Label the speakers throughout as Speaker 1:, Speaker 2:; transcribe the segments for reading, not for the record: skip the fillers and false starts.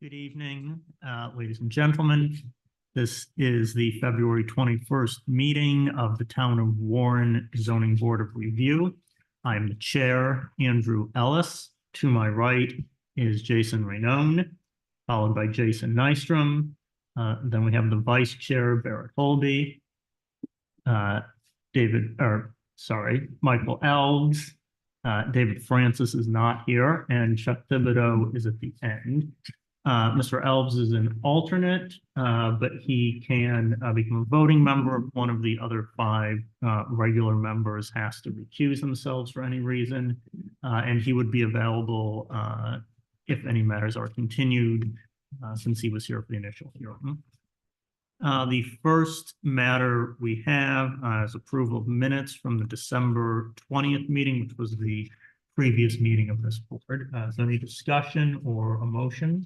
Speaker 1: Good evening, ladies and gentlemen. This is the February 21st meeting of the Town of Warren Zoning Board of Review. I'm the chair, Andrew Ellis. To my right is Jason Rainone, followed by Jason Nystrom. Then we have the vice chair, Barrett Holby, Michael Elves. David Francis is not here, and Chuck Thibodeau is at the end. Mr. Elves is an alternate, but he can become a voting member. One of the other five regular members has to recuse themselves for any reason, and he would be available if any matters are continued, since he was here for the initial hearing. The first matter we have is approval of minutes from the December 20th meeting, which was the previous meeting of this board. Is there any discussion or a motion?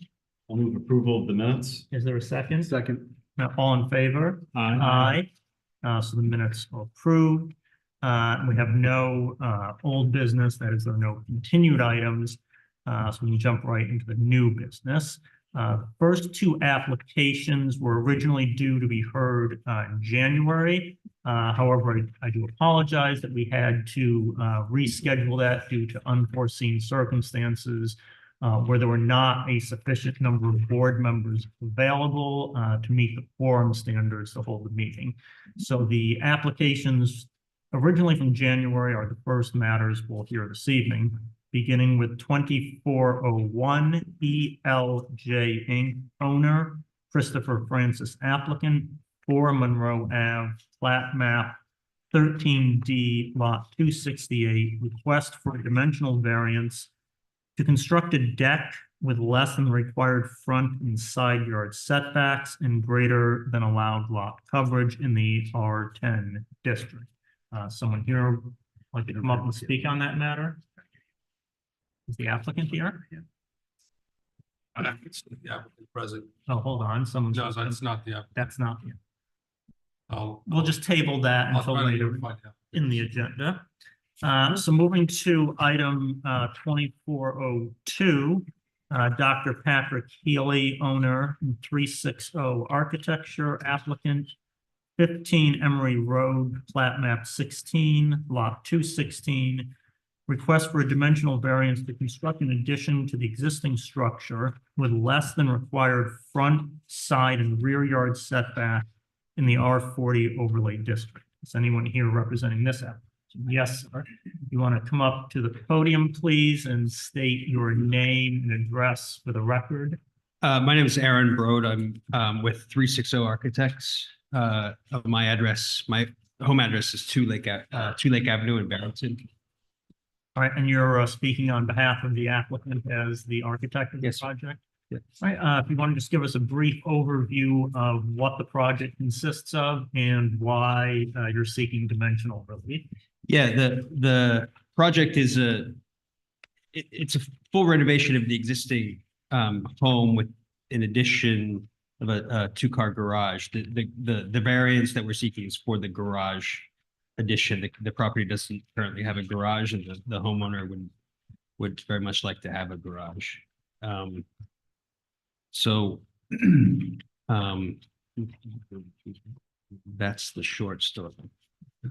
Speaker 2: I'll move approval of the minutes.
Speaker 1: Is there a second?
Speaker 2: Second.
Speaker 1: All in favor?
Speaker 2: Aye.
Speaker 1: So the minutes are approved. We have no old business, that is, there are no continued items. So we can jump right into the new business. First two applications were originally due to be heard in January. However, I do apologize that we had to reschedule that due to unforeseen circumstances where there were not a sufficient number of board members available to meet the quorum standards to hold the meeting. So the applications originally from January are the first matters we'll hear this evening, beginning with 2401 ELJ Inc. owner, Christopher Francis applicant, 4 Monroe Ave, plat map 13D lot 268, request for a dimensional variance to construct a deck with less than the required front and side yard setbacks and greater than allowed lot coverage in the R10 district. Someone here would like to come up and speak on that matter? Is the applicant here?
Speaker 3: Yeah, it's the applicant present.
Speaker 1: Oh, hold on, someone's.
Speaker 3: No, that's not the applicant.
Speaker 1: That's not here.
Speaker 3: I'll
Speaker 1: We'll just table that
Speaker 3: I'll
Speaker 1: until
Speaker 3: try to
Speaker 1: later
Speaker 3: find out.
Speaker 1: in the agenda. So moving to item 2402, Dr. Patrick Healy, owner, 360 Architecture applicant, 15 Emery Road, plat map 16, lot 216. Request for a dimensional variance to construct an addition to the existing structure with less than required front, side, and rear yard setback in the R40 overlay district. Is anyone here representing this application? Yes, sir. You want to come up to the podium, please, and state your name and address for the record?
Speaker 4: My name is Aaron Broad. I'm with 360 Architects. My address, my home address is 2 Lake Avenue in Barrington.
Speaker 1: All right, and you're speaking on behalf of the applicant as the architect of the
Speaker 4: Yes, sir.
Speaker 1: project?
Speaker 4: Yes.
Speaker 1: All right, if you want to just give us a brief overview of what the project consists of and why you're seeking dimensional relief.
Speaker 4: Yeah, the project is it's a full renovation of the existing home with an addition of a 2-car garage. The variance that we're seeking is for the garage addition. The property doesn't currently have a garage, and the homeowner would very much like to have a garage. So that's the short story.
Speaker 1: So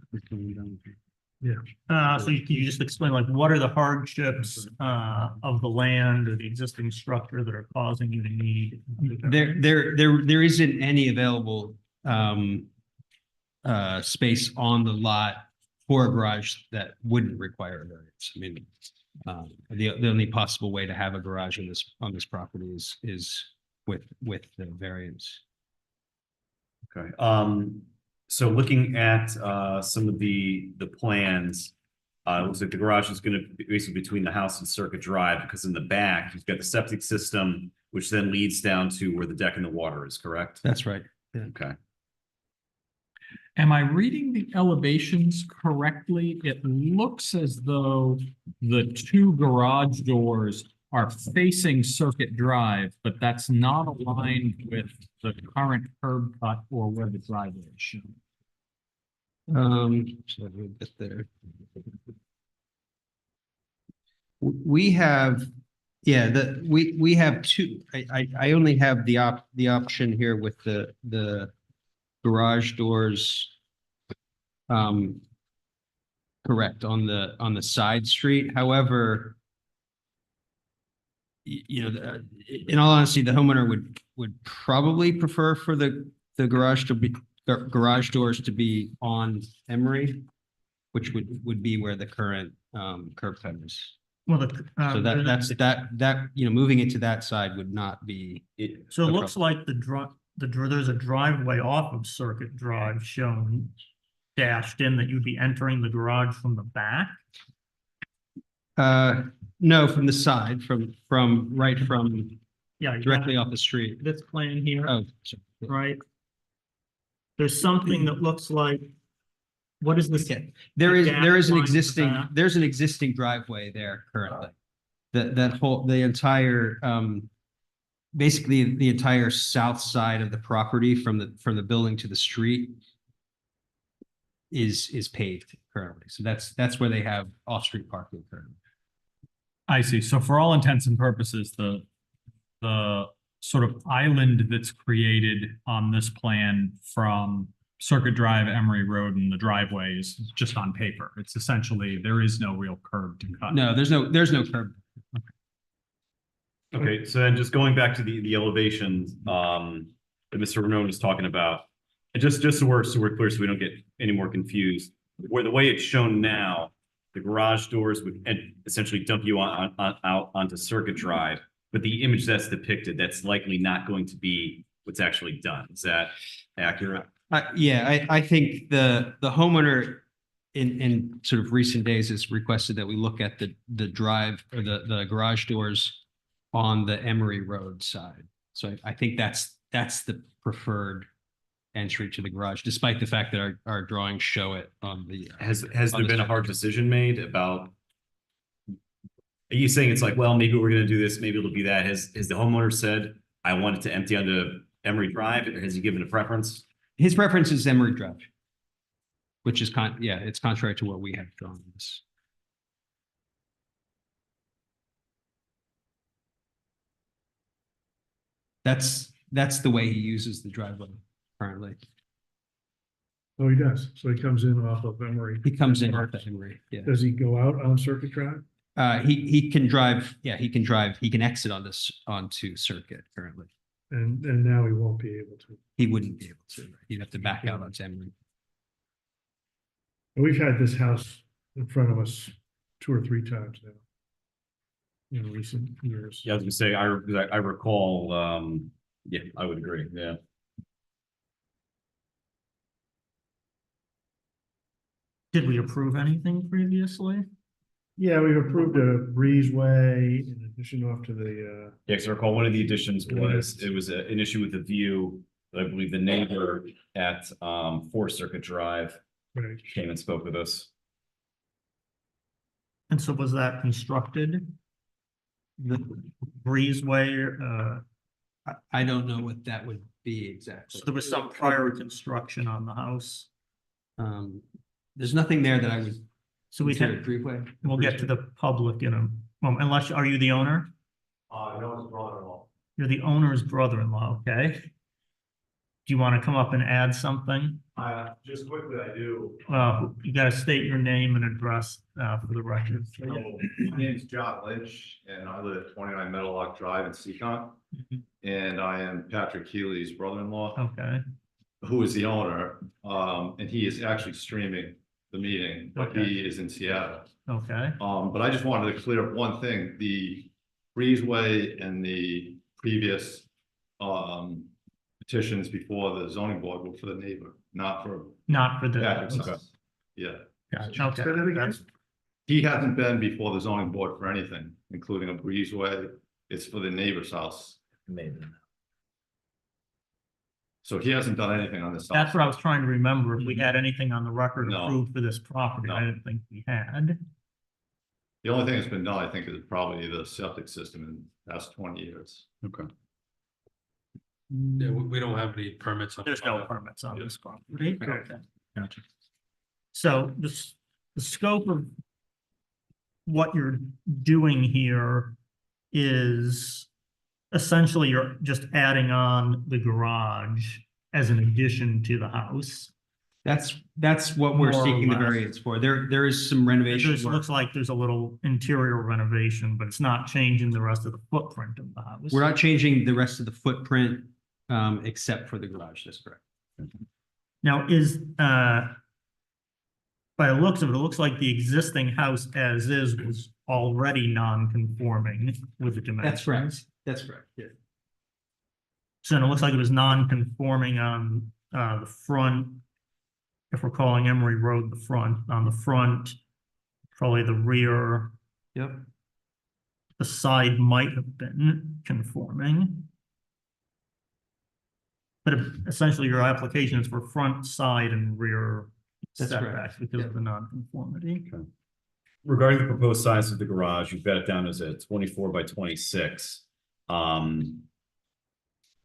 Speaker 1: can you just explain, like, what are the hardships of the land or the existing structure that are causing you to need?
Speaker 4: There isn't any available space on the lot for a garage that wouldn't require a variance. I mean, the only possible way to have a garage on this property is with the variance.
Speaker 2: Okay. So looking at some of the plans, it looks like the garage is going to be basically between the house and Circuit Drive, because in the back you've got the septic system, which then leads down to where the deck and the water is, correct?
Speaker 4: That's right. Yeah.
Speaker 2: Okay.
Speaker 5: Am I reading the elevations correctly? It looks as though the 2 garage doors are facing Circuit Drive, but that's not aligned with the current curb cut or where the driveway is shown.
Speaker 4: So we'll get there. We have Yeah, we have two, I only have the option here with the garage doors. Correct, on the side street, however. In all honesty, the homeowner would probably prefer for the garage garage doors to be on Emery. Which would be where the current curb cut is.
Speaker 1: Well,
Speaker 4: So that, moving it to that side would not be.
Speaker 1: so it
Speaker 4: no
Speaker 1: looks like there's a driveway off of Circuit Drive shown dashed in that you'd be entering the garage from the back.
Speaker 4: No, from the side, right from
Speaker 1: Yeah. you
Speaker 4: directly
Speaker 1: got
Speaker 4: off the street.
Speaker 1: This plan here,
Speaker 4: Oh, sorry.
Speaker 1: right? There's something that looks like, what is this?
Speaker 4: There is,
Speaker 1: gas
Speaker 4: there is an
Speaker 1: line in the
Speaker 4: existing,
Speaker 1: back.
Speaker 4: there's an existing driveway there currently. The entire, basically the entire south side of the property from the building to the street is paved currently. So that's where they have off-street parking currently.
Speaker 5: I see. So for all intents and purposes, the sort of island that's created on this plan from Circuit Drive, Emery Road, and the driveway is just on paper. It's essentially, there is no real curb to cut.
Speaker 4: No, there's no curb.
Speaker 2: Okay, so then just going back to the elevations, that Mr. Ramon was talking about. And just so we're clear, so we don't get any more confused, where the way it's shown now, the garage doors would essentially dump you out onto Circuit Drive. But the image that's depicted, that's likely not going to be what's actually done. Is that accurate?
Speaker 4: Yeah, I think the homeowner in sort of recent days has requested that we look at the drive or the garage doors on the Emery Road side. So I think that's the preferred entry to the garage, despite the fact that our drawings show it on the.
Speaker 2: Has
Speaker 4: on
Speaker 2: there
Speaker 4: the
Speaker 2: been a hard decision made about? Are you saying it's like, well, maybe we're gonna do this, maybe it'll be that? Has the homeowner said, I want it to empty onto Emery Drive, or has he given a preference?
Speaker 4: His preference is Emery Drive, which is it's contrary to what we have drawn in this. That's the way he uses the driveway currently.
Speaker 6: Oh, he does. So he comes in off of Emery.
Speaker 4: He comes in off the Emery, yeah.
Speaker 6: Does he go out on Circuit Drive?
Speaker 4: He can drive, he can exit on this onto Circuit currently.
Speaker 6: And now he won't be able to.
Speaker 4: He wouldn't be able to. He'd have to back out onto Emery.
Speaker 6: We've had this house in front of us 2 or 3 times now. In recent years.
Speaker 2: Yeah, I was gonna say, I recall, yeah, I would agree, yeah.
Speaker 1: Did we approve anything previously?
Speaker 6: Yeah, we've approved a breezeway in addition off to the,
Speaker 2: Yeah, because I recall one of the additions was, it was an issue with the view. That I believe the neighbor at 4 Circuit Drive
Speaker 6: right.
Speaker 2: came and spoke with us.
Speaker 1: And so was that constructed? The breezeway,
Speaker 4: I don't know what that would be exactly.
Speaker 1: so there was some prior construction on the house.
Speaker 4: There's nothing there that I would.
Speaker 1: So we
Speaker 4: consider
Speaker 1: can,
Speaker 4: breezeway.
Speaker 1: we'll get to the public in a moment, unless, are you the owner?
Speaker 3: No, his brother-in-law.
Speaker 1: You're the owner's brother-in-law, okay? Do you want to come up and add something?
Speaker 3: Just quickly, I do.
Speaker 1: You gotta state your name and address, for the record.
Speaker 3: So, my name's John Lynch, and I live at 29 Meadowlark Drive in Seacon.
Speaker 1: Mhm.
Speaker 3: And I am Patrick Keeley's brother-in-law,
Speaker 1: Okay,
Speaker 3: who is the owner. And he is actually streaming the meeting, but
Speaker 1: Okay.
Speaker 3: he is in Seattle.
Speaker 1: okay,
Speaker 3: But I just wanted to clear up one thing, the breezeway and the previous petitions before the zoning board were for the neighbor, not for
Speaker 1: not for
Speaker 3: Patrick's
Speaker 1: the,
Speaker 3: house. Yeah,
Speaker 1: okay,
Speaker 6: Say that again?
Speaker 1: that's,
Speaker 3: he hasn't been before the zoning board for anything, including a breezeway. It's for the neighbor's house.
Speaker 2: Maybe.
Speaker 3: So he hasn't done anything on this.
Speaker 1: that's
Speaker 3: house.
Speaker 1: what I was trying to remember, if we had anything on the record
Speaker 3: No.
Speaker 1: approved for this property, I
Speaker 3: No.
Speaker 1: didn't think we had.
Speaker 3: The only thing that's been done, I think, is probably the septic system in the past 20 years.
Speaker 2: Okay.
Speaker 7: Yeah, we don't have any permits.
Speaker 1: There's no permits on this property.
Speaker 6: Okay.
Speaker 1: Okay. Gotcha. So the scope of what you're doing here is essentially you're just adding on the garage as an addition to the house.
Speaker 4: That's what we're
Speaker 1: More or
Speaker 4: seeking the
Speaker 1: less.
Speaker 4: variance for. There is some
Speaker 1: It
Speaker 4: renovation
Speaker 1: just
Speaker 4: work.
Speaker 1: looks like there's a little interior renovation, but it's not changing the rest of the footprint of the house.
Speaker 4: We're not changing the rest of the footprint, except for the garage. That's correct.
Speaker 1: Now is, by the looks of it, it looks like the existing house as is was already non-conforming with the dimensions.
Speaker 4: That's correct. That's correct. Yeah.
Speaker 1: So it looks like it was non-conforming on, the front. If we're calling Emery Road the front, on the front, probably the rear,
Speaker 4: Yep.
Speaker 1: the side might have been conforming. But essentially your application is for front, side and rear
Speaker 4: That's correct.
Speaker 1: setbacks because of the non-conformity.
Speaker 2: Regarding the proposed size of the garage, you've got it down as a 24 by 26. Can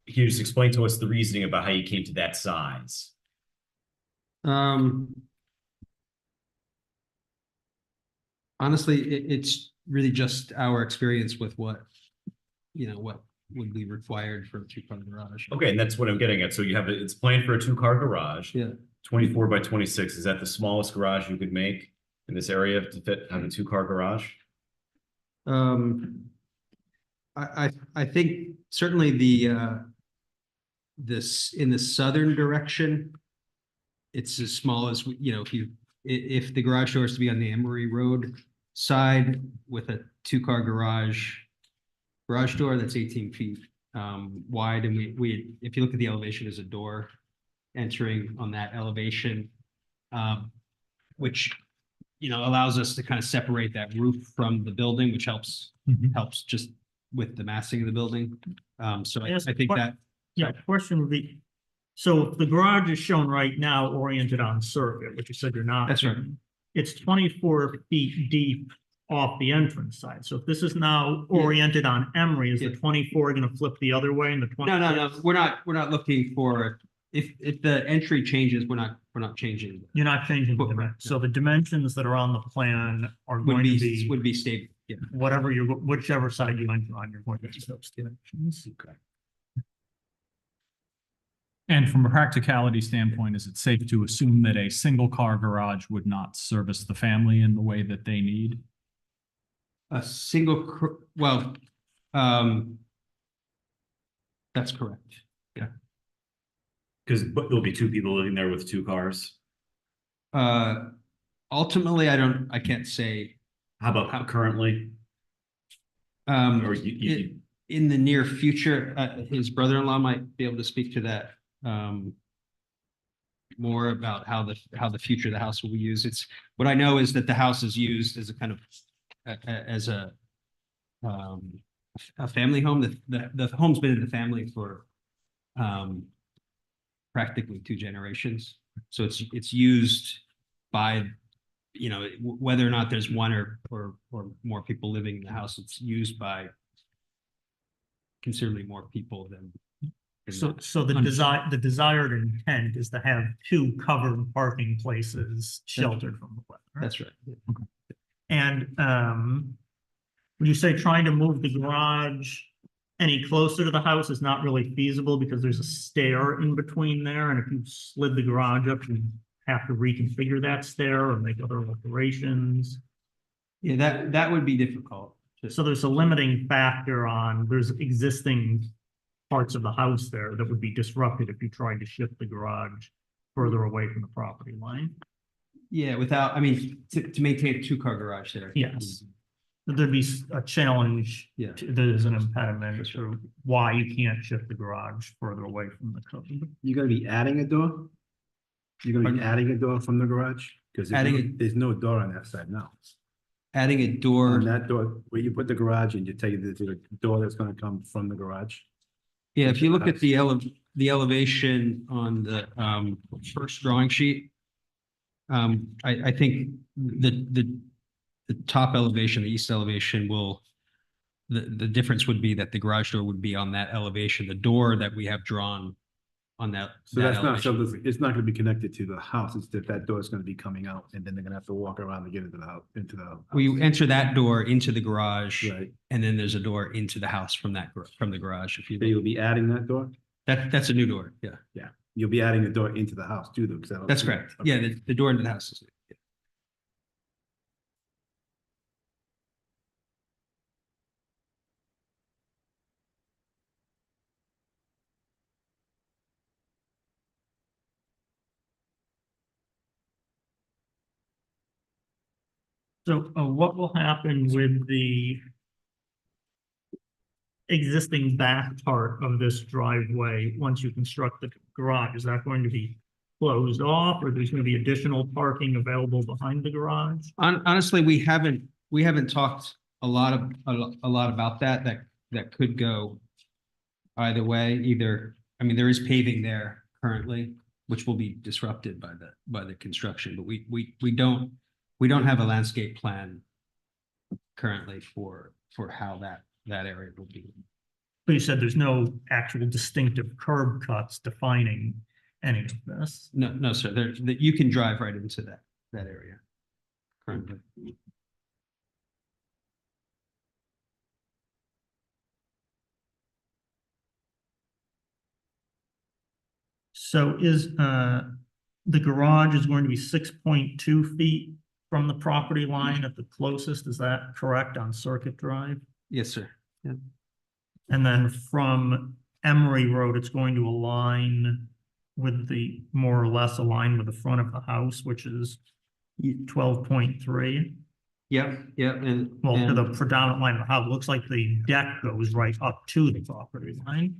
Speaker 2: you just explain to us the reasoning about how you came to that size?
Speaker 4: Honestly, it's really just our experience with what would be required for a two-car garage.
Speaker 2: Okay, and that's what I'm getting at. So you have, it's planned for a 2-car garage.
Speaker 4: Yeah.
Speaker 2: 24 by 26. Is that the smallest garage you could make in this area to have a 2-car garage?
Speaker 4: I think certainly this in the southern direction, it's as small as, if the garage door is to be on the Emery Road side with a 2-car garage door, that's 18 feet wide. And if you look at the elevation, there's a door entering on that elevation, which, allows us to kind of separate that roof from the building, which helps just with the massing of the building. So
Speaker 1: Yes,
Speaker 4: I think
Speaker 1: but-
Speaker 4: that,
Speaker 1: Yeah, question would be, so if the garage is shown right now oriented on Circuit, which you said you're not.
Speaker 4: That's right.
Speaker 1: It's 24 feet deep off the entrance side. So if this is now oriented on Emery, is the
Speaker 4: Yeah.
Speaker 1: 24 going to flip the other way and the 20?
Speaker 4: no, we're not looking for, if the entry changes, we're not changing.
Speaker 1: You're not changing the
Speaker 4: Footprint,
Speaker 1: dimensions. So the dimensions that are on the plan are
Speaker 4: Would
Speaker 1: going to
Speaker 4: be,
Speaker 1: be
Speaker 4: would be stable, yeah.
Speaker 1: whatever whichever side you enter on, you're going to use those dimensions.
Speaker 2: Okay.
Speaker 5: And from a practicality standpoint, is it safe to assume that a single car garage would not service the family in the way that they need?
Speaker 4: A single, that's correct.
Speaker 2: Because there'll be 2 people living there with 2 cars.
Speaker 4: Ultimately, I can't say,
Speaker 2: How about currently? Or
Speaker 4: in the near future, his brother-in-law might be able to speak to that. More about how the future of the house will be used. It's, what I know is that the house is used as a kind of, as a family home. The home's been in the family for, practically 2 generations. So it's used by, whether or not there's one or more people living in the house, it's used by considerably more people than.
Speaker 1: So the desired intent is to have 2 covered parking places sheltered from the weather.
Speaker 4: That's right.
Speaker 1: And would you say trying to move the garage any closer to the house is not really feasible because there's a stair in between there? And if you slid the garage up, you have to reconfigure that stair or make other alterations.
Speaker 4: Yeah, that would be difficult.
Speaker 1: So there's a limiting factor on, there's existing parts of the house there that would be disrupted if you tried to shift the garage further away from the property line.
Speaker 4: Yeah, without, to maintain a 2-car garage there.
Speaker 1: Yes. There'd be a challenge.
Speaker 4: Yeah.
Speaker 1: There's an impediment to why you can't shift the garage further away from the code.
Speaker 7: You're gonna be adding a door? You're gonna be
Speaker 4: Pardon?
Speaker 7: adding a door from the garage? Because there's no door on that side now.
Speaker 4: Adding a door.
Speaker 7: On that door, where you put the garage and you take it to the door that's gonna come from the garage.
Speaker 4: Yeah, if you look at the elevation on the first drawing sheet, I think the top elevation, the east elevation the difference would be that the garage door would be on that elevation. The door that we have drawn on that.
Speaker 7: So
Speaker 4: that
Speaker 7: that's not, so
Speaker 4: elevation.
Speaker 7: it's not gonna be connected to the house, it's that door is gonna be coming out, and then they're gonna have to walk around to get into the house,
Speaker 4: We enter that door into the garage,
Speaker 7: Right,
Speaker 4: and then there's a door into the house from from the garage. If you,
Speaker 7: so you'll be adding that door?
Speaker 4: that's a new door. Yeah,
Speaker 7: You'll be adding a door into the house too, though, 'cause I don't
Speaker 4: that's
Speaker 7: see-
Speaker 4: correct.
Speaker 7: okay.
Speaker 4: Yeah, the door into the house is.
Speaker 1: So what will happen with the existing back part of this driveway once you construct the garage? Is that going to be closed off, or there's going to be additional parking available behind the garage?
Speaker 4: Honestly, we haven't talked a lot about that could go either way, either, I mean, there is paving there currently, which will be disrupted by the construction, but we don't have a landscape plan currently for how that area will be.
Speaker 1: But you said there's no actual distinctive curb cuts defining any of this.
Speaker 4: No, sir, that you can drive right into that area currently.
Speaker 1: So is the garage is going to be 6.2 feet from the property line at the closest, is that correct on Circuit Drive?
Speaker 4: Yes, sir.
Speaker 1: And then from Emery Road, it's going to align with the, more or less align with the front of the house, which is 12.3.
Speaker 4: Yep, and.
Speaker 1: Well, to
Speaker 4: and-
Speaker 1: the predominant line of the house, looks like the deck goes right up to the property line.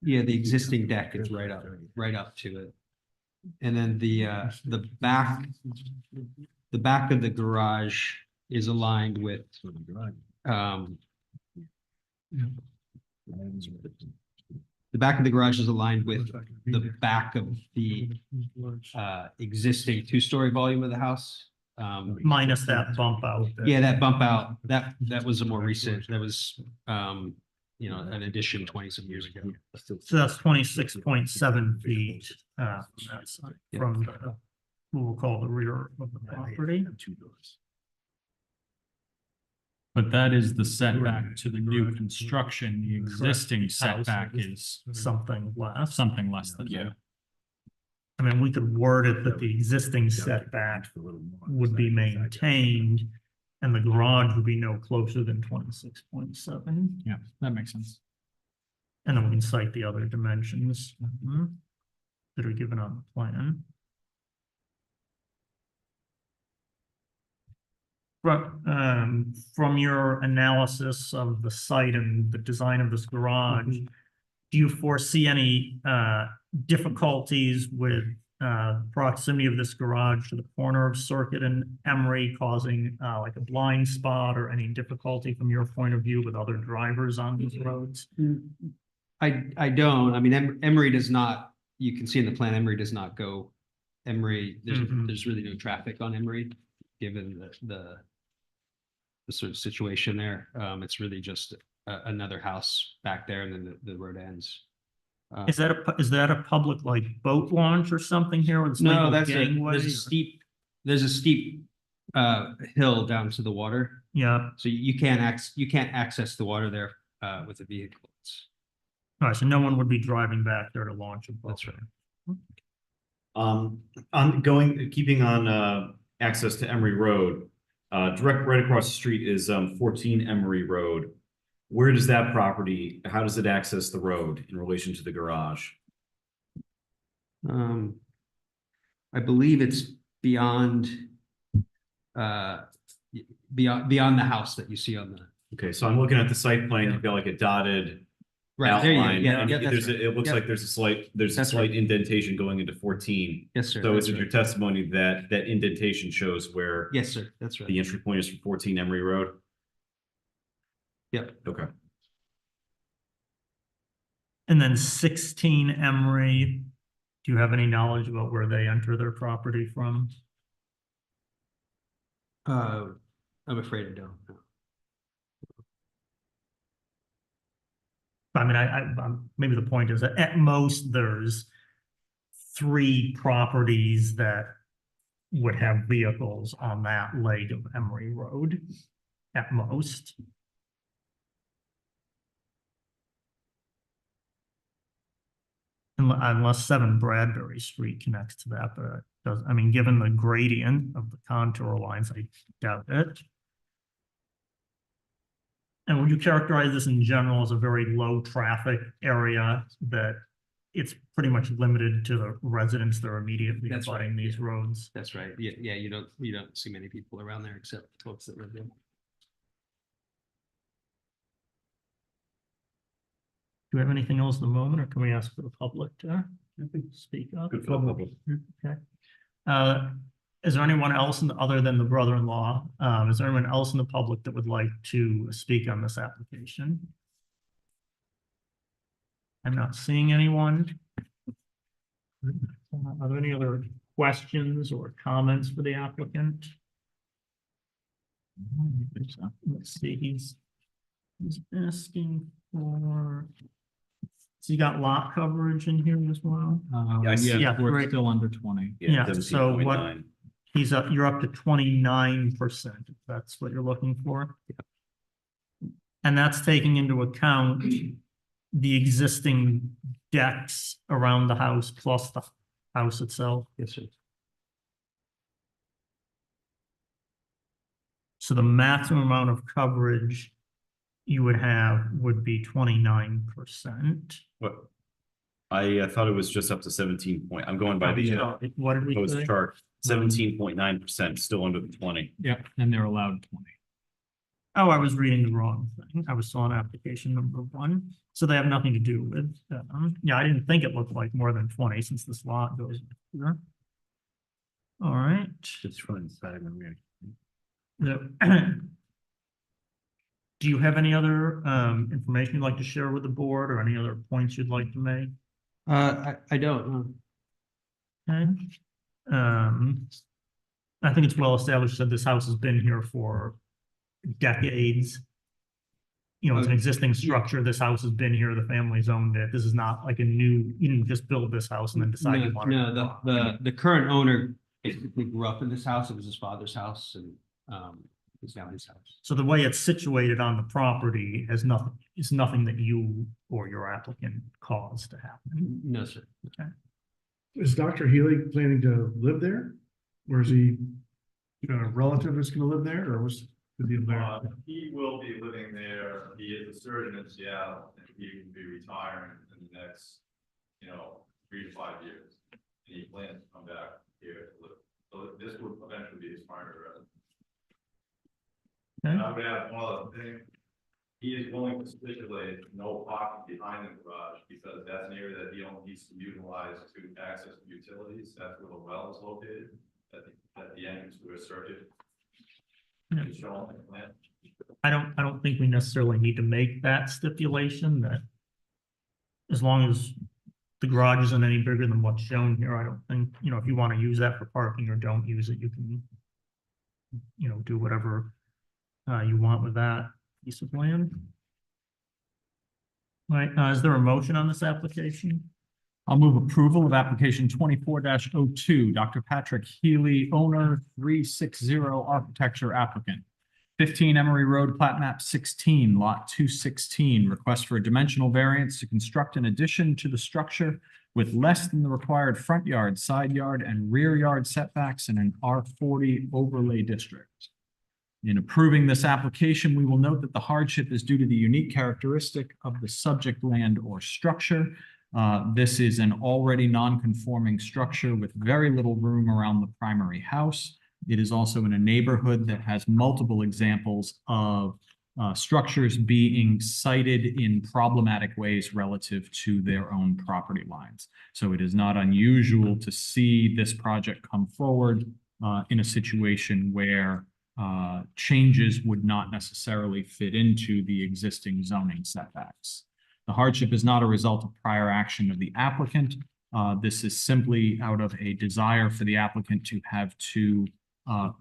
Speaker 4: Yeah, the existing deck is right up to it. And then the back of the garage is aligned with, the back of the garage is aligned with the back of the existing two-story volume of the house.
Speaker 1: Minus that bump out.
Speaker 4: Yeah, that bump out, that was a more recent, that was, an addition 20-some years ago.
Speaker 1: So that's 26.7 feet from that side,
Speaker 4: Yeah.
Speaker 1: from the, what we'll call the rear of the property.
Speaker 5: But that is the setback to the new construction. The existing
Speaker 1: House
Speaker 5: setback
Speaker 1: is
Speaker 5: is
Speaker 1: Something less.
Speaker 5: something less than.
Speaker 2: Yeah.
Speaker 1: I mean, we could word it that the existing setback would be maintained and the garage would be no closer than 26.7.
Speaker 5: Yeah, that makes sense.
Speaker 1: And then we can cite the other dimensions that are given on the plan. But from your analysis of the site and the design of this garage, do you foresee any difficulties with proximity of this garage to the corner of Circuit and Emery causing like a blind spot or any difficulty from your point of view with other drivers on these roads?
Speaker 4: I don't, I mean, Emery does not, you can see in the plan, Emery does not go, Emery, there's really no traffic on Emery, given the sort of situation there. It's really just another house back there and then the road ends.
Speaker 1: Is that a public like boat launch or something here? With this
Speaker 4: No,
Speaker 1: legal
Speaker 4: there's
Speaker 1: gangway
Speaker 4: a
Speaker 1: or-
Speaker 4: steep hill down to the water.
Speaker 1: Yeah,
Speaker 4: So you can't access the water there with a vehicle.
Speaker 1: all right, so no one would be driving back there to launch a boat.
Speaker 4: That's right.
Speaker 2: Keeping on access to Emery Road, direct right across the street is 14 Emery Road. Where does that property, how does it access the road in relation to the garage?
Speaker 4: I believe it's beyond the house that you see on the.
Speaker 2: Okay, so I'm looking at the site plan, you've got like a dotted
Speaker 4: Right, there you go.
Speaker 2: outline.
Speaker 4: Yeah,
Speaker 2: and
Speaker 4: yeah, that's
Speaker 2: there's
Speaker 4: right.
Speaker 2: it looks
Speaker 4: Yep.
Speaker 2: like there's a
Speaker 4: That's
Speaker 2: slight
Speaker 4: right.
Speaker 2: indentation going into 14.
Speaker 4: Yes, sir.
Speaker 2: So
Speaker 4: that's
Speaker 2: is it your
Speaker 4: right.
Speaker 2: testimony that that indentation shows where
Speaker 4: Yes, sir. That's right.
Speaker 2: the entry point is from 14 Emery Road?
Speaker 4: Yep.
Speaker 2: Okay.
Speaker 1: And then 16 Emery, do you have any knowledge about where they enter their property from?
Speaker 4: I'm afraid I don't. No.
Speaker 1: I mean, maybe the point is that at most there's 3 properties that would have vehicles on that leg of Emery Road at most. Unless 7 Bradbury Street connects to that, but it does, I mean, given the gradient of the contour lines, I doubt it. And would you characterize this in general as a very low traffic area that it's pretty much limited to the residents that are immediately
Speaker 4: That's right,
Speaker 1: abutting these roads?
Speaker 4: That's right. Yeah, yeah, you don't see many people around there except folks that live there.
Speaker 1: Do we have anything else at the moment, or can we ask for the public to speak up?
Speaker 2: Good for the public.
Speaker 1: Okay. Is there anyone else other than the brother-in-law? Is there anyone else in the public that would like to speak on this application? I'm not seeing anyone. Are there any other questions or comments for the applicant? Let's see, he's asking for, so you got lot coverage in here as well?
Speaker 2: Yeah, I see.
Speaker 1: Yeah,
Speaker 5: We're
Speaker 1: great.
Speaker 5: still under 20.
Speaker 1: Yeah, so what-
Speaker 2: 17.9.
Speaker 1: He's up, you're up to 29%, if that's what you're looking for. And that's taking into account the existing decks around the house plus the house itself.
Speaker 4: Yes, sir.
Speaker 1: So the maximum amount of coverage you would have would be 29%.
Speaker 2: What? I thought it was just up to 17 point. I'm going by the
Speaker 1: What did we
Speaker 2: proposed
Speaker 1: say?
Speaker 2: chart, 17.9%, still under the 20.
Speaker 5: Yep, and they're allowed 20.
Speaker 1: Oh, I was reading the wrong thing. I was still on application number 1. So they have nothing to do with, yeah, I didn't think it looked like more than 20 since this lot goes here. All right.
Speaker 7: It's front side of the rear.
Speaker 1: Do you have any other information you'd like to share with the board or any other points you'd like to make?
Speaker 4: I don't know.
Speaker 1: Okay. I think it's well established that this house has been here for decades. You know, it's an existing structure. This house has been here. The family's owned it. This is not like a new, you didn't just build this house and then decide you wanted.
Speaker 4: No, the current owner basically grew up in this house. It was his father's house and it's now his house.
Speaker 1: So the way it's situated on the property has nothing, is nothing that you or your applicant caused to happen.
Speaker 4: No, sir.
Speaker 6: Is Dr. Healy planning to live there? Or is he, a relative that's gonna live there, or was the deal there?
Speaker 3: He will be living there. He is a surgeon in Seattle, and he will be retiring in the next, 3 to 5 years. And he plans to come back here to live. So this would eventually be his primary residence. And I would add one other thing. He is willing to stipulate no parking behind the garage because that's an area that he only needs to utilize to access the utilities. That's where the well is located, at the entrance to a circuit.
Speaker 1: Yeah.
Speaker 3: It's shown on the plan.
Speaker 1: I don't think we necessarily need to make that stipulation that as long as the garage isn't any bigger than what's shown here, I don't think, if you want to use that for parking or don't use it, you can, do whatever you want with that piece of land. All right, is there a motion on this application?
Speaker 5: I'll move approval of application 24-02, Dr. Patrick Healy, owner, 360 architecture applicant. 15 Emery Road, plat map 16, lot 216, request for a dimensional variance to construct an addition to the structure with less than the required front yard, side yard, and rear yard setbacks in an R40 overlay district. In approving this application, we will note that the hardship is due to the unique characteristic of the subject land or structure. This is an already non-conforming structure with very little room around the primary house. It is also in a neighborhood that has multiple examples of structures being sited in problematic ways relative to their own property lines. So it is not unusual to see this project come forward in a situation where changes would not necessarily fit into the existing zoning setbacks. The hardship is not a result of prior action of the applicant. This is simply out of a desire for the applicant to have 2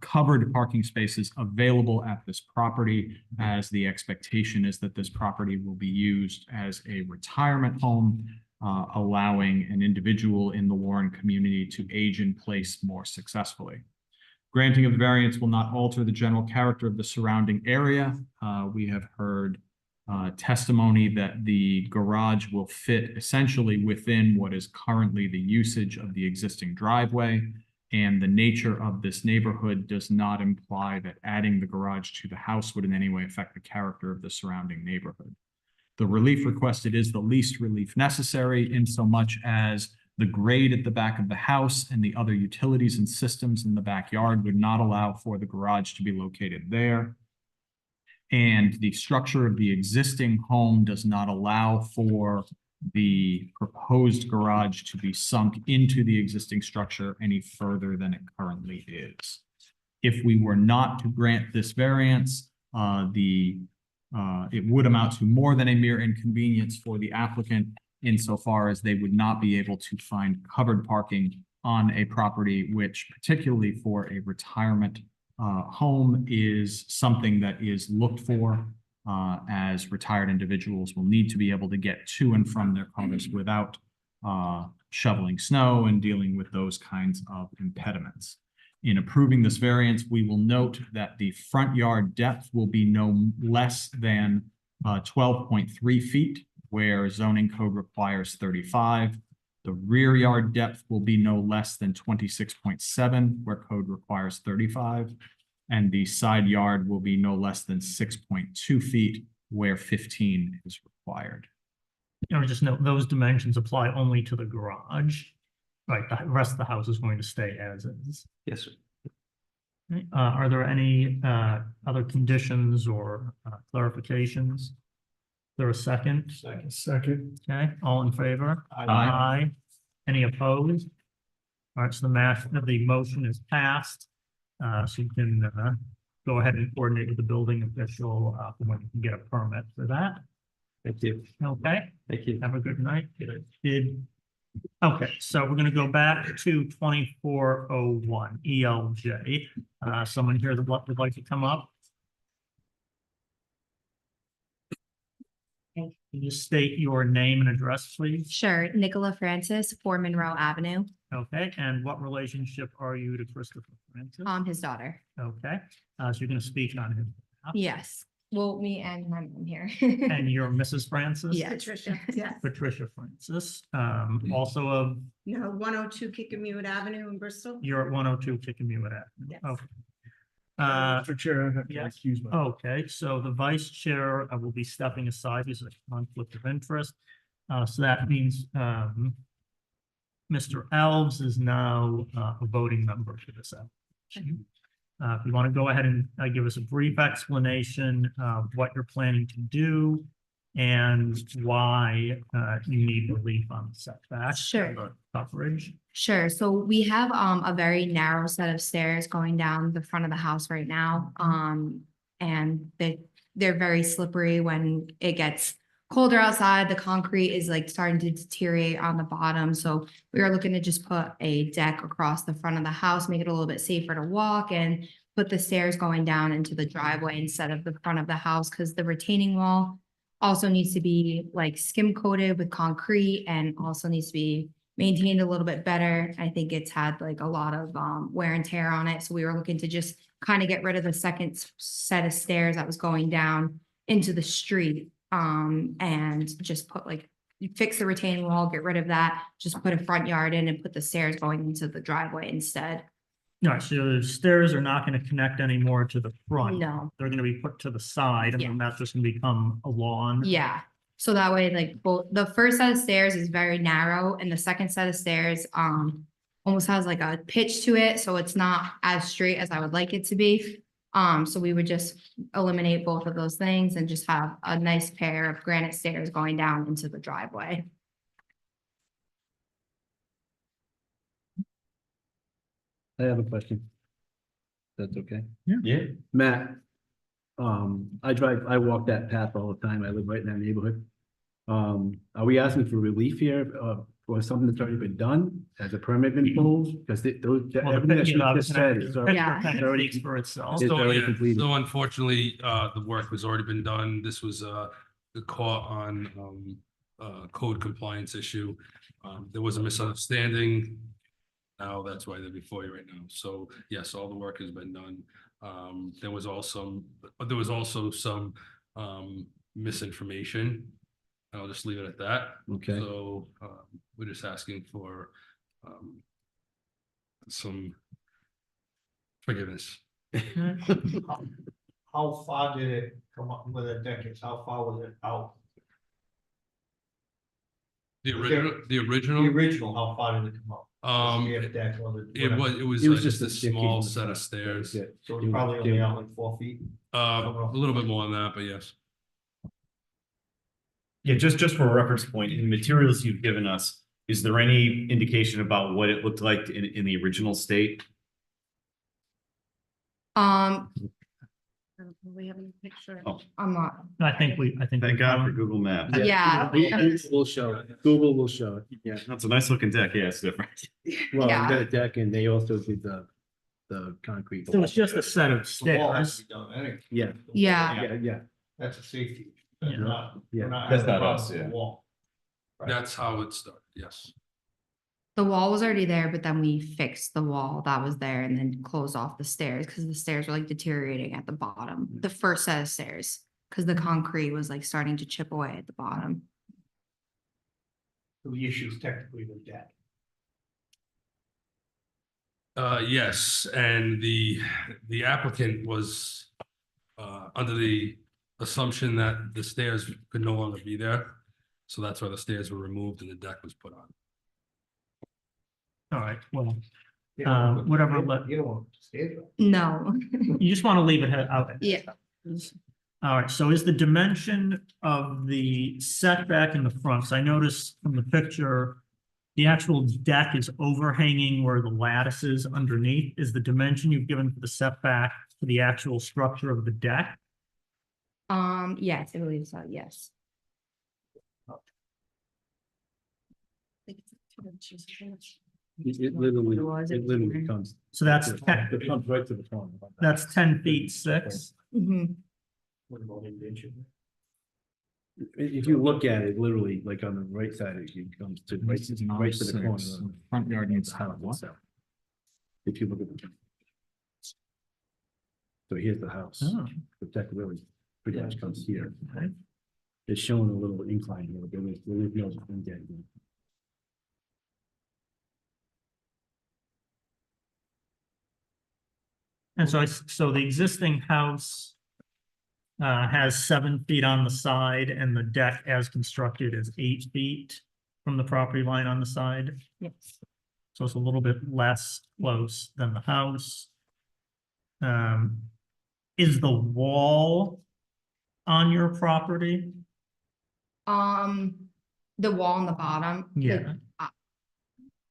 Speaker 5: covered parking spaces available at this property, as the expectation is that this property will be used as a retirement home, allowing an individual in the Warren community to age in place more successfully. Granting of the variance will not alter the general character of the surrounding area. We have heard testimony that the garage will fit essentially within what is currently the usage of the existing driveway. And the nature of this neighborhood does not imply that adding the garage to the house would in any way affect the character of the surrounding neighborhood. The relief requested is the least relief necessary, in so much as the grade at the back of the house and the other utilities and systems in the backyard would not allow for the garage to be located there. And the structure of the existing home does not allow for the proposed garage to be sunk into the existing structure any further than it currently is. If we were not to grant this variance, it would amount to more than a mere inconvenience for the applicant, insofar as they would not be able to find covered parking on a property which, particularly for a retirement home, is something that is looked for, as retired individuals will need to be able to get to and from their cars without shoveling snow and dealing with those kinds of impediments. In approving this variance, we will note that the front yard depth will be no less than 12.3 feet, where zoning code requires 35. The rear yard depth will be no less than 26.7, where code requires 35. And the side yard will be no less than 6.2 feet, where 15 is required.
Speaker 1: Just note, those dimensions apply only to the garage. Right, the rest of the house is going to stay as is.
Speaker 4: Yes, sir.
Speaker 1: Okay, are there any other conditions or clarifications? Is there a second?
Speaker 6: Second.
Speaker 1: Okay, all in favor?
Speaker 5: Aye.
Speaker 1: Any opposed? All right, so the motion is passed. So you can go ahead and coordinate with the building official for when you can get a permit for that.
Speaker 4: Thank you.
Speaker 1: Okay,
Speaker 4: Thank you.
Speaker 1: have a good night. Okay, so we're gonna go back to 2401 ELJ. Someone here that would like to come up? Can you state your name and address, please?
Speaker 8: Sure, Nicola Francis, 4 Monroe Avenue,
Speaker 1: Okay, and what relationship are you to Christopher Francis?
Speaker 8: his daughter.
Speaker 1: Okay, so you're gonna speak on him.
Speaker 8: Yes, well, me and my mom here.
Speaker 1: And you're Mrs. Francis?
Speaker 8: Yeah.
Speaker 9: Patricia, yeah.
Speaker 1: Patricia Francis, also of,
Speaker 9: No, 102 Kickamuit Avenue in Bristol.
Speaker 1: you're at 102 Kickamuit Avenue.
Speaker 9: Yes.
Speaker 1: Okay.
Speaker 6: Mr. Chair, I have to
Speaker 1: yes.
Speaker 6: accuse myself.
Speaker 1: Okay, so the vice chair will be stepping aside. He's a conflict of interest. So that means Mr. Elves is now a voting member for this application. If you want to go ahead and give us a brief explanation of what you're planning to do and why you need relief on the setback.
Speaker 8: Sure.
Speaker 1: and the Coverage.
Speaker 8: Sure, so we have a very narrow set of stairs going down the front of the house right now. And they're very slippery when it gets colder outside. The concrete is like starting to deteriorate on the bottom. So we are looking to just put a deck across the front of the house, make it a little bit safer to walk, and put the stairs going down into the driveway instead of the front of the house, because the retaining wall also needs to be like skim coated with concrete and also needs to be maintained a little bit better. I think it's had like a lot of wear and tear on it. So we were looking to just kind of get rid of the second set of stairs that was going down into the street. And just put like, fix the retaining wall, get rid of that, just put a front yard in and put the stairs going into the driveway instead.
Speaker 1: All right, so the stairs are not going to connect anymore to the front.
Speaker 8: No,
Speaker 1: They're going to be put to the side and
Speaker 8: Yeah.
Speaker 1: then that's just going to become a lawn.
Speaker 8: yeah. So that way, like, both, the first set of stairs is very narrow and the second set of stairs, almost has like a pitch to it, so it's not as straight as I would like it to be. So we would just eliminate both of those things and just have a nice pair of granite stairs going down into the driveway.
Speaker 7: I have a question. That's okay.
Speaker 2: Yeah.
Speaker 7: Matt, I walk that path all the time. I live right in that neighborhood. Are we asking for relief here, or something that's already been done? Has a permit been pulled? Because those,
Speaker 1: Well, the
Speaker 7: everything that
Speaker 1: picture,
Speaker 7: you
Speaker 1: I was
Speaker 7: just
Speaker 1: gonna-
Speaker 7: said
Speaker 1: the
Speaker 7: is
Speaker 1: picture
Speaker 8: Yeah.
Speaker 1: kind of
Speaker 7: already-
Speaker 1: speaks for itself.
Speaker 7: It's
Speaker 10: So,
Speaker 7: already
Speaker 10: yeah,
Speaker 7: completed.
Speaker 10: so unfortunately, the work has already been done. This was, the caught on, code compliance issue. There was a misunderstanding. Now that's why they're before you right now. So yes, all the work has been done. There was also some, misinformation. I'll just leave it at that.
Speaker 7: Okay.
Speaker 10: So, we're just asking for, some forgiveness.
Speaker 11: How far did it come up with a deck? How far was it out?
Speaker 10: The
Speaker 11: Was there-
Speaker 10: original, the
Speaker 11: The
Speaker 10: original,
Speaker 11: original, how far did it come up?
Speaker 10: um,
Speaker 11: The deck or the.
Speaker 10: it
Speaker 11: whatever.
Speaker 10: was
Speaker 7: It was
Speaker 10: just a
Speaker 7: a staircase
Speaker 10: small
Speaker 7: in the
Speaker 10: set
Speaker 7: front.
Speaker 10: of stairs.
Speaker 7: That was it.
Speaker 11: So it's probably only out like 4 feet.
Speaker 10: A little bit more than that, but yes.
Speaker 2: Yeah, just for a reference point, in the materials you've given us, is there any indication about what it looked like in the original state?
Speaker 9: We have a picture.
Speaker 2: Oh.
Speaker 8: I'm not,
Speaker 1: I think we
Speaker 2: Thank God for Google Maps.
Speaker 8: yeah.
Speaker 7: We'll show it. Google will show it. Yeah.
Speaker 2: That's a nice looking deck. Yeah, it's different.
Speaker 7: Well,
Speaker 8: Yeah.
Speaker 7: they got a deck and they also did the concrete.
Speaker 1: So it's just a set of
Speaker 11: The wall has to
Speaker 1: stairs.
Speaker 11: be done anyway.
Speaker 7: Yeah,
Speaker 8: Yeah.
Speaker 7: yeah.
Speaker 11: That's a safety.
Speaker 1: Yeah.
Speaker 11: We're not-
Speaker 7: Yeah.
Speaker 11: we're not
Speaker 2: That's
Speaker 11: having a
Speaker 2: not
Speaker 11: problem
Speaker 2: us,
Speaker 11: with the
Speaker 2: yeah.
Speaker 11: wall. Right.
Speaker 10: That's how it started, yes.
Speaker 8: The wall was already there, but then we fixed the wall that was there and then closed off the stairs because the stairs were like deteriorating at the bottom, the first set of stairs. Because the concrete was like starting to chip away at the bottom.
Speaker 11: So the issue is technically the deck.
Speaker 10: Yes, and the applicant was, under the assumption that the stairs could no longer be there. So that's why the stairs were removed and the deck was put on.
Speaker 1: All right, well,
Speaker 11: You don't want to put-
Speaker 1: whatever,
Speaker 11: You don't want to stay there.
Speaker 8: No.
Speaker 1: you just want to leave it out.
Speaker 8: Yeah.
Speaker 1: All right, so is the dimension of the setback in the front, so I noticed from the picture, the actual deck is overhanging where the lattice is underneath. Is the dimension you've given for the setback to the actual structure of the deck?
Speaker 8: Yes, I believe so, yes.
Speaker 7: It literally comes.
Speaker 1: So that's
Speaker 7: It
Speaker 1: ten,
Speaker 7: comes right to the front.
Speaker 1: that's 10 feet 6.
Speaker 8: Mhm.
Speaker 11: What about the inch?
Speaker 7: If you look at it, literally, like on the right side, it comes to right to the corner. of
Speaker 5: Front yard needs
Speaker 7: the
Speaker 5: to have
Speaker 7: house
Speaker 5: what?
Speaker 7: itself. If you look at the. So here's the house.
Speaker 1: Oh,
Speaker 7: The deck really pretty much comes here.
Speaker 1: okay.
Speaker 7: It's showing a little incline here, but there's no indent here.
Speaker 1: And so so the existing house has 7 feet on the side and the deck as constructed is 8 feet from the property line on the side.
Speaker 8: Yes.
Speaker 1: So it's a little bit less close than the house. Is the wall on your property?
Speaker 8: The wall on the bottom. like,
Speaker 1: Yeah.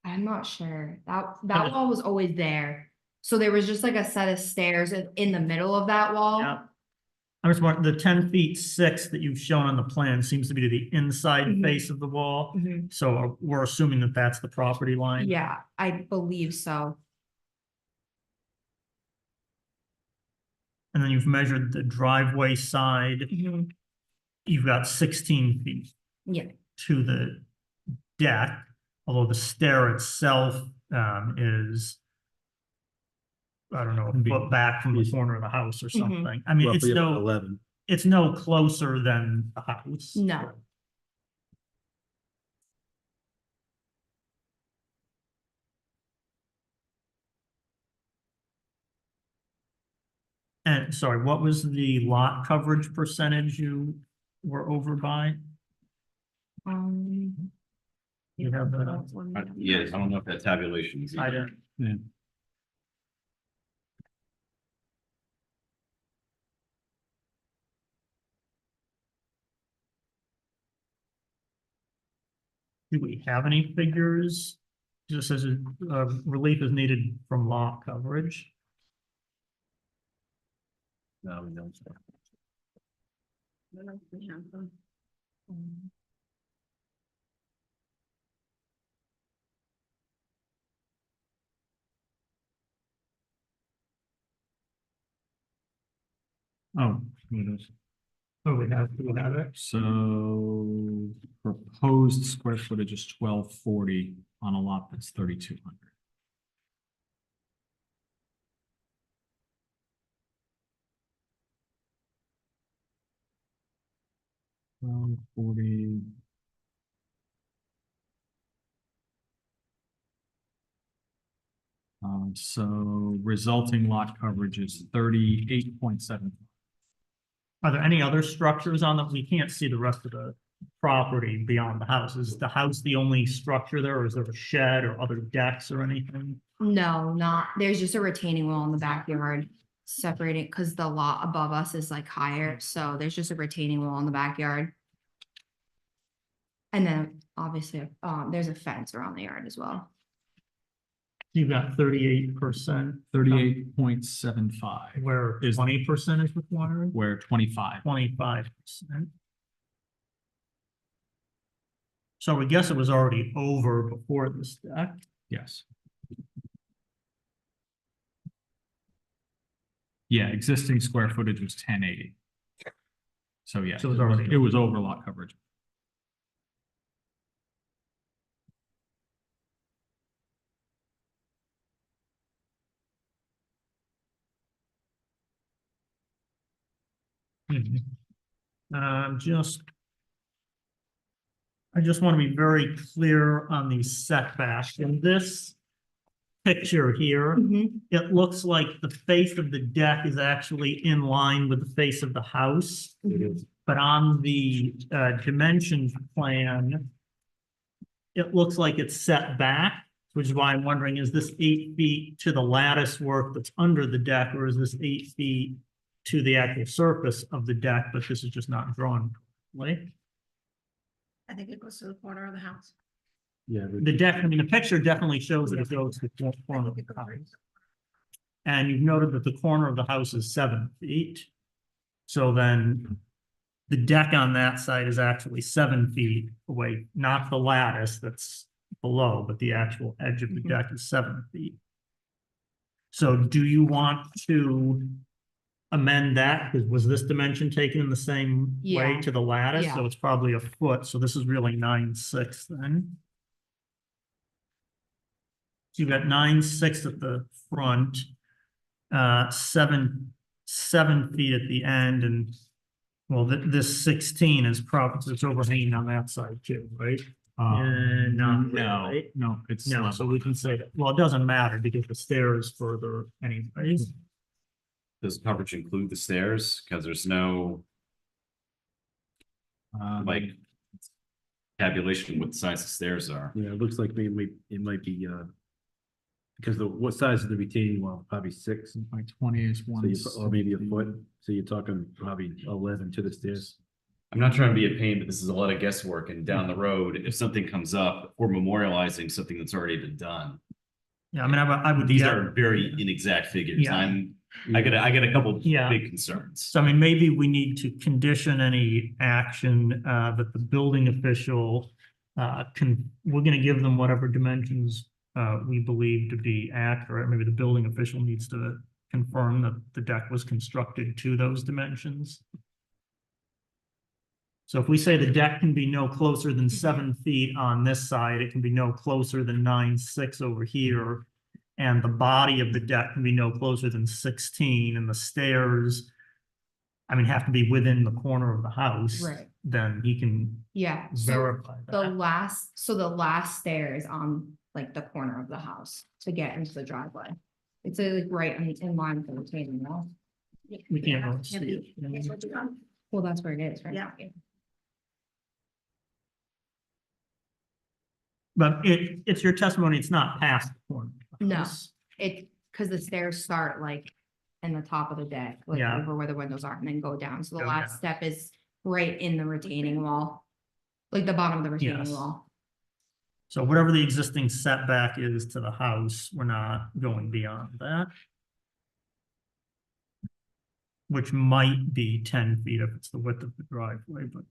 Speaker 8: I'm not sure. That
Speaker 1: But it-
Speaker 8: wall was always there. So there was just like a set of stairs in the middle of that wall.
Speaker 1: Yeah. I'm just wondering, the 10 feet 6 that you've shown on the plan seems to be to the inside
Speaker 8: Mhm.
Speaker 1: face of the wall.
Speaker 8: Mhm.
Speaker 1: So we're assuming that that's the property line.
Speaker 8: Yeah, I believe so.
Speaker 1: And then you've measured the driveway side.
Speaker 8: Mhm.
Speaker 1: You've got 16 feet
Speaker 8: Yeah,
Speaker 1: to the deck, although the stair itself is, I don't know, a foot back from the corner of the house or
Speaker 8: Mhm.
Speaker 1: something. I mean, it's
Speaker 7: Roughly about
Speaker 1: no,
Speaker 7: 11.
Speaker 1: it's no closer than the house.
Speaker 8: no.
Speaker 1: And sorry, what was the lot coverage percentage you were over by?
Speaker 8: Um.
Speaker 1: You have that?
Speaker 2: Yes, I don't know if that tabulation is.
Speaker 1: I
Speaker 2: either.
Speaker 1: don't. Do we have any figures? Just as a relief is needed from lot coverage.
Speaker 7: No, we don't.
Speaker 5: Oh, here it is.
Speaker 1: Oh, we have it.
Speaker 5: So proposed square footage is 1240 on a lot that's 3,200. Well, 40. So resulting lot coverage is 38.7.
Speaker 1: Are there any other structures on them? We can't see the rest of the property beyond the house. Is the house the only structure there, or is there a shed or other decks or anything?
Speaker 8: No, not, there's just a retaining wall in the backyard separating, because the lot above us is like higher, so there's just a retaining wall in the backyard. And then obviously, there's a fence around the yard as well.
Speaker 1: You've got 38%.
Speaker 5: 38.75,
Speaker 1: Where
Speaker 5: Is-
Speaker 1: 20% is required,
Speaker 5: where 25.
Speaker 1: 25%. So we guess it was already over before this deck.
Speaker 5: Yes. Yeah, existing square footage was 1080. So yeah,
Speaker 1: So it was already-
Speaker 5: it was over lot coverage.
Speaker 1: Just. I just want to be very clear on the setback. In this picture here, it looks like the face of the deck is actually in line with the face of the house. But on the dimensions plan, it looks like it's set back, which is why I'm wondering, is this 8 feet to the lattice work that's under the deck, or is this 8 feet to the actual surface of the deck, but this is just not drawn correctly?
Speaker 9: I think it goes to the corner of the house.
Speaker 7: Yeah.
Speaker 1: The deck, I mean, the picture definitely shows that it goes to the corner of the house. And you've noted that the corner of the house is 7 feet. So then the deck on that side is actually 7 feet away, not the lattice that's below, but the actual edge of the deck is 7 feet. So do you want to amend that? Because was this dimension taken in the same way
Speaker 8: Yeah.
Speaker 1: to the lattice?
Speaker 8: Yeah.
Speaker 1: So it's probably a foot. So this is really 9'6" then. So you've got 9'6" at the front, 7 feet at the end, and well, this 16 is probably, it's overhanging on that side too, right? Not
Speaker 5: No,
Speaker 1: really.
Speaker 5: no, it's
Speaker 1: No, so we can say that, well, it doesn't matter because the stair is further anyways.
Speaker 2: Does coverage include the stairs? Because there's no like tabulation what the size of stairs are.
Speaker 7: Yeah, it looks like maybe it might be, because what size is the retaining wall? Probably 6,
Speaker 5: by 20 is
Speaker 7: so
Speaker 5: one.
Speaker 7: or maybe a foot, so you're talking probably 11 to the stairs.
Speaker 2: I'm not trying to be a pain, but this is a lot of guesswork, and down the road, if something comes up, we're memorializing something that's already been done.
Speaker 1: Yeah, I mean, I would.
Speaker 2: These
Speaker 1: yeah.
Speaker 2: are very inexact figures.
Speaker 1: Yeah.
Speaker 2: I get a couple
Speaker 1: Yeah.
Speaker 2: big concerns.
Speaker 1: So I mean, maybe we need to condition any action that the building official we're gonna give them whatever dimensions we believe to be accurate. Maybe the building official needs to confirm that the deck was constructed to those dimensions. So if we say the deck can be no closer than 7 feet on this side, it can be no closer than 9'6" over here. And the body of the deck can be no closer than 16, and the stairs, I mean, have to be within the corner of the house.
Speaker 8: Right.
Speaker 1: Then he can
Speaker 8: Yeah, so
Speaker 1: verify
Speaker 8: the
Speaker 1: that.
Speaker 8: last stair is on like the corner of the house to get into the driveway. It's like right in line with the retaining wall.
Speaker 1: We can't really see it.
Speaker 8: Well, that's where it is, right?
Speaker 9: Yeah.
Speaker 1: But it's your testimony, it's not past the corner. of the
Speaker 8: No.
Speaker 1: house.
Speaker 8: It, because the stairs start like in the top of the deck, like
Speaker 1: Yeah.
Speaker 8: over where the windows are, and then go down. So the
Speaker 1: Go
Speaker 8: last step is right in the retaining wall. Like the bottom of the retaining
Speaker 1: Yes.
Speaker 8: wall.
Speaker 1: So whatever the existing setback is to the house, we're not going beyond that. Which might be 10 feet if it's the width of the driveway, but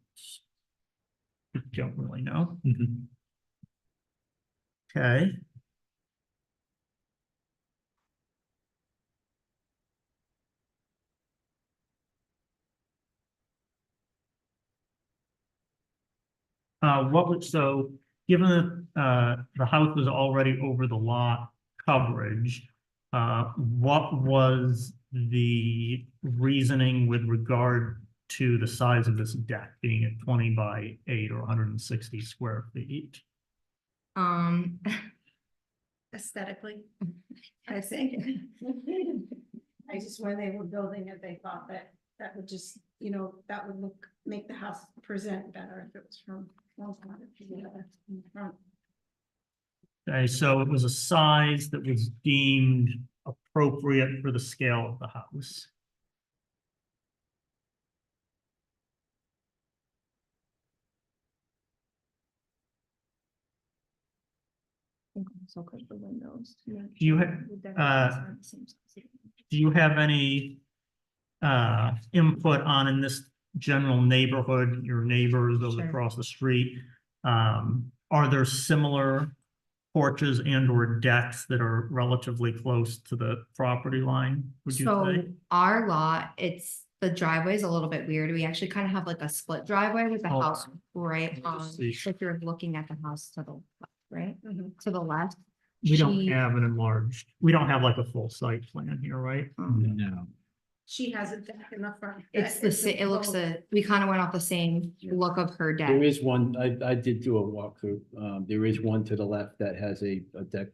Speaker 1: we don't really know. Okay. given that, the house was already over the lot coverage, what was the reasoning with regard to the size of this deck being at 20 by 8 or 160 square feet?
Speaker 9: Aesthetically, I think. I just, when they were building it, they thought that that would just, that would make the house present better if it was from one side to the other in the front.
Speaker 1: Okay, so it was a size that was deemed appropriate for the scale of the house.
Speaker 8: So quick the windows.
Speaker 1: You Do you have any input on in this general neighborhood, your neighbors those
Speaker 8: Sure.
Speaker 1: across the street? Are there similar porches and or decks that are relatively close to the property line, would you
Speaker 8: So
Speaker 1: say?
Speaker 8: our lot, the driveway is a little bit weird. We actually kind of have like a split driveway with the
Speaker 1: Oh,
Speaker 8: house right
Speaker 1: me
Speaker 8: on,
Speaker 1: just see.
Speaker 8: if you're looking at the house to the left, right?
Speaker 9: Mhm.
Speaker 8: To the left.
Speaker 1: We don't
Speaker 8: She-
Speaker 1: have an enlarged, we don't have like a full site plan here, right?
Speaker 4: No.
Speaker 9: She has a deck in the front.
Speaker 8: It's
Speaker 9: that
Speaker 8: it looks, we kind of went off the same look of her
Speaker 7: There
Speaker 8: deck.
Speaker 7: is one, I did do a walkthrough. There is one to the left that has a deck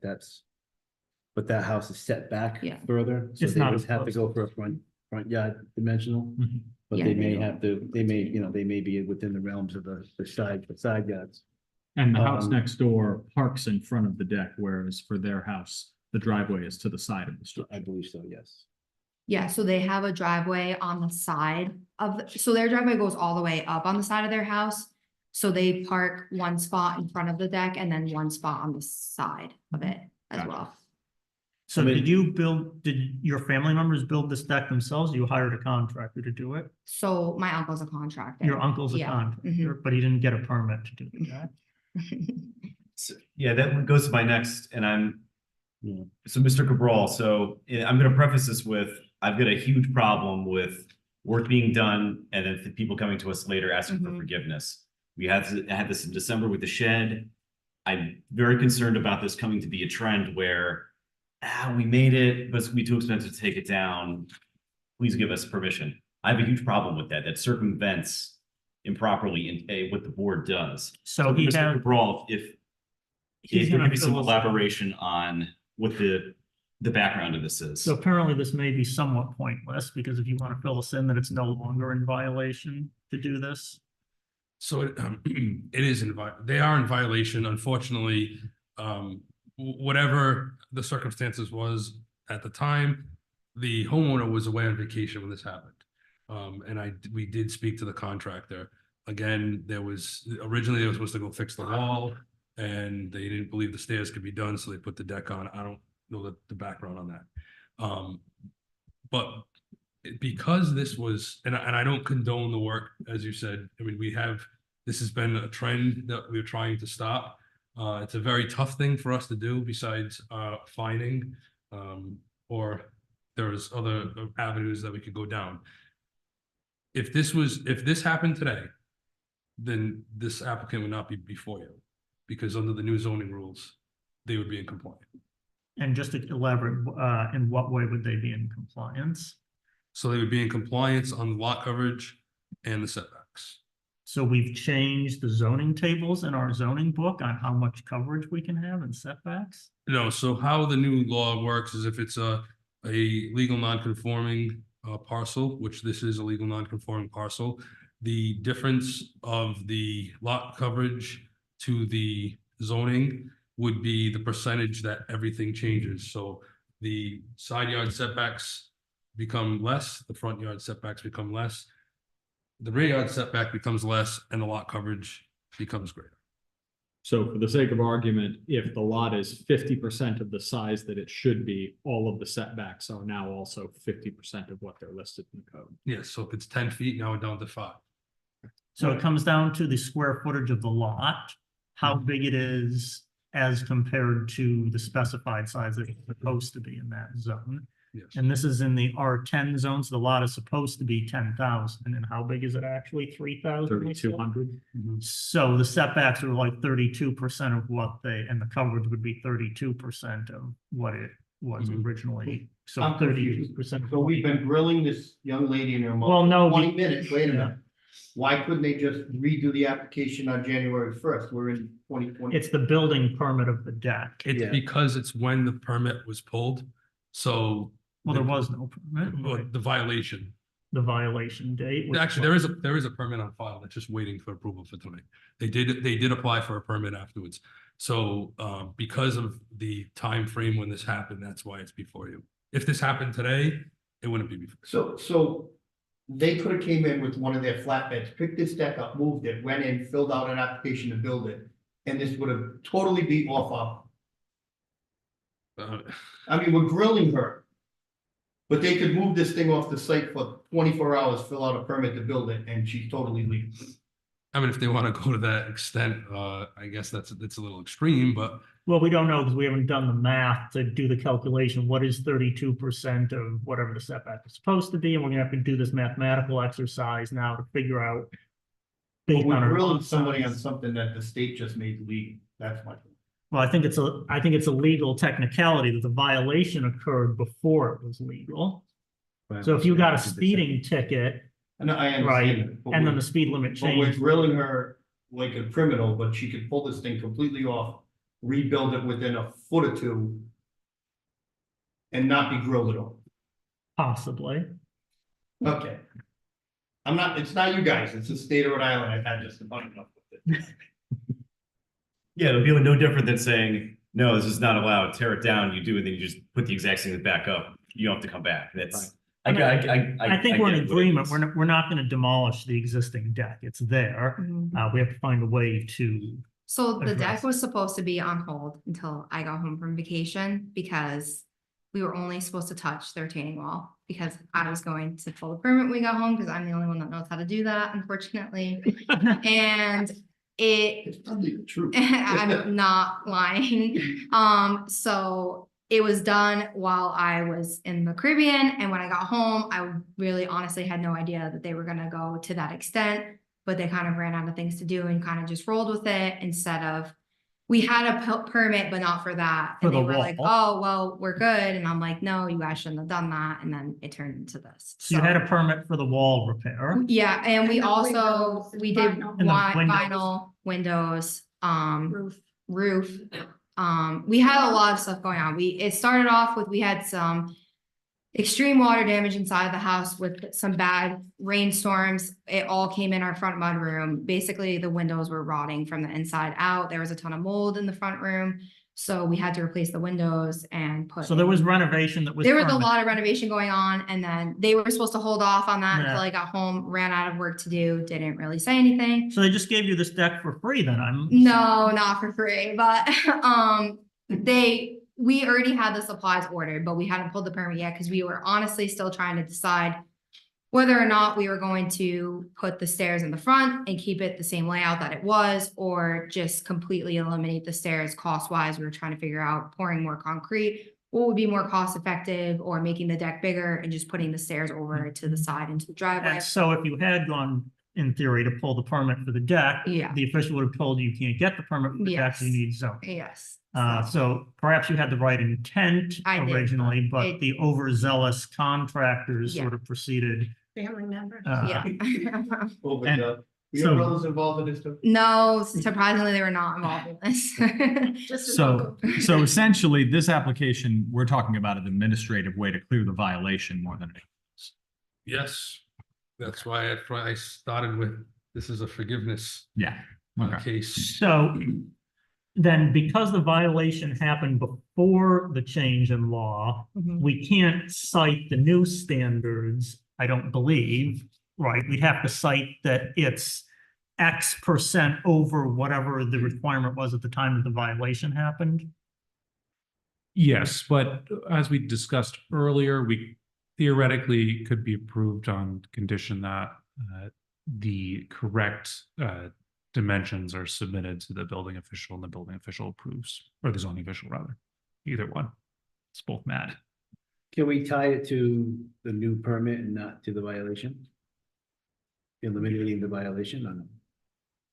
Speaker 7: but that house is set back
Speaker 8: Yeah.
Speaker 7: further. So
Speaker 1: It's
Speaker 7: they
Speaker 1: not
Speaker 7: just
Speaker 1: as
Speaker 7: have to
Speaker 1: close.
Speaker 7: go for a front yard dimensional. But
Speaker 8: Yeah,
Speaker 7: they
Speaker 8: they
Speaker 7: may
Speaker 8: don't.
Speaker 7: have to, they may be within the realms of the side yards.
Speaker 5: And the house
Speaker 7: Um,
Speaker 5: next door parks in front of the deck, whereas for their house, the driveway is to the side of the street.
Speaker 7: I believe so, yes.
Speaker 8: Yeah, so they have a driveway on the side so their driveway goes all the way up on the side of their house. So they park one spot in front of the deck and then one spot on the side of it as
Speaker 5: Gotcha.
Speaker 8: well.
Speaker 1: So
Speaker 7: I mean-
Speaker 1: did your family members build this deck themselves? You hired a contractor to do it?
Speaker 8: So my uncle's a contractor.
Speaker 1: Your uncle's a
Speaker 8: Yeah.
Speaker 1: contractor, but he didn't get a permit to do that.
Speaker 2: Yeah, that goes to my next, and
Speaker 7: Yeah.
Speaker 2: so Mr. Cabral, I'm gonna preface this with, I've got a huge problem with work being done and then the people coming to us later asking for
Speaker 8: Mhm.
Speaker 2: forgiveness. I had this in December with the shed. I'm very concerned about this coming to be a trend where, we made it, but it's gonna be too expensive to take it down. Please give us permission. I have a huge problem with that circumvents improperly what the board does.
Speaker 1: So he
Speaker 2: Mr.
Speaker 1: had,
Speaker 2: Cabral, if
Speaker 1: he's
Speaker 2: there
Speaker 1: gonna
Speaker 2: could be some
Speaker 1: fill us-
Speaker 2: elaboration on what the background of this is.
Speaker 1: So apparently this may be somewhat pointless, because if you want to fill us in that it's no longer in violation to do this.
Speaker 10: So it is they are in violation, unfortunately. Whatever the circumstances was at the time, the homeowner was away on vacation when this happened. And we did speak to the contractor. Again, originally they were supposed to go fix the wall and they didn't believe the stairs could be done, so they put the deck on. I don't know the background on that. But because this was, and I don't condone the work, as you said. I mean, this has been a trend that we're trying to stop. It's a very tough thing for us to do besides fining, or there's other avenues that we could go down. If this happened today, then this applicant would not be before you, because under the new zoning rules, they would be in compliance.
Speaker 1: And just to elaborate, in what way would they be in compliance?
Speaker 10: So they would be in compliance on lot coverage and the setbacks.
Speaker 1: So we've changed the zoning tables in our zoning book on how much coverage we can have and setbacks?
Speaker 10: No, so how the new law works is if it's a legal non-conforming parcel, which this is a legal non-conforming parcel, the difference of the lot coverage to the zoning would be the percentage that everything changes. So the side yard setbacks become less, the front yard setbacks become less, the rear yard setback becomes less, and the lot coverage becomes greater.
Speaker 5: So for the sake of argument, if the lot is 50% of the size that it should be, all of the setbacks are now also 50% of what they're listed in the code.
Speaker 10: Yes, so if it's 10 feet, now we're down to 5.
Speaker 1: So it comes down to the square footage of the lot, how big it is as compared to the specified size that it's supposed to be in that zone.
Speaker 10: yes.
Speaker 1: And this is in the R10 zone, so the lot is supposed to be 10,000, and how big is it actually? 3,000?
Speaker 7: 3,200.
Speaker 1: So the setbacks are like 32% of what they, and the coverage would be 32% of what it was originally. So
Speaker 11: I'm confused.
Speaker 1: 32%.
Speaker 11: So we've been grilling this young lady in her
Speaker 1: Well,
Speaker 11: mouth
Speaker 1: no,
Speaker 11: for
Speaker 1: we-
Speaker 11: 20 minutes, wait a
Speaker 1: Yeah.
Speaker 11: minute. Why couldn't they just redo the application on January 1st? We're in 2020.
Speaker 1: It's the building permit of the deck.
Speaker 10: It's
Speaker 7: Yeah.
Speaker 10: because it's when the permit was pulled, so.
Speaker 1: Well, there was no permit,
Speaker 10: Well,
Speaker 1: right?
Speaker 10: the violation.
Speaker 1: The violation date. was-
Speaker 10: Actually, there is a permit on file that's just waiting for approval for tonight. They did apply for a permit afterwards. So, because of the time frame when this happened, that's why it's before you. If this happened today, it wouldn't be before.
Speaker 11: So they could have came in with one of their flatbeds, picked this deck up, moved it, went in, filled out an application to build it. And this would have totally be off I mean, we're grilling her. But they could move this thing off the site for 24 hours, fill out a permit to build it, and she's totally legal.
Speaker 10: I mean, if they want to go to that extent, I guess that's a little extreme, but
Speaker 1: Well, we don't know because we haven't done the math to do the calculation. What is 32% of whatever the setback is supposed to be? And we're gonna have to do this mathematical exercise now to figure out.
Speaker 11: But
Speaker 1: based on
Speaker 11: we're
Speaker 1: our
Speaker 11: grilling
Speaker 1: lot
Speaker 11: somebody on
Speaker 1: size.
Speaker 11: something that the state just made legal. That's my.
Speaker 1: Well, I think it's a legal technicality that the violation occurred before it was legal. So if you got a speeding ticket,
Speaker 11: No, I
Speaker 1: right,
Speaker 11: understand that. but
Speaker 1: and then
Speaker 11: we're-
Speaker 1: the speed limit
Speaker 11: But we're
Speaker 1: changed,
Speaker 11: grilling her like a criminal, but she could pull this thing completely off, rebuild it within a foot or two. And not be grilled at all.
Speaker 1: possibly.
Speaker 11: Okay. It's not you guys, it's the state of Rhode Island. I've had just about enough with it.
Speaker 2: Yeah, it would be no different than saying, no, this is not allowed, tear it down, you do it, then you just put the exact same back up. You don't have to come back. That's.
Speaker 1: I think we're in
Speaker 2: get what it
Speaker 1: agreement.
Speaker 2: is.
Speaker 1: We're not gonna demolish the existing deck. It's there. We have to find a way to,
Speaker 8: So the deck
Speaker 1: address.
Speaker 8: was supposed to be on hold until I got home from vacation because we were only supposed to touch the retaining wall because I was going to pull the permit when we got home because I'm the only one that knows how to do that, unfortunately. And it,
Speaker 11: It's probably the truth.
Speaker 8: I'm not lying. So it was done while I was in the Caribbean, and when I got home, I really honestly had no idea that they were gonna go to that extent. But they kind of ran out of things to do and kind of just rolled with it instead of, we had a permit, but not for that.
Speaker 1: For
Speaker 8: And they
Speaker 1: the
Speaker 8: were like,
Speaker 1: wall.
Speaker 8: oh, well, we're good. And I'm like, no, you guys shouldn't have done that. And then it turned into this.
Speaker 1: so you had a permit for the wall repair.
Speaker 8: Yeah, and we
Speaker 9: And the
Speaker 8: also,
Speaker 9: windows and
Speaker 8: we did
Speaker 9: vinyl.
Speaker 1: And the
Speaker 8: vinyl, windows,
Speaker 9: Roof.
Speaker 8: roof. We had a lot of stuff going on. It started off with, we had some extreme water damage inside the house with some bad rainstorms. It all came in our front mudroom. Basically, the windows were rotting from the inside out. There was a ton of mold in the front room. So we had to replace the windows and put.
Speaker 1: So there was
Speaker 8: in-
Speaker 1: renovation that was.
Speaker 8: There was a
Speaker 1: permitted.
Speaker 8: lot of renovation going on, and then they were supposed to hold off on that
Speaker 1: Yeah.
Speaker 8: until I got home, ran out of work to do, didn't really say anything.
Speaker 1: So they just gave you this deck for free then?
Speaker 8: No, not for free, but we already had the supplies ordered, but we hadn't pulled the permit yet because we were honestly still trying to decide whether or not we were going to put the stairs in the front and keep it the same layout that it was, or just completely eliminate the stairs cost-wise. We were trying to figure out pouring more concrete, what would be more cost-effective, or making the deck bigger and just putting the stairs over to the side into the driveway.
Speaker 1: And so if you had gone, in theory, to pull the permit for the deck.
Speaker 8: Yeah.
Speaker 1: The official would have told you can't get the permit for the deck, so you
Speaker 8: Yes.
Speaker 1: need zone.
Speaker 8: Yes.
Speaker 1: So perhaps you had the right intent
Speaker 8: I did.
Speaker 1: originally, but
Speaker 8: It-
Speaker 1: the overzealous contractors
Speaker 8: Yeah.
Speaker 1: sort of proceeded.
Speaker 9: Family members.
Speaker 8: Yeah.
Speaker 11: Over
Speaker 1: And
Speaker 11: the,
Speaker 1: so-
Speaker 11: your brothers involved in this too?
Speaker 8: No, surprisingly, they were not involved in this.
Speaker 9: Just as
Speaker 5: So,
Speaker 9: local.
Speaker 5: so essentially, this application, we're talking about an administrative way to clear the violation more than anything.
Speaker 10: yes, that's why I started with, this is a forgiveness
Speaker 5: Yeah. Okay.
Speaker 10: case.
Speaker 1: So then because the violation happened before the change in law,
Speaker 8: Mhm.
Speaker 1: we can't cite the new standards, I don't believe, right? We'd have to cite that it's X% over whatever the requirement was at the time that the violation happened.
Speaker 12: Yes, but as we discussed earlier, we theoretically could be approved on condition that the correct dimensions are submitted to the building official and the building official approves, or the zoning official rather, either one. It's both mad.
Speaker 7: Can we tie it to the new permit and not to the violation? Eliminating the violation on.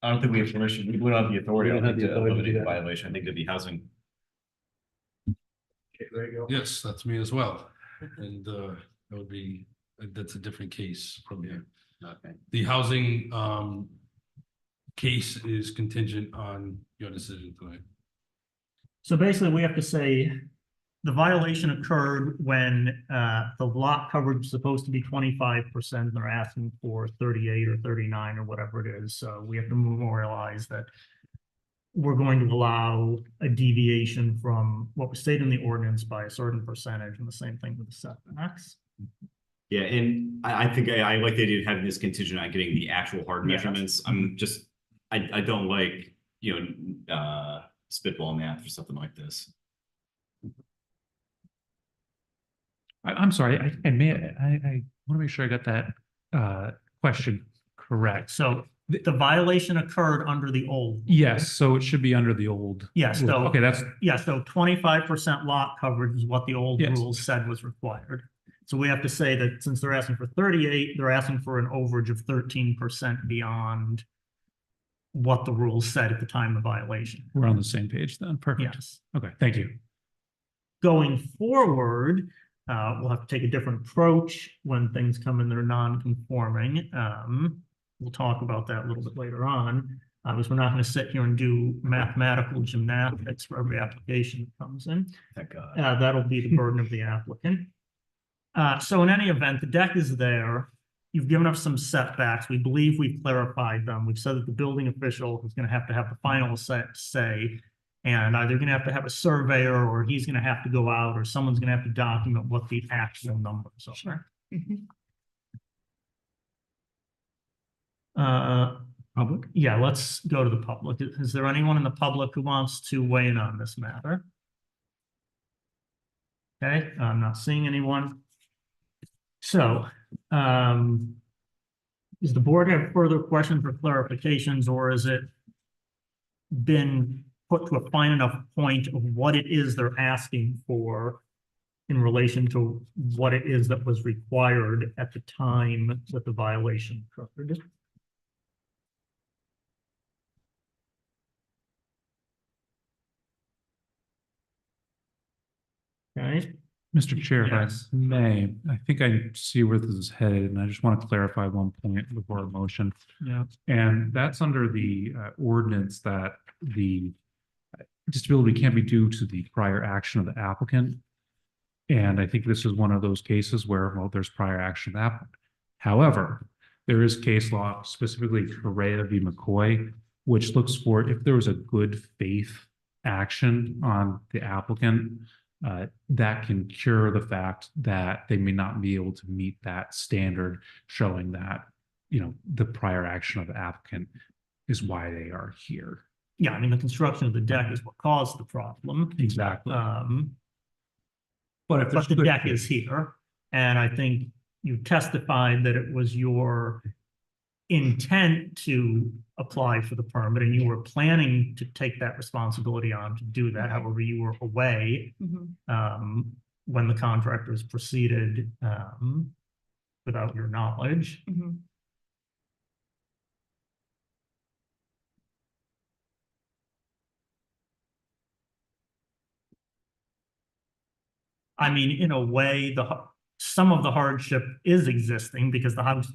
Speaker 2: I don't think we have permission, we don't have the authority,
Speaker 7: We
Speaker 2: I
Speaker 7: don't have
Speaker 2: think,
Speaker 7: the
Speaker 2: to
Speaker 7: authority to do
Speaker 2: eliminate the
Speaker 7: that.
Speaker 2: violation, I think it'd be housing.
Speaker 6: Okay, there you go.
Speaker 10: Yes, that's me as well. And that would be, that's a different case from here.
Speaker 2: Okay.
Speaker 10: The housing case is contingent on your decision tonight.
Speaker 1: So basically, we have to say the violation occurred when the lot coverage is supposed to be 25%. They're asking for 38 or 39 or whatever it is. So we have to memorialize that we're going to allow a deviation from what was stated in the ordinance by a certain percentage, and the same thing with the setbacks.
Speaker 2: Yeah, and I think I like the idea of having this contingent on getting the actual hard
Speaker 1: Yes.
Speaker 2: measurements. I'm just, I don't like, spitball math for something like this.
Speaker 12: I'm sorry, I want to make sure I got that question correct.
Speaker 1: So the violation occurred under the old.
Speaker 12: Yes, so it should be under the old.
Speaker 1: Yes,
Speaker 12: rule.
Speaker 1: so-
Speaker 12: Okay, that's,
Speaker 1: Yeah, so 25% lot coverage is what the old
Speaker 12: Yes.
Speaker 1: rules said was required. So we have to say that since they're asking for 38, they're asking for an overage of 13% beyond what the rules said at the time of violation.
Speaker 12: we're on the same page then. Perfect.
Speaker 1: Yes.
Speaker 12: Okay, thank you.
Speaker 1: Going forward, we'll have to take a different approach when things come in that are non-conforming. We'll talk about that a little bit later on. Because we're not going to sit here and do mathematical gymnastics for every application that comes in.
Speaker 2: Thank God.
Speaker 1: That'll be the burden of the applicant. So in any event, the deck is there. You've given us some setbacks. We believe we've clarified them. We've said that the building official is going to have the final say. And either going to have a surveyor, or he's going to have to go out, or someone's going to have to document what the actual numbers are. Public? Yeah, let's go to the public. Is there anyone in the public who wants to weigh in on this matter? Okay, I'm not seeing anyone. So, does the board have further questions or clarifications, or has it been put to a fine enough point of what it is they're asking for in relation to what it is that was required at the time that the violation occurred? Okay.
Speaker 12: Mr. Chair, if I
Speaker 1: Yes.
Speaker 12: may, I think I see where this is headed, and I just want to clarify one point before a motion.
Speaker 1: Yeah.
Speaker 12: And that's under the ordinance that the disability can't be due to the prior action of the applicant. And I think this is one of those cases where, well, there's prior action of the applicant. However, there is case law, specifically Correa v. McCoy, which looks for if there was a good faith action on the applicant, that can cure the fact that they may not be able to meet that standard, showing that, the prior action of the applicant is why they are here.
Speaker 1: Yeah, I mean, the construction of the deck is what caused the problem.
Speaker 12: Exactly. But if
Speaker 1: But the
Speaker 12: good
Speaker 1: deck
Speaker 12: faith-
Speaker 1: is here, and I think you testified that it was your intent to apply for the permit, and you were planning to take that responsibility on to do that. However, you were away when the contractors proceeded without your knowledge. I mean, in a way, some of the hardship is existing because the house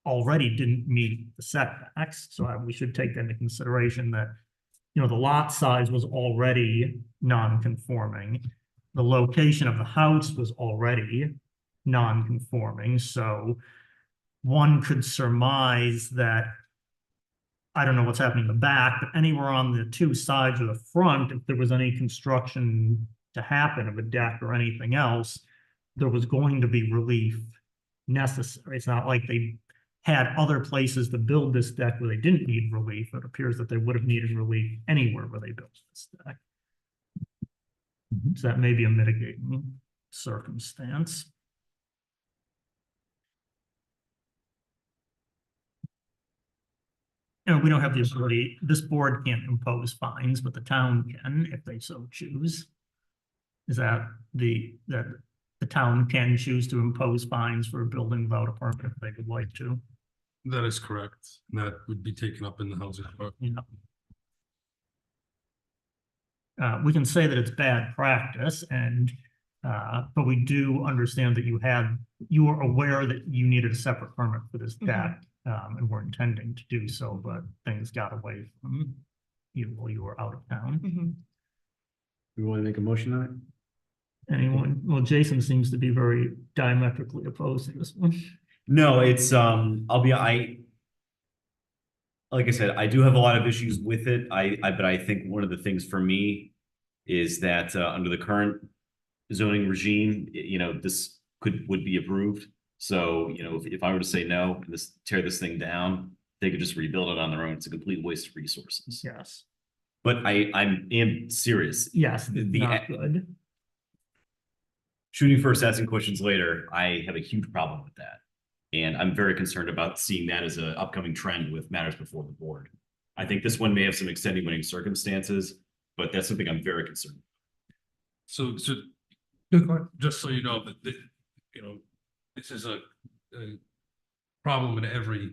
Speaker 1: already didn't meet the setbacks. So we should take that into consideration that, the lot size was already non-conforming. The location of the house was already non-conforming. So one could surmise that, I don't know what's happening in the back, but anywhere on the two sides or the front, if there was any construction to happen of a deck or anything else, there was going to be relief necessary. It's not like they had other places to build this deck where they didn't need relief. It appears that they would have needed relief anywhere where they built this deck. So that may be a mitigating circumstance. We don't have the ability, this board can't impose fines, but the town can if they so choose. Is that the the town can choose to impose fines for a building without a permit if they would like to,
Speaker 10: That is correct. That would be taken up in the housing.
Speaker 1: you know. We can say that it's bad practice and, but we do understand that you were aware that you needed a separate permit for this deck. And were intending to do so, but things got away from you while you were out of town.
Speaker 8: Mhm.
Speaker 7: We want to make a motion on it?
Speaker 1: Anyone? Well, Jason seems to be very diametrically opposed to this one.
Speaker 2: No, it's, like I said, I do have a lot of issues with it. But I think one of the things for me is that, under the current zoning regime, this would be approved. So, if I were to say no, tear this thing down, they could just rebuild it on their own. It's a complete waste of resources.
Speaker 1: Yes.
Speaker 2: But I am serious.
Speaker 1: Yes,
Speaker 2: The-
Speaker 1: not good.
Speaker 2: Shooting first, asking questions later, I have a huge problem with that. And I'm very concerned about seeing that as an upcoming trend with matters before the board. I think this one may have some extenuating circumstances, but that's something I'm very concerned.
Speaker 10: So just so you know, that, this is a problem in every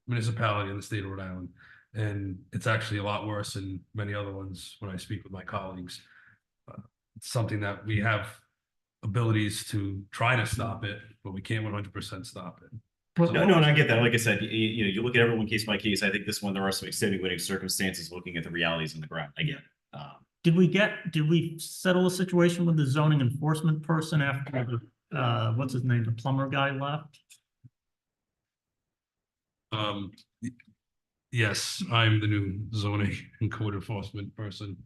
Speaker 10: municipality in the state of Rhode Island. And it's actually a lot worse in many other ones when I speak with my colleagues. It's something that we have abilities to try to stop it, but we can't 100% stop it.
Speaker 2: No, and I get that. Like I said, you look at everyone case by case. I think this one, there are some extenuating circumstances looking at the realities on the ground. I get it.
Speaker 1: Did we settle a situation with the zoning enforcement person after what's his name, the plumber guy left?
Speaker 10: Yes, I'm the new zoning and code enforcement person.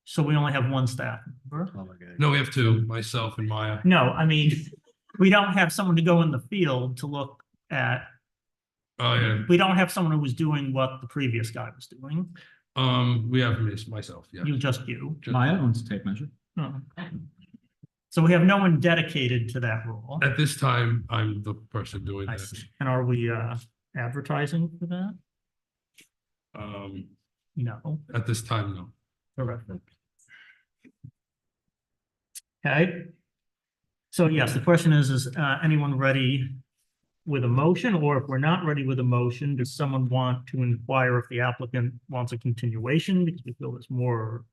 Speaker 1: So we only have one staff member?
Speaker 7: Oh, my God.
Speaker 10: No, we have two, myself and Maya.
Speaker 1: No, I mean, we don't have someone to go in the field to look at,
Speaker 10: Oh, yeah.
Speaker 1: we don't have someone who was doing what the previous guy was doing.
Speaker 10: We have myself, yeah.
Speaker 1: You.
Speaker 5: Maya owns a tape measure.
Speaker 1: Oh. So we have no one dedicated to that role.
Speaker 10: At this time, I'm the person doing
Speaker 1: I
Speaker 10: that.
Speaker 1: see. And are we advertising for that? No.
Speaker 10: At this time, no.
Speaker 1: Terrific. Okay. So yes, the question is anyone ready with a motion? Or if we're not ready with a motion, does someone want to inquire if the applicant wants a continuation because we feel there's more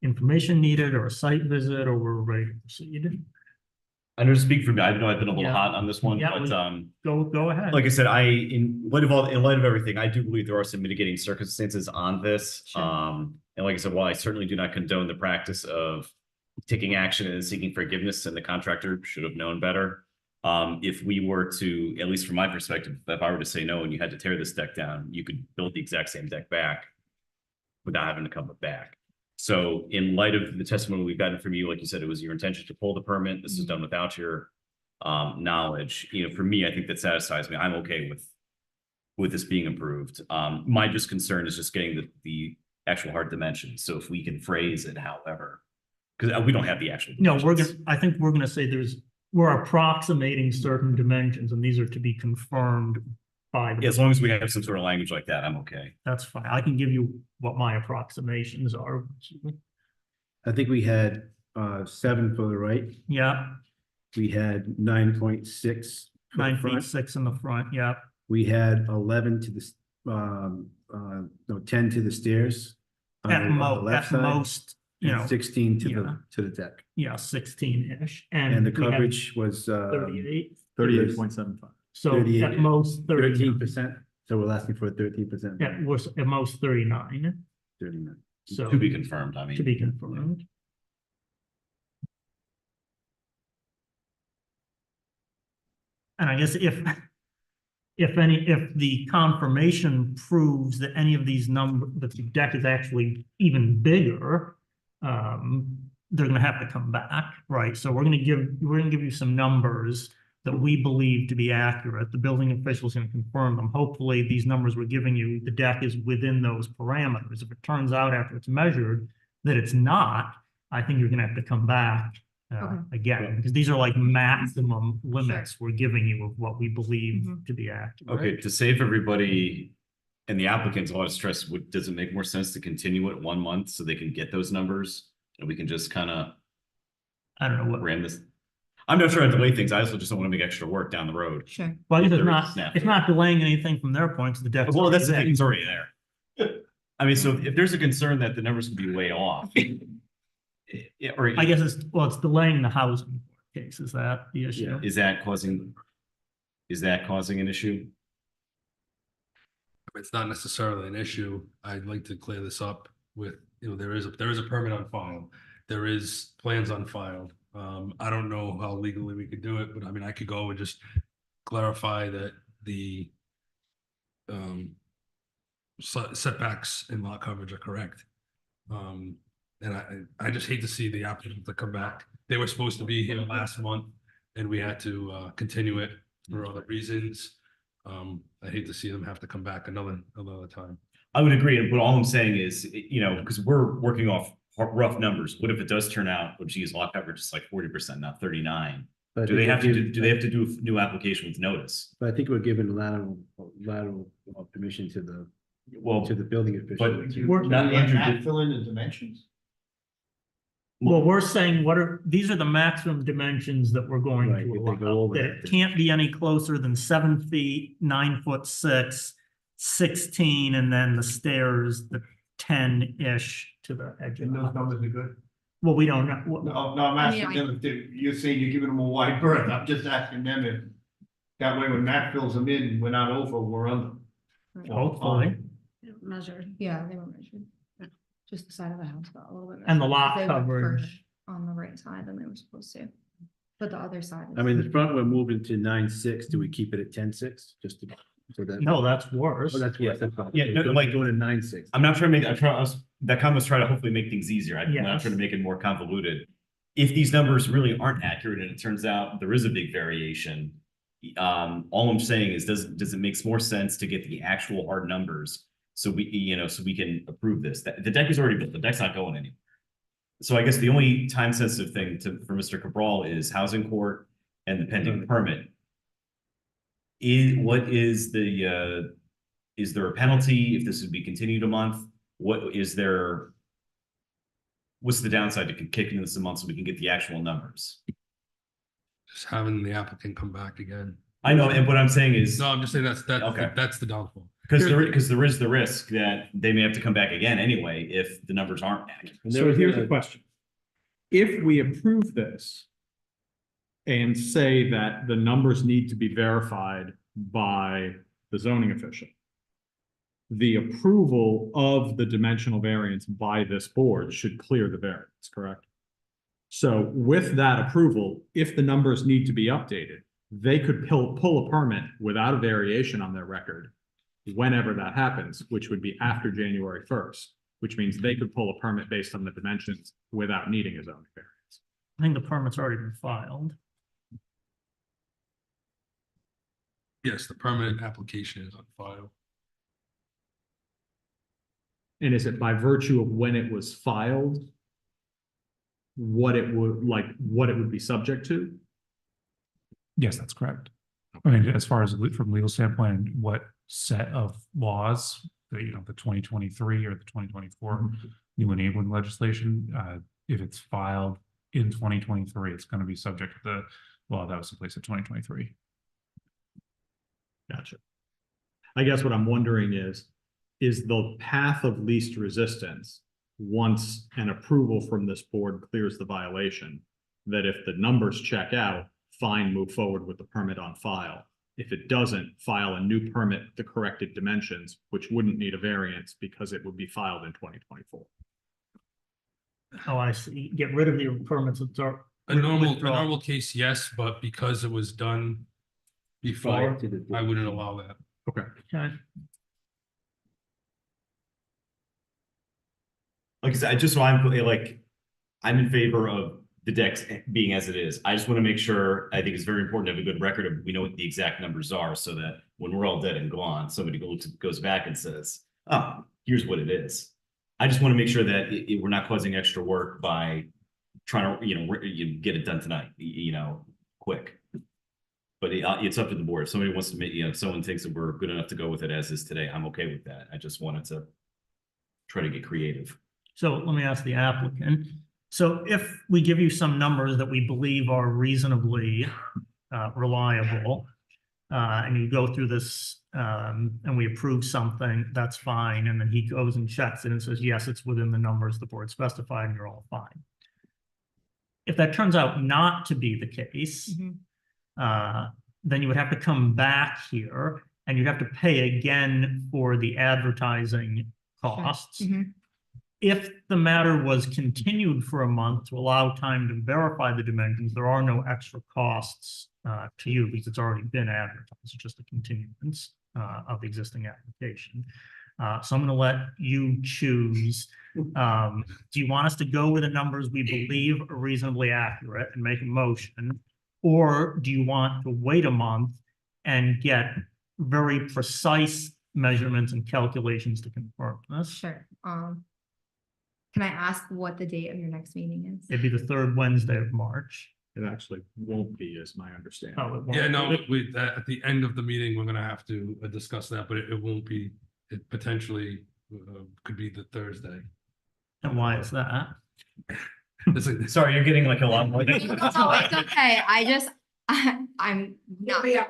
Speaker 1: information needed or a site visit, or we're ready to proceed?
Speaker 2: I know to speak for me, I know I've been a little
Speaker 1: Yeah.
Speaker 2: hot on this one,
Speaker 1: Yeah,
Speaker 2: but
Speaker 1: Go ahead.
Speaker 2: like I said, in light of everything, I do believe there are some mitigating circumstances on this.
Speaker 1: Sure.
Speaker 2: And like I said, while I certainly do not condone the practice of taking action and seeking forgiveness, and the contractor should have known better. If we were to, at least from my perspective, if I were to say no and you had to tear this deck down, you could build the exact same deck back without having to come back. So in light of the testimony we've gotten from you, like you said, it was your intention to pull the permit. This is done without your knowledge. For me, I think that satisfies me. I'm okay with this being approved. My just concern is just getting the actual hard dimensions. So if we can phrase it, however, because we don't have the actual.
Speaker 1: No,
Speaker 2: dimensions.
Speaker 1: I think we're gonna say we're approximating certain dimensions and these are to be confirmed by.
Speaker 2: Yeah, as long as we have some sort of language like that, I'm okay.
Speaker 1: That's fine. I can give you what my approximations are.
Speaker 7: I think we had 7 for the right.
Speaker 1: Yeah,
Speaker 7: We had 9.6.
Speaker 1: 9 feet 6 in the front, yeah.
Speaker 7: We had 11 to the, no, 10 to the stairs. on
Speaker 1: At
Speaker 7: the left side,
Speaker 1: most,
Speaker 7: and 16 to
Speaker 1: yeah.
Speaker 7: the deck.
Speaker 1: Yeah, 16-ish.
Speaker 7: And the
Speaker 1: we had
Speaker 7: coverage was
Speaker 1: 38,
Speaker 7: 38.75.
Speaker 1: so
Speaker 7: 38.
Speaker 1: at most 39.
Speaker 7: 13%. So we're asking for a 13%.
Speaker 1: Yeah, was at most 39,
Speaker 7: 39.
Speaker 1: so
Speaker 2: To be confirmed, I mean.
Speaker 1: to be confirmed. And I guess if the confirmation proves that any of these that the deck is actually even bigger, they're gonna have to come back, right? So we're gonna give you some numbers that we believe to be accurate. The building official is gonna confirm them. Hopefully, these numbers we're giving you, the deck is within those parameters. If it turns out after it's measured that it's not, I think you're gonna have to come back again, because these are like maximum limits we're giving you of what we believe to be accurate.
Speaker 2: Okay, to save everybody and the applicants a lot of stress, does it make more sense to continue it 1 month so they can get those numbers? And we can just kind of
Speaker 1: I don't know what.
Speaker 2: ram this. I'm not trying to delay things. I also just don't want to make extra work down the road.
Speaker 8: Sure.
Speaker 1: Well, I guess
Speaker 2: There is
Speaker 1: it's
Speaker 2: snap.
Speaker 1: not delaying anything from their points, the deck.
Speaker 2: Well, that's the thing, it's already there. I mean, so if there's a concern that the numbers could be way off. Or
Speaker 1: I guess it's delaying the housing case, is that the issue?
Speaker 2: is that causing an issue?
Speaker 10: It's not necessarily an issue. I'd like to clear this up with, there is a permit on file. There is plans on file. I don't know how legally we could do it, but I mean, I could go and just clarify that the setbacks in lot coverage are correct. And I just hate to see the applicants to come back. They were supposed to be here last month and we had to continue it for other reasons. I hate to see them have to come back another time.
Speaker 2: I would agree, but all I'm saying is, because we're working off rough numbers. What if it does turn out, geez, lot coverage is like 40%, not 39?
Speaker 7: But I
Speaker 2: Do they
Speaker 7: think
Speaker 2: have
Speaker 7: we're
Speaker 2: to
Speaker 7: given-
Speaker 2: do they have to do a new application with notice?
Speaker 7: But I think we're giving lateral permission to
Speaker 2: Well,
Speaker 7: the building official.
Speaker 2: but
Speaker 7: to-
Speaker 2: we're not Andrew
Speaker 11: Matt
Speaker 2: did.
Speaker 11: fill in the dimensions?
Speaker 1: Well, we're saying these are the maximum dimensions that we're going
Speaker 7: Right,
Speaker 1: to
Speaker 7: if they go
Speaker 1: allow,
Speaker 7: over
Speaker 1: that
Speaker 7: that,
Speaker 1: it
Speaker 7: then-
Speaker 1: can't be any closer than 7 feet, 9'6", 16, and then the stairs, the 10-ish to the edge of
Speaker 6: And
Speaker 1: the
Speaker 6: those
Speaker 1: house.
Speaker 6: numbers are good.
Speaker 1: Well, we don't know.
Speaker 11: No, I'm asking
Speaker 8: Yeah,
Speaker 11: them if you're saying you're giving them a wide berth. I'm just asking them if, that way when Matt fills them in, we're not over, we're under.
Speaker 1: Hopefully,
Speaker 9: Measured.
Speaker 8: Yeah, they were measured. Just the side of the house, but a little bit.
Speaker 1: and the
Speaker 8: measured,
Speaker 1: lot
Speaker 8: 'cause they went further
Speaker 1: coverage.
Speaker 8: On the right side than they were supposed to. But the other side.
Speaker 7: I mean, the front, we're moving to 9.6. Do we keep it at 10.6? Just to, so that.
Speaker 1: No, that's worse.
Speaker 7: Oh, that's worse. That's fine.
Speaker 2: Yeah, no,
Speaker 7: So
Speaker 2: like-
Speaker 7: going to 9.6.
Speaker 2: I'm not trying to make, that comment was trying to hopefully make things easier. I'm not
Speaker 1: Yes.
Speaker 2: trying to make it more convoluted. If these numbers really aren't accurate and it turns out there is a big variation, all I'm saying is, does it make more sense to get the actual hard numbers? So we can approve this. The deck is already built, the deck's not going anywhere. So I guess the only time sensitive thing for Mr. Cabral is housing court and the pending permit. Is there a penalty if this would be continued a month? What's the downside to kicking this a month so we can get the actual numbers?
Speaker 10: Just having the applicant come back again.
Speaker 2: I know, and what I'm saying is,
Speaker 10: No, I'm just saying
Speaker 2: Okay.
Speaker 10: that's the downfall.
Speaker 2: because there is the risk that they may have to come back again anyway if the numbers aren't accurate.
Speaker 7: And there
Speaker 5: So
Speaker 7: was
Speaker 5: here's
Speaker 7: a-
Speaker 5: the question. If we approve this and say that the numbers need to be verified by the zoning official, the approval of the dimensional variance by this board should clear the variance, correct? So with that approval, if the numbers need to be updated, they could pull a permit without a variation on their record whenever that happens, which would be after January 1st, which means they could pull a permit based on the dimensions without needing a zoning variance.
Speaker 1: I think the permit's already been filed.
Speaker 10: Yes, the permanent application is on file.
Speaker 5: And is it by virtue of when it was filed? What it would be subject to?
Speaker 12: Yes, that's correct. I mean, as far as from legal standpoint, what set of laws, the 2023 or the 2024 New England legislation, if it's filed in 2023, it's going to be subject to the law that was in place in 2023.
Speaker 5: Gotcha. I guess what I'm wondering is the path of least resistance, once an approval from this board clears the violation, that if the numbers check out, fine, move forward with the permit on file. If it doesn't, file a new permit with the corrected dimensions, which wouldn't need a variance because it would be filed in 2024.
Speaker 1: Oh, I see. Get rid of the permits that are.
Speaker 10: A normal case, yes, but because it was done before,
Speaker 7: Prior to the-
Speaker 10: I wouldn't allow that.
Speaker 5: Okay.
Speaker 1: Okay.
Speaker 2: Like I said, I'm in favor of the decks being as it is. I just want to make sure, I think it's very important to have a good record of, we know what the exact numbers are so that when we're all dead and gone, somebody goes back and says, oh, here's what it is. I just want to make sure that we're not causing extra work by trying to, get it done tonight, quick. But it's up to the board. If somebody wants to make, if someone thinks that we're good enough to go with it as is today, I'm okay with that. I just wanted to try to get creative.
Speaker 1: So let me ask the applicant, So if we give you some numbers that we believe are reasonably reliable, and you go through this, and we approve something, that's fine. And then he goes and checks it and says, yes, it's within the numbers the board specified, and you're all fine. If that turns out not to be the case, then you would have to come back here and you'd have to pay again for the advertising costs. If the matter was continued for a month to allow time to verify the dimensions, there are no extra costs to you because it's already been advertised. It's just a continuance of the existing application. So I'm going to let you choose. Do you want us to go with the numbers we believe are reasonably accurate and make a motion? Or do you want to wait a month and get very precise measurements and calculations to confirm this?
Speaker 8: Sure. Can I ask what the date of your next meeting is?
Speaker 1: It'd be the third Wednesday of March.
Speaker 6: It actually won't be, is my understanding.
Speaker 1: Oh, it won't.
Speaker 10: Yeah, no, we, at the end of the meeting, we're gonna have to discuss that, but it won't be, it potentially could be the Thursday.
Speaker 1: And why is that?
Speaker 10: It's like,
Speaker 2: Sorry, you're getting like a lot more.
Speaker 8: No, it's okay.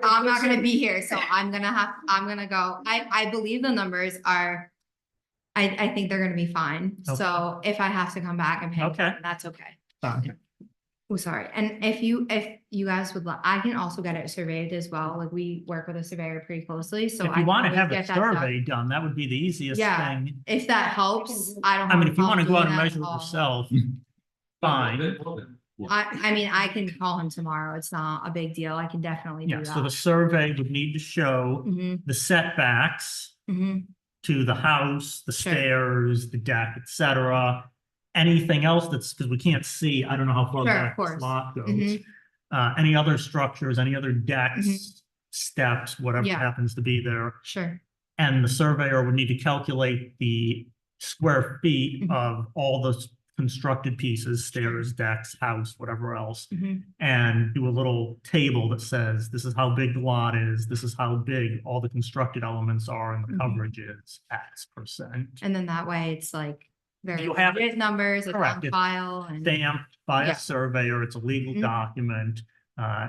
Speaker 8: I'm not gonna be here, so I'm gonna go. I believe the numbers are, I think they're gonna be fine.
Speaker 1: Okay.
Speaker 8: So if I have to come back and pay,
Speaker 1: Okay.
Speaker 8: that's okay.
Speaker 1: Fine.
Speaker 8: Oh, sorry. And if you guys would like, I can also get it surveyed as well. Like we work with a surveyor pretty closely, so
Speaker 1: If
Speaker 8: I
Speaker 1: you
Speaker 8: can
Speaker 1: want to
Speaker 8: always
Speaker 1: have a
Speaker 8: get that done.
Speaker 1: survey done, that would be the easiest
Speaker 8: Yeah.
Speaker 1: thing.
Speaker 8: If that helps, I don't.
Speaker 1: I mean,
Speaker 8: have a
Speaker 1: if you want to
Speaker 8: problem
Speaker 1: go out
Speaker 8: doing
Speaker 1: and
Speaker 8: that
Speaker 1: measure
Speaker 8: at
Speaker 1: it
Speaker 8: all.
Speaker 1: yourself, fine.
Speaker 8: I mean, I can call him tomorrow. It's not a big deal. I can definitely do
Speaker 1: Yeah, so the
Speaker 8: that.
Speaker 1: survey would need to show the setbacks to the house, the
Speaker 8: Sure.
Speaker 1: stairs, the deck, et cetera. Anything else that's, because we can't see, I don't know how far
Speaker 8: Sure, of
Speaker 1: that
Speaker 8: course.
Speaker 1: lot goes.
Speaker 8: Mhm.
Speaker 1: Any other structures, any other decks, steps, whatever
Speaker 8: Yeah.
Speaker 1: happens to be there.
Speaker 8: Sure.
Speaker 1: And the surveyor would need to calculate the square feet
Speaker 8: Mhm.
Speaker 1: of all the constructed pieces, stairs, decks, house, whatever else.
Speaker 8: Mhm.
Speaker 1: And do a little table that says, this is how big the lot is, this is how big all the constructed elements are, and the
Speaker 8: Mhm.
Speaker 1: coverage is X%.
Speaker 8: And then that way it's like very
Speaker 1: You have it-
Speaker 8: legit numbers, it's
Speaker 1: correct.
Speaker 8: on
Speaker 1: It's
Speaker 8: file and
Speaker 1: Stamped by
Speaker 8: Yeah.
Speaker 1: a surveyor, it's a legal
Speaker 8: Mhm.
Speaker 1: document,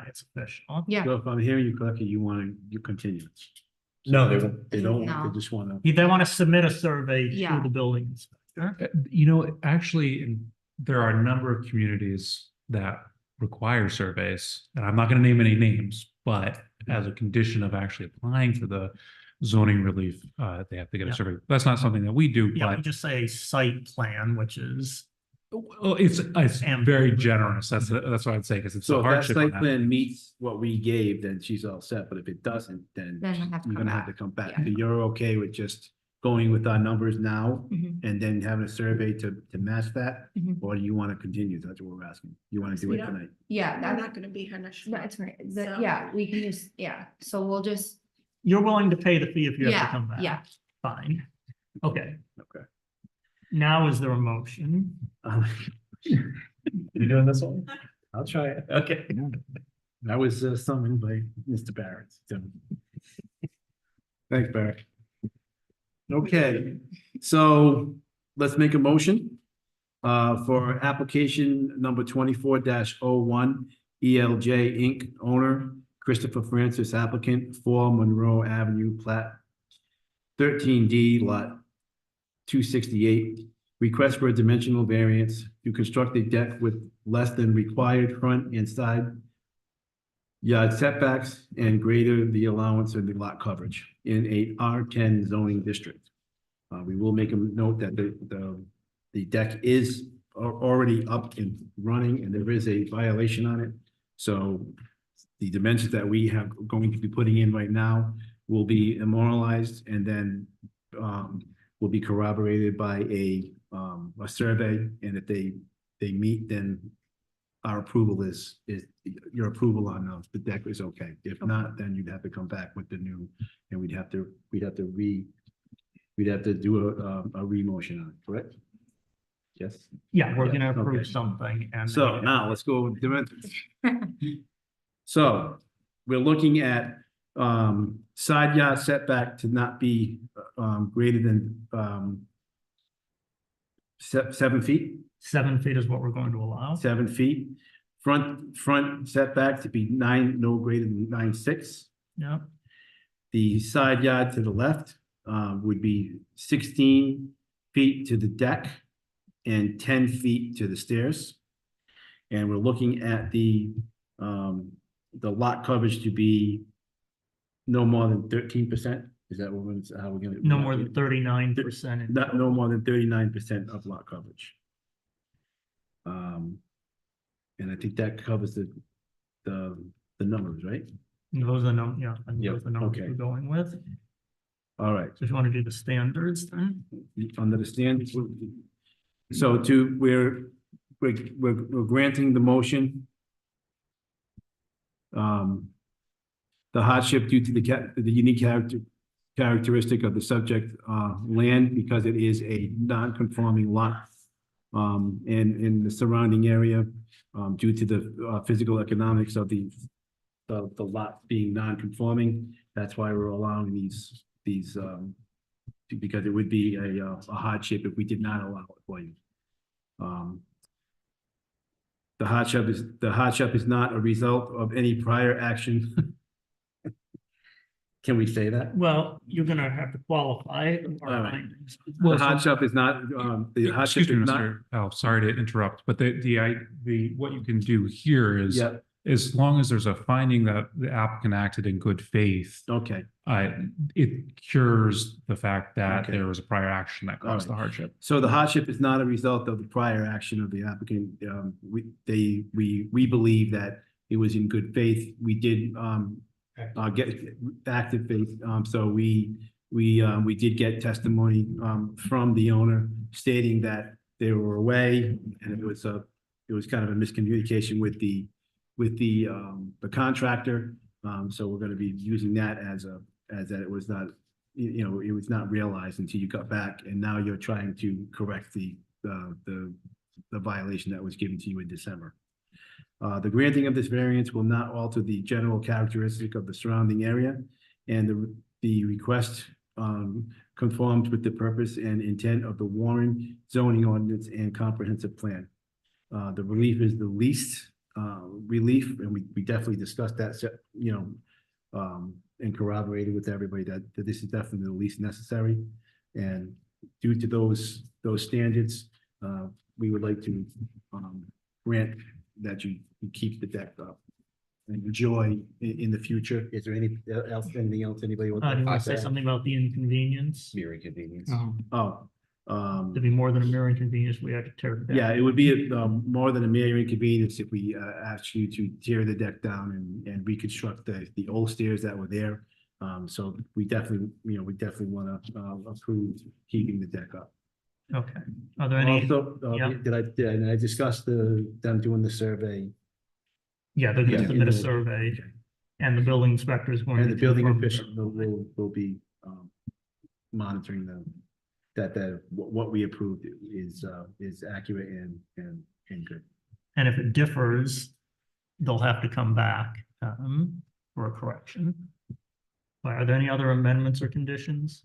Speaker 1: it's official.
Speaker 8: yeah.
Speaker 7: So if I'm hearing you correctly, you want to continue.
Speaker 2: No, they won't.
Speaker 7: They don't,
Speaker 8: No.
Speaker 7: they just want to.
Speaker 1: They want to submit a survey to
Speaker 8: Yeah.
Speaker 1: the building inspector.
Speaker 12: You know, actually, there are a number of communities that require surveys, and I'm not going to name any names, but as a condition of actually applying for the zoning relief, they have to get
Speaker 1: Yeah.
Speaker 12: a survey. That's not something that we do,
Speaker 1: Yeah, we
Speaker 12: but
Speaker 1: just say site plan, which is,
Speaker 12: well, it's very generous. That's what I'd say, because it's
Speaker 7: So
Speaker 12: a
Speaker 7: if that
Speaker 12: hardship. on
Speaker 7: site
Speaker 12: that.
Speaker 7: plan meets what we gave, then she's all set, but if it doesn't, then
Speaker 8: Then I have to
Speaker 7: you're
Speaker 8: come
Speaker 7: gonna have
Speaker 8: back.
Speaker 7: to come back.
Speaker 8: Yeah.
Speaker 7: So you're okay with just going with our numbers now
Speaker 8: Mhm.
Speaker 7: and then having a survey to match that?
Speaker 8: Mhm.
Speaker 7: Or do you want to continue? That's what we're asking. You want to do it
Speaker 9: Yeah.
Speaker 7: tonight?
Speaker 8: Yeah,
Speaker 9: I'm
Speaker 8: that's,
Speaker 9: not gonna be here next week.
Speaker 8: that's right.
Speaker 9: So-
Speaker 8: Yeah, we can just, yeah. So we'll just,
Speaker 1: you're willing to pay the fee if you have to
Speaker 8: yeah,
Speaker 1: come back?
Speaker 8: yeah.
Speaker 1: Fine. Okay,
Speaker 7: Okay.
Speaker 1: now is there a motion?
Speaker 2: You doing this one?
Speaker 7: I'll try it.
Speaker 2: Okay.
Speaker 7: That was summoned by Mr. Barrett. So. Thanks, Barrett. Okay, so let's make a motion for application number 24-01 ELJ Inc. owner Christopher Francis applicant, 4 Monroe Avenue, plat 13D, lot 268. Request for a dimensional variance to construct a deck with less than required front and side yard setbacks and greater the allowance of the lot coverage in a R10 zoning district. We will make a note that the deck is already up and running and there is a violation on it. So the dimensions that we have going to be putting in right now will be immortalized and then will be corroborated by a survey. And if they meet, then our approval is your approval on the deck is okay. If not, then you'd have to come back with the new, and we'd have to do a re-motion on it, correct? Yes.
Speaker 1: Yeah, we're
Speaker 7: Yeah,
Speaker 1: gonna
Speaker 7: okay.
Speaker 1: approve something and.
Speaker 7: So now let's go with dimensions. So we're looking at side yard setback to not be greater than 7 feet.
Speaker 1: 7 feet is what we're going to allow.
Speaker 7: 7 feet. Front setback to be no greater than 9.6.
Speaker 1: Yeah,
Speaker 7: The side yard to the left would be 16 feet to the deck and 10 feet to the stairs. And we're looking at the lot coverage to be no more than 13%. Is that what we're, how we're gonna?
Speaker 1: no more than 39%.
Speaker 7: Not, no more than 39% of lot coverage. And I think that covers the numbers, right?
Speaker 1: Those are no, yeah, I think
Speaker 2: Yep,
Speaker 1: those are the numbers
Speaker 7: okay.
Speaker 1: we're going with.
Speaker 7: All right.
Speaker 1: So if you want to do the standards then,
Speaker 7: Under the standards. So we're granting the motion. The hardship due to the unique characteristic of the subject land because it is a non-conforming lot. And in the surrounding area, due to the physical economics of the lot being non-conforming, that's why we're allowing these because it would be a hardship if we did not allow it for you. The hardship is not a result of any prior action. Can we say that?
Speaker 1: well, you're gonna have to qualify.
Speaker 7: All right.
Speaker 12: Well,
Speaker 7: The
Speaker 12: so-
Speaker 7: hardship is not, the hardship
Speaker 12: Excuse me,
Speaker 7: is not.
Speaker 12: Mr. Oh, sorry to interrupt, but what you can do here is,
Speaker 7: Yeah,
Speaker 12: as long as there's a finding that the applicant acted in good faith,
Speaker 7: okay.
Speaker 12: it cures the fact that
Speaker 7: Okay.
Speaker 12: there was a prior action that caused the
Speaker 7: Alright.
Speaker 12: hardship.
Speaker 7: So the hardship is not a result of the prior action of the applicant. We believe that it was in good faith. We did, get active faith. So we did get testimony, from the owner stating that they were away and it was kind of a miscommunication with the contractor. So we're gonna be using that as that it was not, it was not realized until you got back, and now you're trying to correct the violation that was given to you in December. The granting of this variance will not alter the general characteristic of the surrounding area, and the request conforms with the purpose and intent of the Warren zoning ordinance and comprehensive plan. The relief is the least relief, and we definitely discussed that, and corroborated with everybody that this is definitely the least necessary. And due to those standards, we would like to grant that you keep the deck up and enjoy in the future. Is there anything else anybody would?
Speaker 1: Do you want to say something about the inconvenience?
Speaker 2: Mere inconvenience.
Speaker 7: Oh,
Speaker 1: To be more than a mere inconvenience, we had to tear it down.
Speaker 7: yeah, it would be more than a mere inconvenience if we asked you to tear the deck down and reconstruct the old stairs that were there. So we definitely want to approve keeping the deck up.
Speaker 1: Okay, are there any,
Speaker 7: Also,
Speaker 1: yeah.
Speaker 7: did I discuss them doing the survey?
Speaker 1: yeah, they're gonna
Speaker 7: Yeah.
Speaker 1: submit a survey and the building inspector is going to.
Speaker 7: And the building
Speaker 1: confirm
Speaker 7: official will be monitoring what we approved is accurate and good.
Speaker 1: And if it differs, they'll have to come back for a correction. Are there any other amendments or conditions?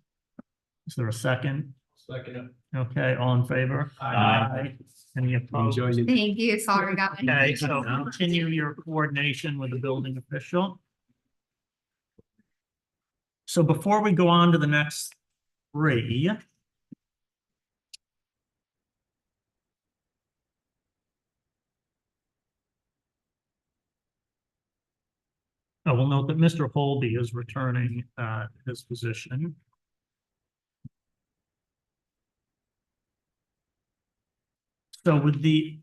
Speaker 1: Is there a second?
Speaker 3: Second.
Speaker 1: Okay, all in favor?
Speaker 3: Aye.
Speaker 1: Any opposed?
Speaker 7: Enjoy the-
Speaker 8: Thank you, sorry, guys.
Speaker 1: Okay, so continue your coordination with the building official. So before we go on to the next three. I will note that Mr. Holby is returning his position. So with the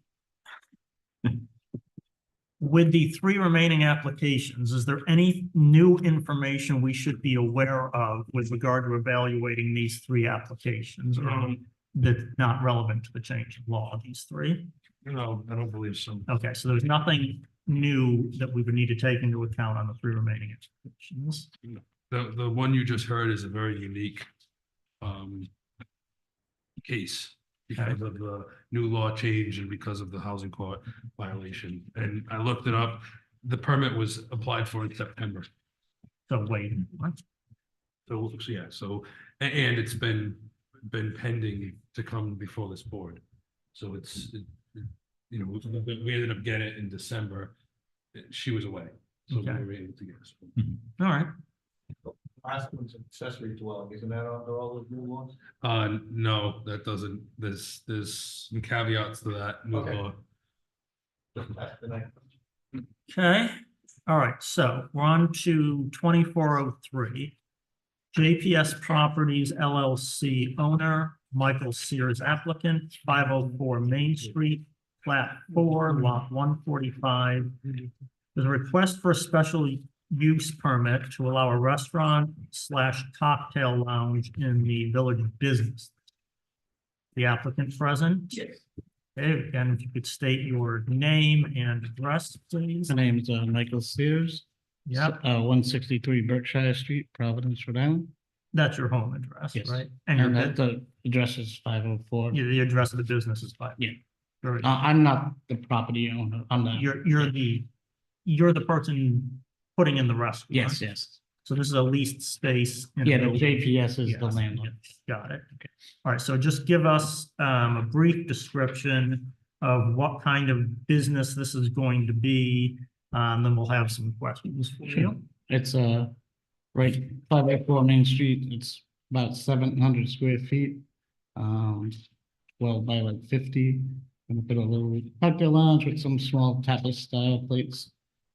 Speaker 1: three remaining applications, is there any new information we should be aware of with regard to evaluating these three applications? Or that's not relevant to the change of law, these three?
Speaker 10: No, I don't believe so.
Speaker 1: Okay, so there's nothing new that we would need to take into account on the three remaining applications.
Speaker 10: The one you just heard is a very unique case because of the new law change and because of the housing court violation. And I looked it up. The permit was applied for in September.
Speaker 1: So wait, what?
Speaker 10: So, yeah, so, and it's been pending to come before this board. So you know, we ended up getting it in December. She was away, so we
Speaker 1: Okay.
Speaker 10: were able to get it.
Speaker 1: All right.
Speaker 11: Last one's accessory dwelling, isn't that under all those new laws?
Speaker 10: No, that doesn't, there's some caveats to that. new
Speaker 11: Okay.
Speaker 10: law.
Speaker 11: That's the next.
Speaker 1: Okay, all right, so we're on to 2403. JPS Properties LLC owner, Michael Sears applicant, 504 Main Street, plat 4, lot 145. There's a request for a special use permit to allow a restaurant / cocktail lounge in the village business. The applicant present?
Speaker 11: Yes.
Speaker 1: Okay, again, if you could state your name and address, please.
Speaker 13: My name is Michael Sears.
Speaker 1: Yep,
Speaker 13: 163 Berkshire Street, Providence, Rhode Island.
Speaker 1: that's your home address,
Speaker 13: Yes.
Speaker 1: right?
Speaker 13: And
Speaker 1: your
Speaker 13: that the address is 504.
Speaker 1: the address of the business is fine.
Speaker 13: Yeah.
Speaker 1: Very-
Speaker 13: I'm not the property owner. I'm the.
Speaker 1: You're the person putting in the restaurant.
Speaker 13: Yes, yes.
Speaker 1: So this is a leased space. in
Speaker 13: Yeah, the
Speaker 1: building.
Speaker 13: JPS is the
Speaker 1: Yes,
Speaker 13: landlord.
Speaker 1: Got it. Okay. All right, so just give us a brief description of what kind of business this is going to be. Then we'll have some questions for you.
Speaker 13: It's right 504 Main Street. It's about 700 square feet. 12 by like 50. Gonna put a little cocktail lounge with some small tapas style plates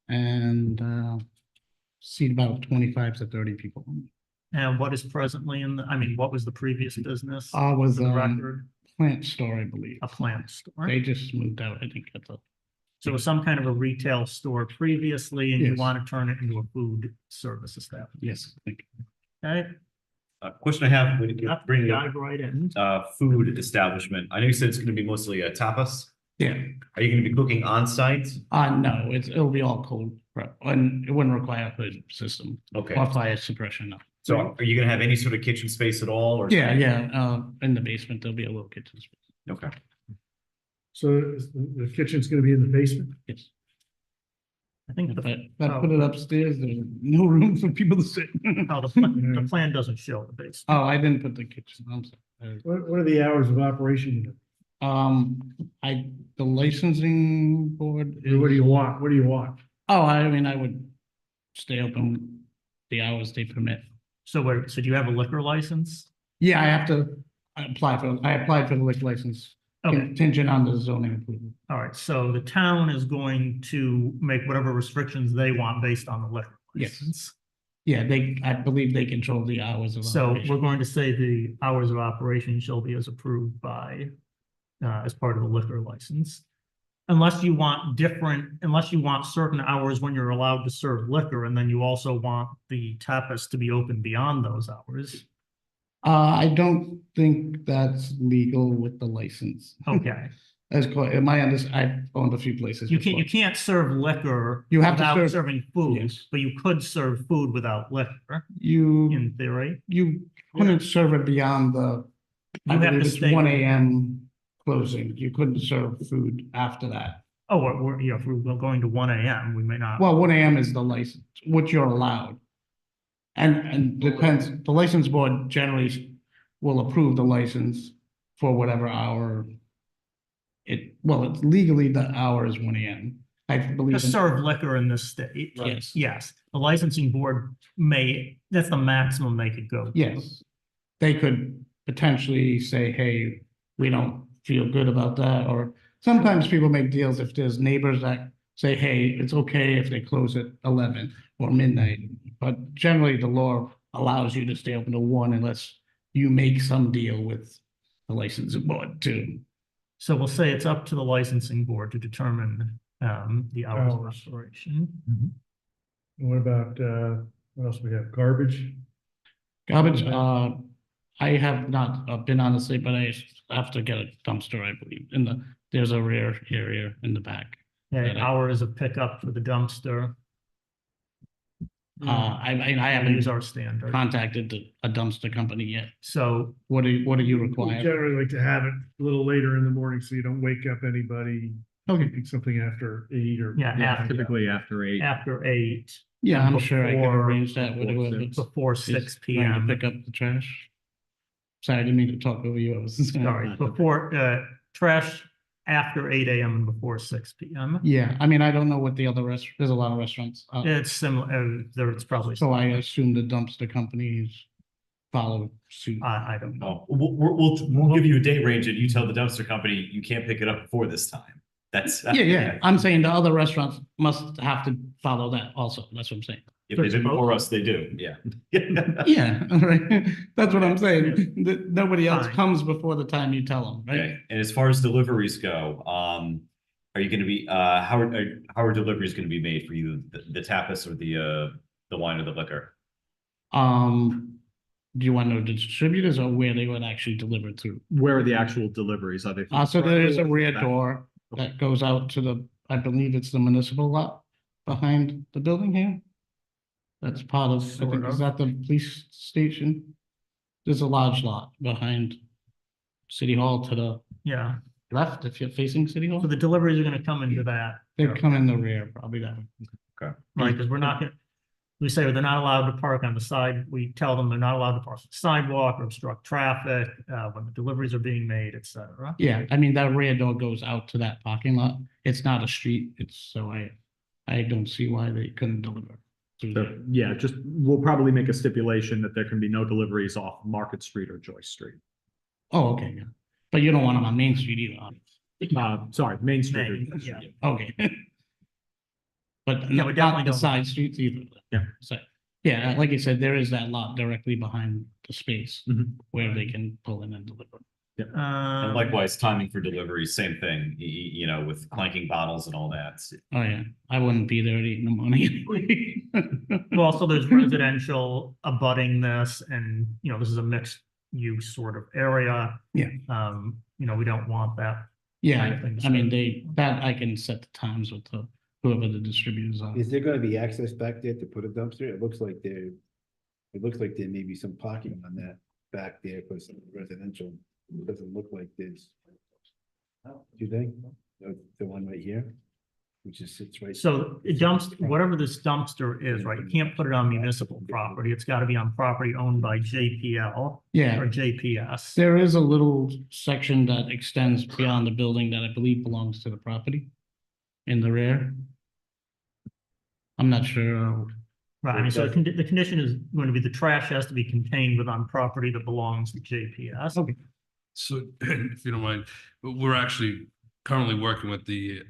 Speaker 13: and seat about 25 to 30 people.
Speaker 1: And what is presently what was the previous business?
Speaker 13: Was
Speaker 1: For the record,
Speaker 13: plant store, I believe.
Speaker 1: a plant store.
Speaker 13: They just moved out, I think, at the.
Speaker 1: So it was some kind of a retail store previously, and you
Speaker 13: Yes.
Speaker 1: want to turn it into a food service establishment.
Speaker 13: Yes, I think.
Speaker 1: Okay,
Speaker 2: Question I have, when you
Speaker 1: Yep,
Speaker 2: bring up,
Speaker 1: dive right in.
Speaker 2: food establishment, I know you said it's gonna be mostly tapas.
Speaker 13: Yeah.
Speaker 2: Are you gonna be cooking on site?
Speaker 13: No, it'll be all cold prep and it wouldn't require a hood system
Speaker 2: Okay,
Speaker 13: or fire suppression. No.
Speaker 2: so are you gonna have any sort of kitchen space at all, or?
Speaker 13: Yeah, in the basement, there'll be a little kitchen space.
Speaker 2: Okay,
Speaker 6: So is the kitchen's gonna be in the basement?
Speaker 13: Yes.
Speaker 1: I think
Speaker 13: If
Speaker 1: the,
Speaker 13: I put it upstairs, there's no room for people to sit.
Speaker 1: the plan doesn't show the base.
Speaker 13: Oh, I didn't put the kitchen, I'm sorry.
Speaker 6: What are the hours of operation?
Speaker 13: The licensing board.
Speaker 6: What do
Speaker 13: is-
Speaker 6: you want? What do you want?
Speaker 13: Oh, I mean, I would stay open the hours they permit.
Speaker 1: So do you have a liquor license?
Speaker 13: Yeah, I applied for the liquor license
Speaker 1: Okay,
Speaker 13: contingent on the zoning approval.
Speaker 1: all right, so the town is going to make whatever restrictions they want based on the liquor
Speaker 13: Yes.
Speaker 1: license.
Speaker 13: Yeah, I believe they control the hours of
Speaker 1: So
Speaker 13: operation.
Speaker 1: we're going to say the hours of operation shall be as approved by, as part of the liquor license. Unless you want certain hours when you're allowed to serve liquor, and then you also want the tapas to be open beyond those hours.
Speaker 13: I don't think that's legal with the license.
Speaker 1: Okay,
Speaker 13: That's quite, I've owned a few places.
Speaker 1: you
Speaker 13: before.
Speaker 1: can't serve liquor
Speaker 13: You have to
Speaker 1: without
Speaker 13: serve-
Speaker 1: serving food,
Speaker 13: yes.
Speaker 1: but you could serve food without liquor,
Speaker 13: You,
Speaker 1: in theory.
Speaker 13: you couldn't serve it beyond the, I
Speaker 1: You have
Speaker 13: believe
Speaker 1: to
Speaker 13: it's
Speaker 1: stay.
Speaker 13: 1 AM closing. You couldn't serve food after that.
Speaker 1: Oh, if we're going to 1 AM, we may not.
Speaker 13: Well, 1 AM is the license, what you're allowed. And depends, the license board generally will approve the license for whatever hour. It's legally the hour is 1 AM. I believe.
Speaker 1: To
Speaker 13: in-
Speaker 1: serve liquor in this state.
Speaker 13: Yes.
Speaker 1: Yes, the licensing board that's the maximum they could go. to.
Speaker 13: Yes. They could potentially say, hey, we don't feel good about that, or sometimes people make deals if there's neighbors that say, hey, it's okay if they close at 11 or midnight. But generally, the law allows you to stay open to 1 unless you make some deal with the licensing board too.
Speaker 1: So we'll say it's up to the licensing board to determine the hours of
Speaker 6: Hours.
Speaker 1: operation.
Speaker 6: And what about, what else we have? Garbage?
Speaker 13: Garbage, I have not been on the site, but I have to get a dumpster, I believe, there's a rear area in the back.
Speaker 1: Yeah, hours of pickup for the dumpster.
Speaker 13: I
Speaker 1: Use
Speaker 13: haven't
Speaker 1: our standard.
Speaker 13: contacted a dumpster company yet.
Speaker 1: So
Speaker 13: What do you
Speaker 6: We
Speaker 13: require?
Speaker 6: generally like to have it a little later in the morning so you don't wake up anybody.
Speaker 13: Okay.
Speaker 6: Pick something after 8 or.
Speaker 1: Yeah, after-
Speaker 12: Typically after 8.
Speaker 1: after 8,
Speaker 13: Yeah, I'm sure I can
Speaker 1: Before-
Speaker 13: arrange that with whoever is
Speaker 1: before 6
Speaker 13: going to
Speaker 1: PM.
Speaker 13: pick up the trash. Sorry, I didn't mean to talk over you. I was.
Speaker 1: Sorry, before trash after 8 AM and before 6 PM.
Speaker 13: Yeah, I mean, I don't know what the other there's a lot of restaurants.
Speaker 1: It's similar, it's probably,
Speaker 13: So I assume the dumpster companies follow suit.
Speaker 1: I don't know.
Speaker 2: Oh, we'll give you a date range and you tell the dumpster company you can't pick it up before this time. That's.
Speaker 13: Yeah, I'm saying the other restaurants must have to follow that also. That's what I'm saying.
Speaker 2: If they did before us, they do, yeah.
Speaker 13: Yeah, all right. That's what I'm saying. Nobody else
Speaker 1: Fine.
Speaker 13: comes before the time you tell them, right?
Speaker 2: Okay, and as far as deliveries go, are you gonna be, how are deliveries gonna be made for you, the tapas or the wine or the liquor?
Speaker 13: Do you want to know the distributors or where they would actually deliver to?
Speaker 14: Where are the actual deliveries? Are they?
Speaker 13: So there is a rear door that goes out to the, I believe it's the municipal lot behind the building here. That's part of, I think, is that the police station? There's a large lot behind City Hall to the
Speaker 1: Yeah,
Speaker 13: left if you're facing City Hall.
Speaker 1: so the deliveries are gonna come into that.
Speaker 13: They come in the rear, probably that way.
Speaker 1: Right, because we're not gonna, we say they're not allowed to park on the side, we tell them they're not allowed to park on the sidewalk or obstruct traffic, when the deliveries are being made, et cetera.
Speaker 13: Yeah, I mean, that rear door goes out to that parking lot. It's not a street. It's so I don't see why they couldn't deliver through
Speaker 14: So,
Speaker 13: there.
Speaker 14: yeah, just, we'll probably make a stipulation that there can be no deliveries off Market Street or Joyce Street.
Speaker 13: Oh, okay, yeah. But you don't want them on Main Street either.
Speaker 14: Sorry, Main Street. or
Speaker 1: Main,
Speaker 14: Joyce
Speaker 1: yeah.
Speaker 14: Street.
Speaker 13: Okay. But
Speaker 1: Yeah, we
Speaker 13: not
Speaker 1: definitely
Speaker 13: the
Speaker 1: don't-
Speaker 13: side streets either.
Speaker 14: Yeah.
Speaker 13: So, yeah, like you said, there is that lot directly behind the space
Speaker 14: Mhm.
Speaker 13: where they can pull in and deliver.
Speaker 2: And likewise, timing for deliveries, same thing, you know, with clanking bottles and all that.
Speaker 13: Oh, yeah. I wouldn't be there at 8 in the morning.
Speaker 1: Well, so there's residential abutting this and, you know, this is a mixed use sort of area.
Speaker 13: Yeah.
Speaker 1: You know, we don't want that. kind
Speaker 13: Yeah,
Speaker 1: of thing.
Speaker 13: I mean, that I can set the times with whoever the distributors are.
Speaker 7: Is there gonna be access back there to put a dumpster? It looks like there may be some parking on that back there for some residential. It doesn't look like there's. Do you think? The one right here? Which just sits right.
Speaker 1: So it whatever this dumpster is, right, you can't put it on municipal property. It's got to be on property owned by JPL
Speaker 13: Yeah,
Speaker 1: or JPS.
Speaker 13: there is a little section that extends beyond the building that I believe belongs to the property in the rear. I'm not sure.
Speaker 1: Right, I mean, so the condition is going to be the trash has to be contained within property that belongs to JPS.
Speaker 13: Okay.
Speaker 10: So if you don't mind, we're actually currently working with the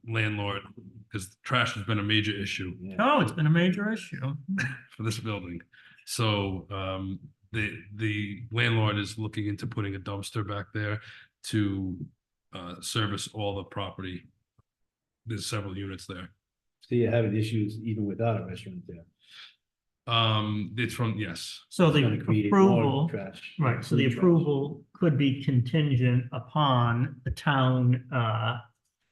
Speaker 10: landlord because trash has been a major issue
Speaker 1: Oh, it's been a major issue.
Speaker 10: for this building. So the landlord is looking into putting a dumpster back there to service all the property. There's several units there.
Speaker 7: So you're having issues even without a restaurant there.
Speaker 10: It's from, yes.
Speaker 1: So
Speaker 7: It's
Speaker 1: the
Speaker 7: gonna create more
Speaker 1: approval,
Speaker 7: trash.
Speaker 1: right, so the
Speaker 7: Food trash.
Speaker 1: approval could be contingent upon the town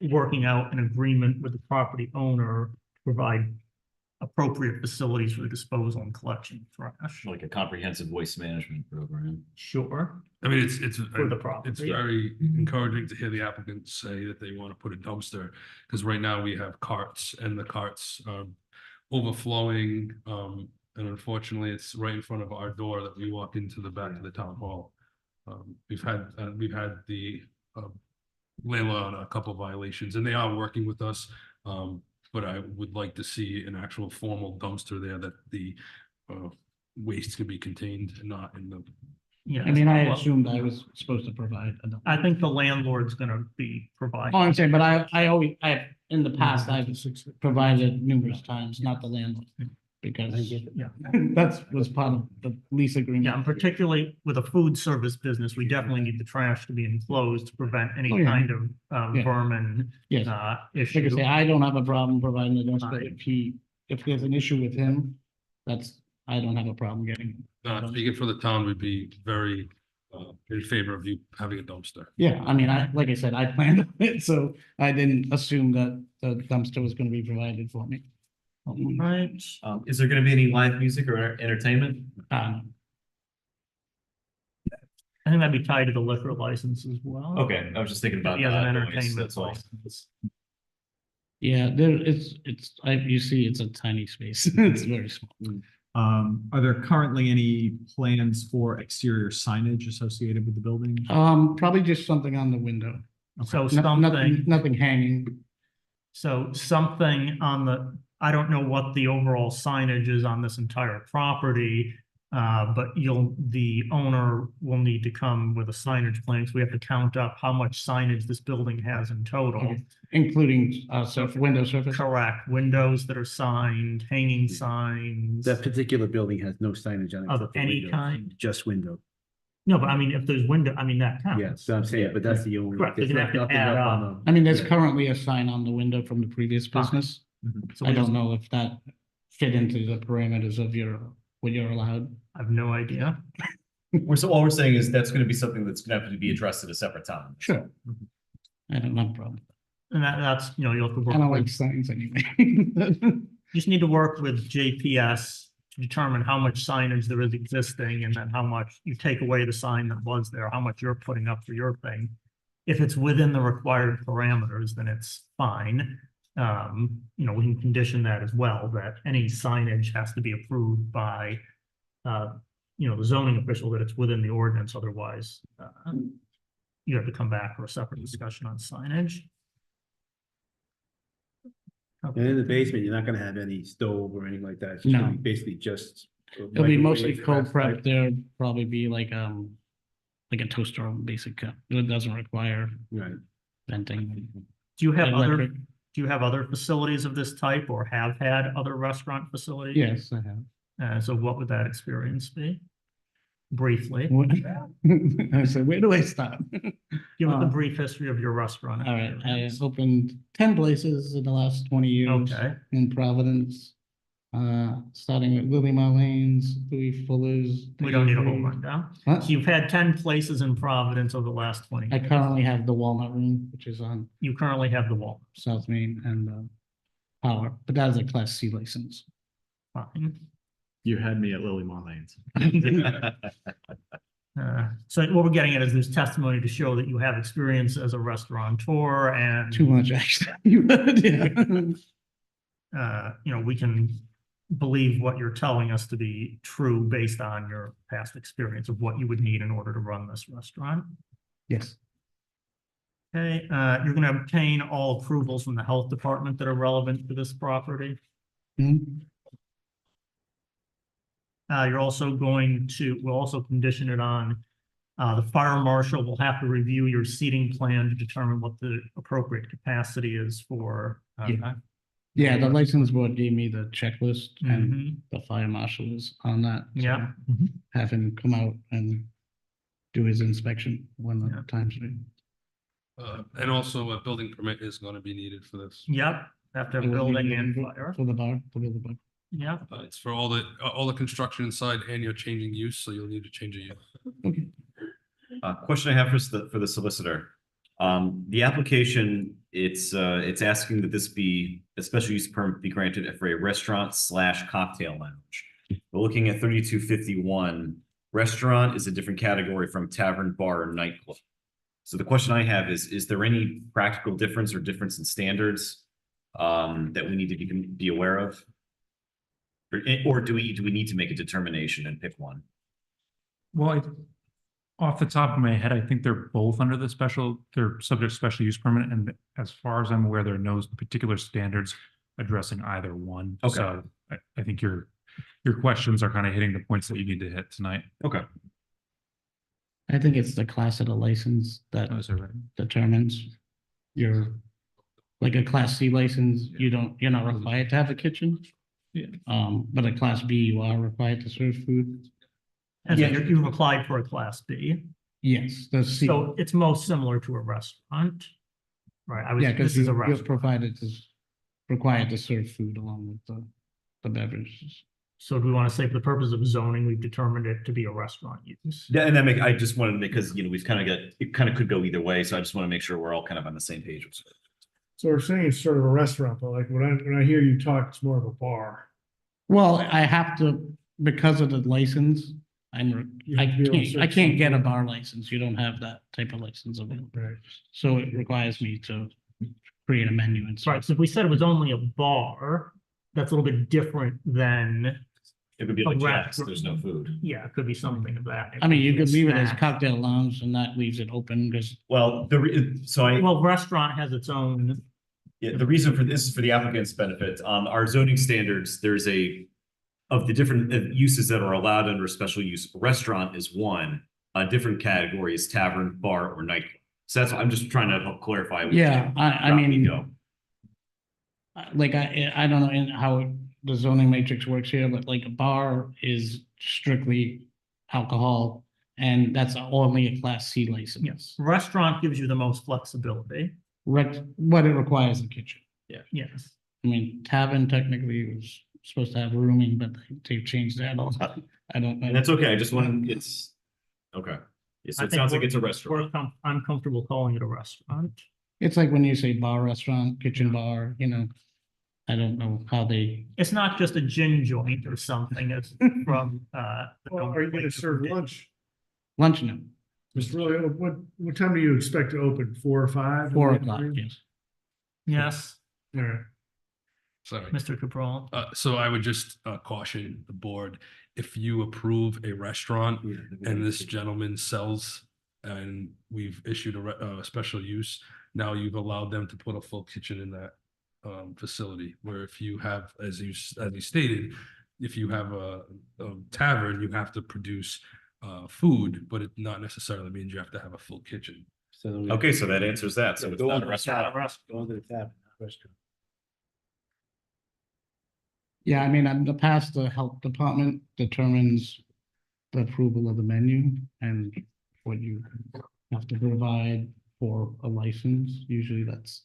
Speaker 1: working out an agreement with the property owner to provide appropriate facilities for the disposal and collection of trash.
Speaker 2: Like a comprehensive waste management program.
Speaker 1: Sure,
Speaker 10: I mean, it's
Speaker 1: for the property.
Speaker 10: It's very encouraging to hear the applicants say that they want to put a dumpster, because right now we have carts and the carts are overflowing. And unfortunately, it's right in front of our door that we walk into the back of the town hall. We've had the landlord on a couple of violations and they are working with us. But I would like to see an actual formal dumpster there that the waste can be contained and not in the.
Speaker 1: Yeah.
Speaker 13: I mean, I
Speaker 1: well,
Speaker 13: assumed I was supposed to provide.
Speaker 1: I think the landlord's gonna be providing.
Speaker 13: Oh, I'm saying, but I always, in the past, I've provided numerous times, not the landlord. Because
Speaker 1: Yeah.
Speaker 13: that was part of the lease agreement.
Speaker 1: Yeah, and particularly with a food service business, we definitely need the trash to be enclosed to prevent any
Speaker 13: Oh, yeah.
Speaker 1: kind of
Speaker 13: Yeah.
Speaker 1: vermin
Speaker 13: Yes.
Speaker 1: issue.
Speaker 13: Like I say, I don't have a problem providing the dumpster. If there's an issue with him, I don't have a problem getting.
Speaker 10: Speaking for the town, we'd be very in favor of you having a dumpster.
Speaker 13: Yeah, I mean, like I said, I planned on it, so I didn't assume that the dumpster was gonna be provided for me.
Speaker 1: Right,
Speaker 2: Is there gonna be any live music or entertainment?
Speaker 1: I think that'd be tied to the liquor license as well.
Speaker 2: Okay, I was just thinking about
Speaker 1: Yeah, an
Speaker 2: noise,
Speaker 1: entertainment
Speaker 2: that's all.
Speaker 1: license.
Speaker 13: Yeah, you see, it's a tiny space. It's very small.
Speaker 14: Are there currently any plans for exterior signage associated with the building?
Speaker 13: Probably just something on the window.
Speaker 1: So
Speaker 13: No-
Speaker 1: something,
Speaker 13: Nothing hanging.
Speaker 1: so something on the, I don't know what the overall signage is on this entire property. But the owner will need to come with a signage plan, so we have to count up how much signage this building has in total.
Speaker 13: Okay. Including, window surface.
Speaker 1: Correct, windows that are signed, hanging signs.
Speaker 7: That particular building has no signage on it.
Speaker 1: Of
Speaker 7: except for
Speaker 1: any
Speaker 7: windows.
Speaker 1: kind?
Speaker 7: Just window.
Speaker 1: No, but I mean, if there's window, I mean, that
Speaker 7: Yeah,
Speaker 1: counts.
Speaker 7: so I'm saying, but that's the only.
Speaker 1: Correct,
Speaker 7: there's
Speaker 1: you're gonna have to
Speaker 7: nothing
Speaker 1: add
Speaker 7: on
Speaker 1: up.
Speaker 7: the-
Speaker 13: I mean, there's
Speaker 7: Yeah.
Speaker 13: currently a sign on the window from the previous
Speaker 1: Fine.
Speaker 13: business.
Speaker 1: So
Speaker 13: I
Speaker 1: we
Speaker 13: don't
Speaker 1: just-
Speaker 13: know if that fit into the parameters of what you're allowed.
Speaker 1: I have no idea.
Speaker 2: All we're saying is that's gonna be something that's gonna have to be addressed at a separate time.
Speaker 13: Sure. I don't have a problem.
Speaker 1: And that's, you'll have to
Speaker 13: I don't
Speaker 1: work
Speaker 13: like
Speaker 1: with,
Speaker 13: signs anyway.
Speaker 1: you just need to work with JPS to determine how much signage there is existing, and then how much you take away the sign that was there, how much you're putting up for your thing. If it's within the required parameters, then it's fine. We can condition that as well, that any signage has to be approved by, the zoning official, that it's within the ordinance, otherwise, you have to come back for a separate discussion on signage.
Speaker 7: And in the basement, you're not gonna have any stove or anything like that. It's gonna
Speaker 13: No.
Speaker 7: be basically just.
Speaker 13: It'll be mostly
Speaker 7: microwave,
Speaker 13: cold
Speaker 7: gas
Speaker 13: prep.
Speaker 7: type.
Speaker 13: There'll probably be like a toaster on basic cup. It doesn't require
Speaker 7: Right.
Speaker 13: venting.
Speaker 1: Do you have
Speaker 13: Electric.
Speaker 1: other facilities of this type, or have had other restaurant facilities?
Speaker 13: Yes, I have.
Speaker 1: So what would that experience be? Briefly,
Speaker 13: What- I said, where do I start?
Speaker 1: give us a brief history of your restaurant.
Speaker 13: All right, I opened 10 places in the last 20 years.
Speaker 1: Okay,
Speaker 13: In Providence. Starting with Lily Marlene's, Louis Fuller's.
Speaker 1: we don't need a whole rundown.
Speaker 13: What?
Speaker 1: So you've had 10 places in Providence over the last 20
Speaker 13: I
Speaker 1: years.
Speaker 13: currently have the Walnut Room, which is on
Speaker 1: You currently have the wall.
Speaker 13: South Main and Power, but that is a Class C license.
Speaker 1: Fine.
Speaker 14: You had me at Lily Marlene's.
Speaker 1: So what we're getting at is there's testimony to show that you have experience as a restaurateur, and
Speaker 13: Too much, actually. Yeah.
Speaker 1: we can believe what you're telling us to be true based on your past experience of what you would need in order to run this restaurant.
Speaker 13: Yes.
Speaker 1: Okay, you're gonna obtain all approvals from the health department that are relevant to this property.
Speaker 13: Mhm.
Speaker 1: We'll also condition it on, the fire marshal will have to review your seating plan to determine what the appropriate capacity is for.
Speaker 13: Yeah, the license board gave me the checklist and
Speaker 1: Mhm.
Speaker 13: the fire marshal is on that. so
Speaker 1: Yeah.
Speaker 13: Have him come out and do his inspection when
Speaker 1: Yeah.
Speaker 13: the time's right.
Speaker 10: And also a building permit is gonna be needed for this.
Speaker 1: Yep, after
Speaker 13: It will be
Speaker 1: building and
Speaker 13: needed
Speaker 1: fire.
Speaker 13: For the bar, to build the bar.
Speaker 1: Yep,
Speaker 10: It's for all the construction inside, and you're changing use, so you'll need to change a use.
Speaker 13: Okay.
Speaker 2: Question I have for the solicitor. The application, it's asking that this be, a special use permit be granted for a restaurant/cocktail lounge. We're looking at 3251. Restaurant is a different category from tavern, bar, or nightclub. So the question I have is there any practical difference or difference in standards that we need to be aware of? Or do we need to make a determination and pick one?
Speaker 12: Well, off the top of my head, I think they're both under they're subject to special use permit, and as far as I'm aware, there are no particular standards addressing either one.
Speaker 2: Okay.
Speaker 12: So I think your questions are kind of hitting the points that you need to hit tonight.
Speaker 2: Okay.
Speaker 13: I think it's the class of the license that
Speaker 12: Those are right.
Speaker 13: determines your, like a Class C license, you're not required to have a kitchen.
Speaker 12: Yeah.
Speaker 13: But a Class B, you are required to serve food.
Speaker 1: and so you've applied for a Class B,
Speaker 13: Yes, the C,
Speaker 1: so it's most similar to a restaurant. Right,
Speaker 13: yeah, because
Speaker 1: this is a
Speaker 13: you're
Speaker 1: restaurant,
Speaker 13: provided to, required to serve food along with the beverages.
Speaker 1: so do we want to say for the purpose of zoning, we've determined it to be a restaurant use?
Speaker 2: Yeah, and I just wanted to make, because, we've kind of it kind of could go either way, so I just want to make sure we're all kind of on the same page.
Speaker 6: So we're saying it's sort of a restaurant, but like when I hear you talk, it's more of a bar.
Speaker 13: Well, I have to, because of the license,
Speaker 6: You have to be able to
Speaker 13: I
Speaker 6: serve
Speaker 13: can't get a
Speaker 6: food.
Speaker 13: bar license. You don't have that type of license available.
Speaker 6: Right.
Speaker 13: So it requires me to create a menu and
Speaker 1: Right,
Speaker 13: stuff.
Speaker 1: so if we said it was only a bar, that's a little bit different than
Speaker 2: It would be
Speaker 1: A
Speaker 2: like, yes,
Speaker 1: restaurant.
Speaker 2: there's no food.
Speaker 1: Yeah, it could be something of that.
Speaker 13: I mean, you could leave it as
Speaker 1: Snack.
Speaker 13: cocktail lounge and that leaves it open because
Speaker 2: Well,
Speaker 1: Well, restaurant has its own,
Speaker 2: yeah, the reason for this is for the applicant's benefit. Our zoning standards, there's of the different uses that are allowed under special use, restaurant is one. A different category is tavern, bar, or nightclub. So that's, I'm just trying to help clarify.
Speaker 13: Yeah, I
Speaker 2: Not me,
Speaker 13: mean,
Speaker 2: no.
Speaker 13: like, I don't know in how the zoning matrix works here, but like a bar is strictly alcohol. And that's only a class C license.
Speaker 1: yes, restaurant gives you the most flexibility.
Speaker 13: What it requires in the kitchen.
Speaker 1: Yes.
Speaker 13: I mean, tavern technically was supposed to have rooming, but they've changed that a lot. I don't know.
Speaker 2: And that's okay. I just wanted, okay. Yeah, so
Speaker 1: I
Speaker 2: it
Speaker 1: think
Speaker 2: sounds like
Speaker 1: we're-
Speaker 2: it's a restaurant.
Speaker 1: I'm comfortable calling it a restaurant.
Speaker 13: It's like when you say bar, restaurant, kitchen bar, you know, I don't know how they,
Speaker 1: It's not just a gin joint or something, it's from, the
Speaker 6: Well, are you gonna serve lunch?
Speaker 13: lunch now,
Speaker 6: Mr. Riley, what time do you expect to open? 4 or 5?
Speaker 13: 4 o'clock, yes.
Speaker 1: Yes,
Speaker 6: All right.
Speaker 10: Sorry.
Speaker 1: Mr. Cabral.
Speaker 10: So I would just caution the board, if you approve a restaurant and this gentleman sells and we've issued a special use, now you've allowed them to put a full kitchen in that facility, where if you have, as you stated, if you have a tavern, you have to produce food, but it not necessarily means you have to have a full kitchen.
Speaker 2: Okay, so that answers that. So it's not a restaurant.
Speaker 13: Yeah, I mean, in the past, the health department determines the approval of the menu and what you have to provide for a license. Usually that's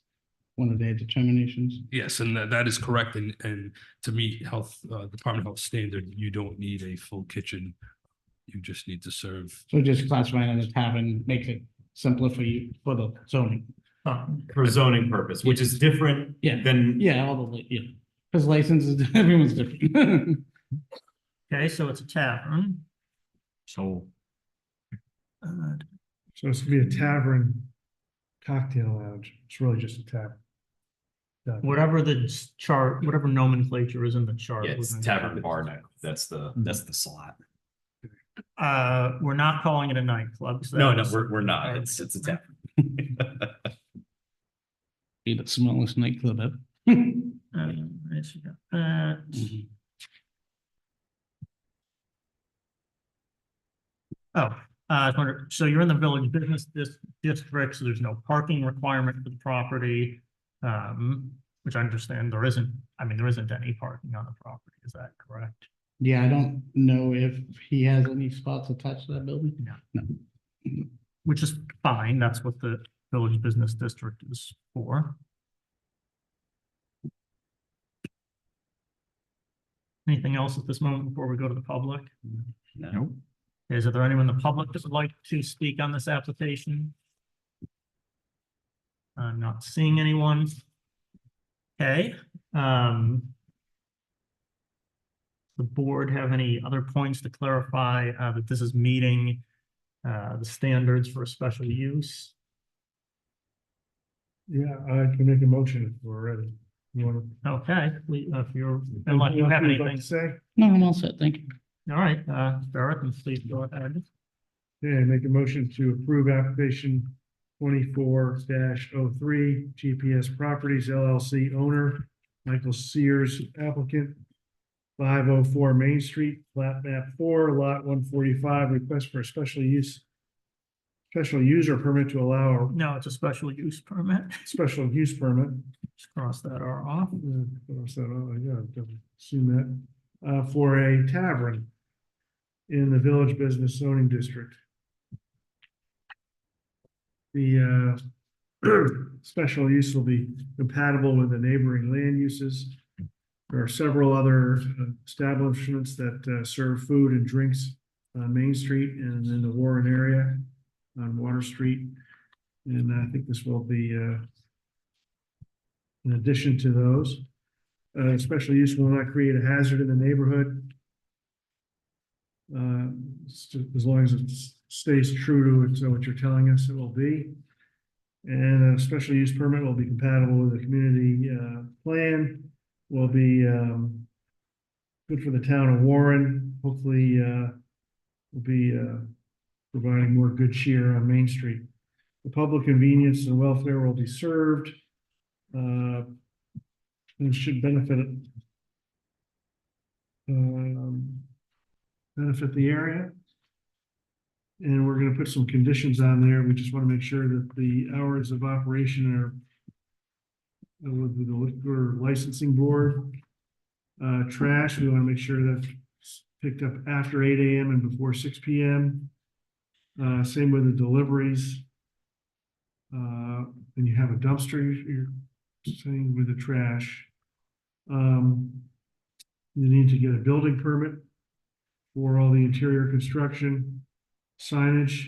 Speaker 13: one of their determinations.
Speaker 10: Yes, and that is correct. And to meet Department of Health standard, you don't need a full kitchen. You just need to serve.
Speaker 13: So just classifying it as tavern makes it simpler for you, for the zoning.
Speaker 2: For zoning purpose, which is different
Speaker 13: Yeah.
Speaker 2: than.
Speaker 13: Yeah, yeah, because licenses, everyone's different.
Speaker 1: Okay, so it's a tavern.
Speaker 2: So.
Speaker 6: So it's gonna be a tavern cocktail lounge. It's really just a tavern. Done.
Speaker 1: Whatever the chart, whatever nomenclature is in the chart.
Speaker 2: Yeah,
Speaker 1: we're
Speaker 2: it's
Speaker 1: gonna
Speaker 2: tavern
Speaker 1: go
Speaker 2: bar
Speaker 1: with.
Speaker 2: night. That's the slot.
Speaker 1: We're not calling it a nightclub. so
Speaker 2: No,
Speaker 1: that's-
Speaker 2: we're not. It's a tavern.
Speaker 13: Be the smallest nightclub ever.
Speaker 1: Right, so you got that. Oh, I was wondering, so you're in the village business district, so there's no parking requirement for the property. Which I understand there isn't any parking on the property, is that correct?
Speaker 13: Yeah, I don't know if he has any spots attached to that building.
Speaker 1: No. Which is fine, that's what the village business district is for. Anything else at this moment before we go to the public?
Speaker 2: No.
Speaker 1: Is there anyone in the public that would like to speak on this application? I'm not seeing anyone. Okay, the board have any other points to clarify that this is meeting the standards for a special use?
Speaker 6: Yeah, I can make a motion if we're ready. You wanna?
Speaker 1: Okay, if you're, unless you have
Speaker 6: Anything you'd like
Speaker 1: anything.
Speaker 6: to say?
Speaker 13: No, I'm all set, thank you.
Speaker 1: All right, Barrett, and please go ahead.
Speaker 6: Yeah, make a motion to approve application 24-03 GPS Properties LLC owner, Michael Sears applicant. 504 Main Street, plat map 4, lot 145, request for a special user permit to allow
Speaker 1: No, it's a special use permit.
Speaker 6: a special use permit.
Speaker 1: Just cross that R off.
Speaker 6: Assume that, for a tavern in the Village Business Zoning District. The special use will be compatible with the neighboring land uses. There are several other establishments that serve food and drinks on Main Street and in the Warren area on Water Street. And I think this will be in addition to those. Special use will not create a hazard in the neighborhood. As long as it stays true to what you're telling us it will be. And a special use permit will be compatible with the community plan, will be good for the town of Warren. Hopefully, will be, providing more good cheer on Main Street. The public convenience and welfare will be served. And should benefit, benefit the area. And we're gonna put some conditions on there. We just want to make sure that the hours of operation are with the liquor licensing board. Trash, we want to make sure that's picked up after 8 AM and before 6 PM. Same with the deliveries. When you have a dumpster, you're saying with the trash. You need to get a building permit for all the interior construction. Signage,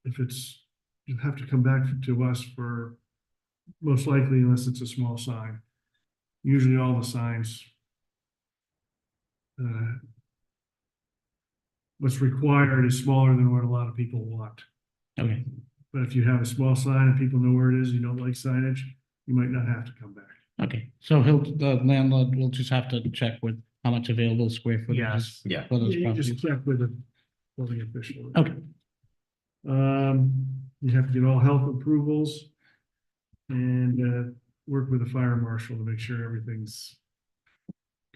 Speaker 6: if it's, you have to come back to us for, most likely unless it's a small sign. Usually all the signs. What's required is smaller than what a lot of people want.
Speaker 13: Okay,
Speaker 6: But if you have a small sign and people know where it is, you don't like signage, you might not have to come back.
Speaker 13: okay. So the landlord will just have to check with how much available square footage
Speaker 1: Yes.
Speaker 13: is
Speaker 2: Yeah.
Speaker 13: for those
Speaker 6: You
Speaker 13: properties.
Speaker 6: just check with the building official.
Speaker 13: Okay,
Speaker 6: You have to get all health approvals and work with the fire marshal to make sure everything's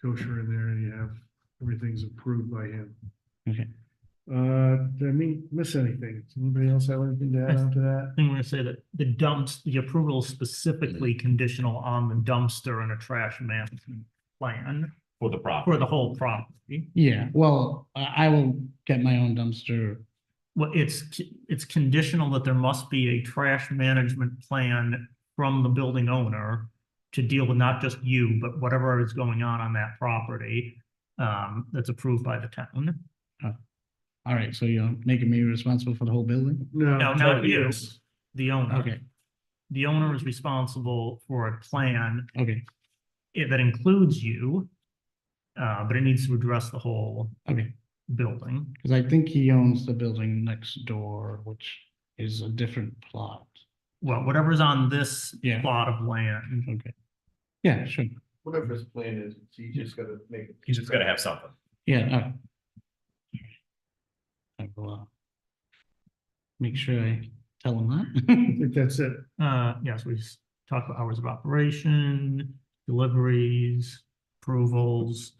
Speaker 6: kosher in there and you have, everything's approved by him.
Speaker 13: okay.
Speaker 6: Did I miss anything? Does anybody else have anything to add on to that?
Speaker 1: I think we're gonna say that the approval is specifically conditional on the dumpster and a trash management plan
Speaker 2: For the property.
Speaker 1: for the whole property.
Speaker 13: Yeah, well, I will get my own dumpster.
Speaker 1: Well, it's conditional that there must be a trash management plan from the building owner to deal with not just you, but whatever is going on that property, that's approved by the town.
Speaker 13: All right, so you're making me responsible for the whole building?
Speaker 1: No, not
Speaker 6: Tony
Speaker 1: you,
Speaker 6: is.
Speaker 1: the owner.
Speaker 13: Okay,
Speaker 1: The owner is responsible for a plan
Speaker 13: okay,
Speaker 1: that includes you, but it needs to address the whole
Speaker 13: okay.
Speaker 1: building.
Speaker 13: Because I think he owns the building next door, which is a different plot.
Speaker 1: Well, whatever's on this
Speaker 13: Yeah.
Speaker 1: plot of land.
Speaker 13: Okay. Yeah, sure.
Speaker 11: Whatever his plan is, he's just gotta make it.
Speaker 2: He's just gotta have something.
Speaker 13: Yeah, all right. I will, make sure I tell him
Speaker 6: I
Speaker 13: that.
Speaker 6: think that's it.
Speaker 1: Yes, we just talked about hours of operation, deliveries, approvals.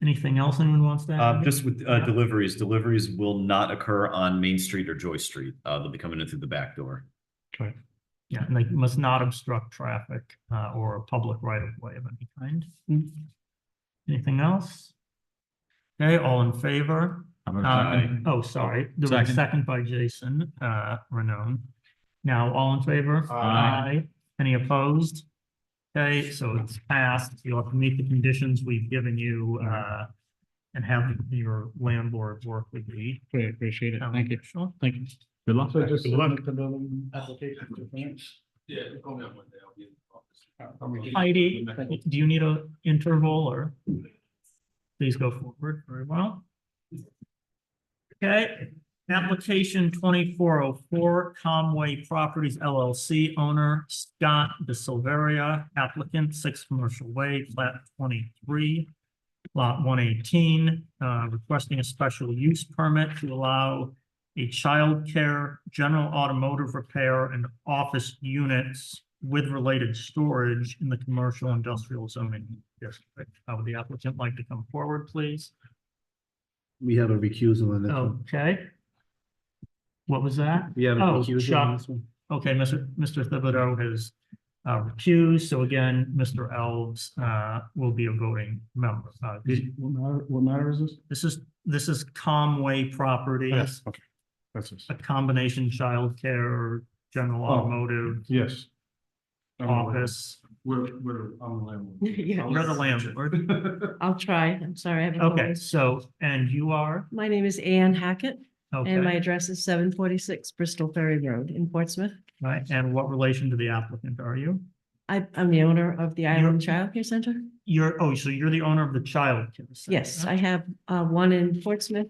Speaker 1: Anything else anyone wants to add?
Speaker 2: Just with
Speaker 1: Yeah.
Speaker 2: deliveries will not occur on Main Street or Joyce Street. They'll be coming in through the back door.
Speaker 13: Correct.
Speaker 1: Yeah, and they must not obstruct traffic, or a public right of way of any kind. Anything else? Okay, all in favor? Oh, sorry, there was a
Speaker 12: Second.
Speaker 1: second by Jason, Renone. Now, all in favor?
Speaker 11: Aye.
Speaker 1: Any opposed? Okay, so it's passed. You'll have to meet the conditions we've given you, and have your landlord work with the
Speaker 13: Great, appreciate it.
Speaker 1: town
Speaker 13: Thank you.
Speaker 1: official.
Speaker 13: Thank you.
Speaker 14: Good luck.
Speaker 6: So just
Speaker 14: Good luck.
Speaker 6: submit the building application to France.
Speaker 10: Yeah, call me on Monday. I'll be in the office.
Speaker 1: Heidi, do you need a interval or? Please go forward. Very well. Okay, application 2404 Comway Properties LLC owner Scott De Silveria, applicant 6 Commercial Way, plat 23, lot 118, requesting a special use permit to allow a childcare, general automotive repair and office units with related storage in the commercial industrial zoning district. Would the applicant like to come forward, please?
Speaker 7: We have a recusal on this one.
Speaker 1: Okay. What was that?
Speaker 7: We have a
Speaker 1: Oh,
Speaker 7: recusal on
Speaker 1: Chuck.
Speaker 7: this one.
Speaker 1: Okay, Mr. Thibodeau has recused, so again, Mr. Elves will be a voting member.
Speaker 14: What matter is this?
Speaker 1: This is Comway Properties.
Speaker 14: Yes, okay. That's this.
Speaker 1: A combination childcare, general
Speaker 14: Oh.
Speaker 1: automotive,
Speaker 14: Yes.
Speaker 1: office.
Speaker 10: I'm the landlord.
Speaker 1: You're the landlord.
Speaker 15: I'll try. I'm sorry. I have a
Speaker 1: Okay,
Speaker 15: voice.
Speaker 1: so, and you are?
Speaker 15: My name is Ann Hackett and my
Speaker 1: Okay,
Speaker 15: address is 746 Bristol Ferry Road in Portsmouth.
Speaker 1: right, and what relation to the applicant are you?
Speaker 15: I'm the owner of the Island Child Care Center.
Speaker 1: So you're the owner of the childcare center?
Speaker 15: Yes, I have one in Portsmouth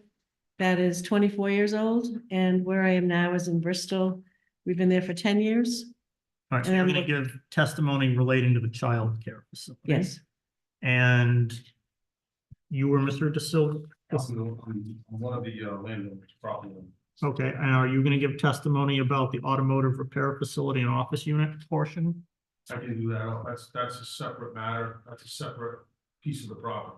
Speaker 15: that is 24 years old, and where I am now is in Bristol. We've been there for 10 years.
Speaker 1: All right, so
Speaker 15: and
Speaker 1: you're
Speaker 15: I'm
Speaker 1: gonna give testimony relating to the childcare facility?
Speaker 15: Yes,
Speaker 1: And You were Mr. De Silva?
Speaker 3: One of the landowners, property owners.
Speaker 1: Okay, and are you gonna give testimony about the automotive repair facility and office unit portion?
Speaker 3: I can do that. That's a separate matter. That's a separate piece of the property.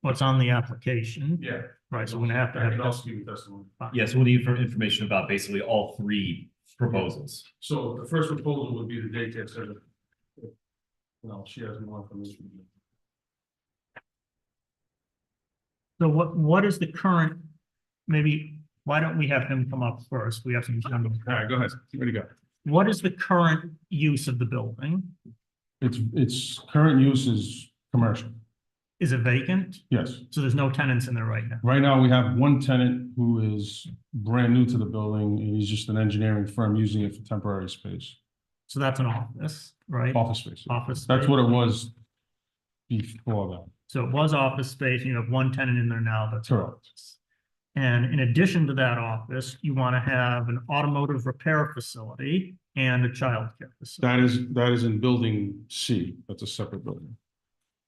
Speaker 1: What's on the application?
Speaker 3: Yeah.
Speaker 1: Right, so we're gonna have to
Speaker 3: I
Speaker 1: have.
Speaker 3: can also give you testimony.
Speaker 2: Yes, we'll need information about basically all three proposals.
Speaker 3: So the first proposal would be the daycare center. No, she has more information.
Speaker 1: So what is the current, maybe, why don't we have him come up first? We have some.
Speaker 3: All right, go ahead. Ready to go.
Speaker 1: What is the current use of the building?
Speaker 3: Its current use is commercial.
Speaker 1: Is it vacant?
Speaker 3: Yes.
Speaker 1: So there's no tenants in there right now?
Speaker 3: Right now, we have one tenant who is brand new to the building, and he's just an engineering firm using it for temporary space,
Speaker 1: So that's an office, right?
Speaker 3: office space.
Speaker 1: Office.
Speaker 3: That's
Speaker 1: space.
Speaker 3: what it was before that.
Speaker 1: So it was office space, and you have one tenant in there now, that's.
Speaker 3: Correct.
Speaker 1: office. And in addition to that office, you want to have an automotive repair facility and a childcare facility.
Speaker 3: That is in building C. That's a separate building.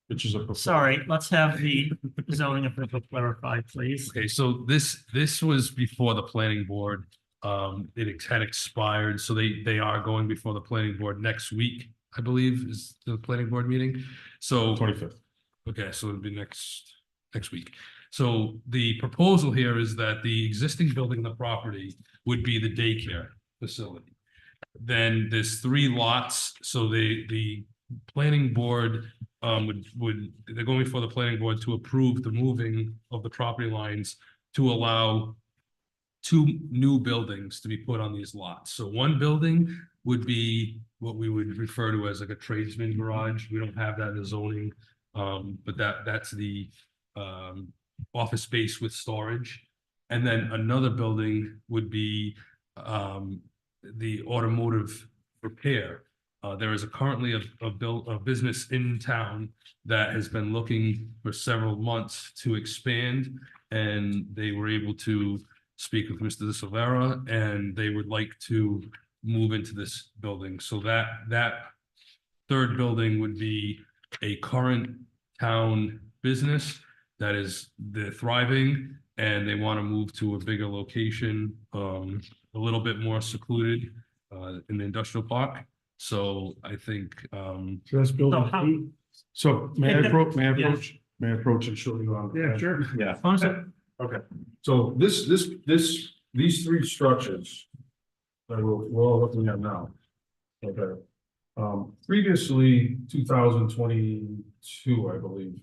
Speaker 3: Which is a.
Speaker 1: Sorry, let's have the zoning official clarify, please.
Speaker 10: Okay, so this was before the planning board. It had expired, so they are going before the planning board next week, I believe, is the planning board meeting. So
Speaker 3: 25th.
Speaker 10: okay, so it'll be next week. So the proposal here is that the existing building in the property would be the daycare facility. Then there's 3 lots, so the planning board they're going before the planning board to approve the moving of the property lines to allow 2 new buildings to be put on these lots. So one building would be what we would refer to as like a tradesman garage. We don't have that in the zoning, but that's the office space with storage. And then another building would be the automotive repair. There is currently a business in town that has been looking for several months to expand, and they were able to speak with Mr. De Silvera, and they would like to move into this building. So that third building would be a current town business that they're thriving, and they want to move to a bigger location, a little bit more secluded in the industrial park. So I think,
Speaker 6: So that's building
Speaker 1: So how-
Speaker 6: C?
Speaker 3: So may I
Speaker 1: Yeah.
Speaker 3: approach and show you on?
Speaker 6: Yeah, sure.
Speaker 2: Yeah.
Speaker 3: Okay, so these 3 structures that we're all looking at now. Okay. Previously, 2022, I believe,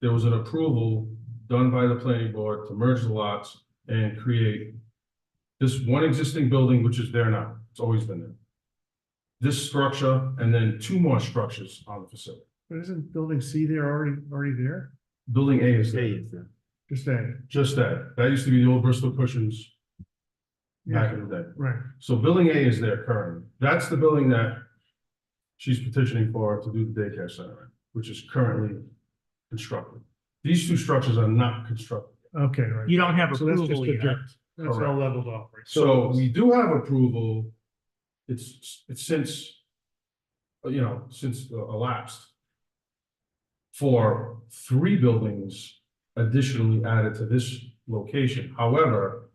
Speaker 3: there was an approval done by the planning board to merge the lots and create this one existing building, which is there now. It's always been there. This structure and then 2 more structures on the facility.
Speaker 6: But isn't building C there already there?
Speaker 3: Building A is there.
Speaker 6: Just that,
Speaker 3: Just that. That used to be the old Bristol Cushions back in the day.
Speaker 6: right.
Speaker 3: So building A is there currently. That's the building that she's petitioning for to do the daycare center, in, which is currently constructed. These 2 structures are not constructed.
Speaker 6: Okay, right.
Speaker 1: You don't have
Speaker 6: So that's
Speaker 1: approval
Speaker 6: just the
Speaker 1: yet.
Speaker 6: dirt. That's all
Speaker 3: Correct.
Speaker 6: leveled off, right?
Speaker 3: So we do have approval. It's since, since elapsed for 3 buildings additionally added to this location. However,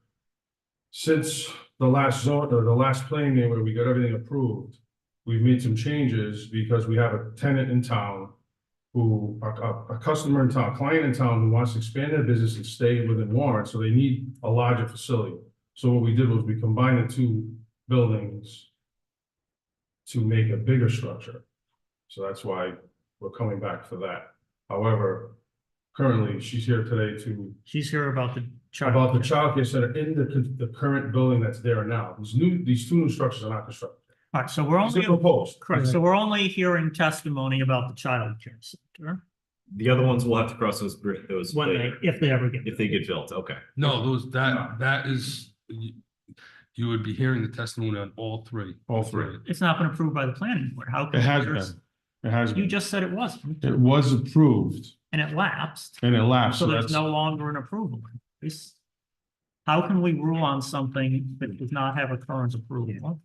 Speaker 3: since the last zone or the last planning meeting where we got everything approved, we've made some changes because we have a tenant in town who, a customer in town, client in town who wants to expand their business and stay within Warren, so they need a larger facility. So what we did was we combined the 2 buildings to make a bigger structure. So that's why we're coming back for that. However, currently, she's here today
Speaker 1: She's here about the child.
Speaker 3: about the childcare center in the current building that's there now. These 2 new structures are not constructed.
Speaker 1: All right, so we're
Speaker 3: These are
Speaker 1: only,
Speaker 3: proposed.
Speaker 1: correct, so we're only hearing testimony about the childcare center.
Speaker 2: The other ones will have to cross those
Speaker 1: When
Speaker 2: later,
Speaker 1: if they ever get.
Speaker 2: if they get built. Okay.
Speaker 10: no, that is, you would be hearing the testimony on all 3.
Speaker 3: All 3.
Speaker 1: It's not been approved by the planning board. How?
Speaker 3: It
Speaker 1: can
Speaker 3: has
Speaker 1: yours-
Speaker 3: been. It has
Speaker 1: You
Speaker 3: been.
Speaker 1: just said it wasn't,
Speaker 3: It was approved
Speaker 1: and it lapsed,
Speaker 3: and it lapsed.
Speaker 1: so
Speaker 3: So
Speaker 1: there's
Speaker 3: that's,
Speaker 1: no longer an approval. How can we rule on something that does not have a current approval?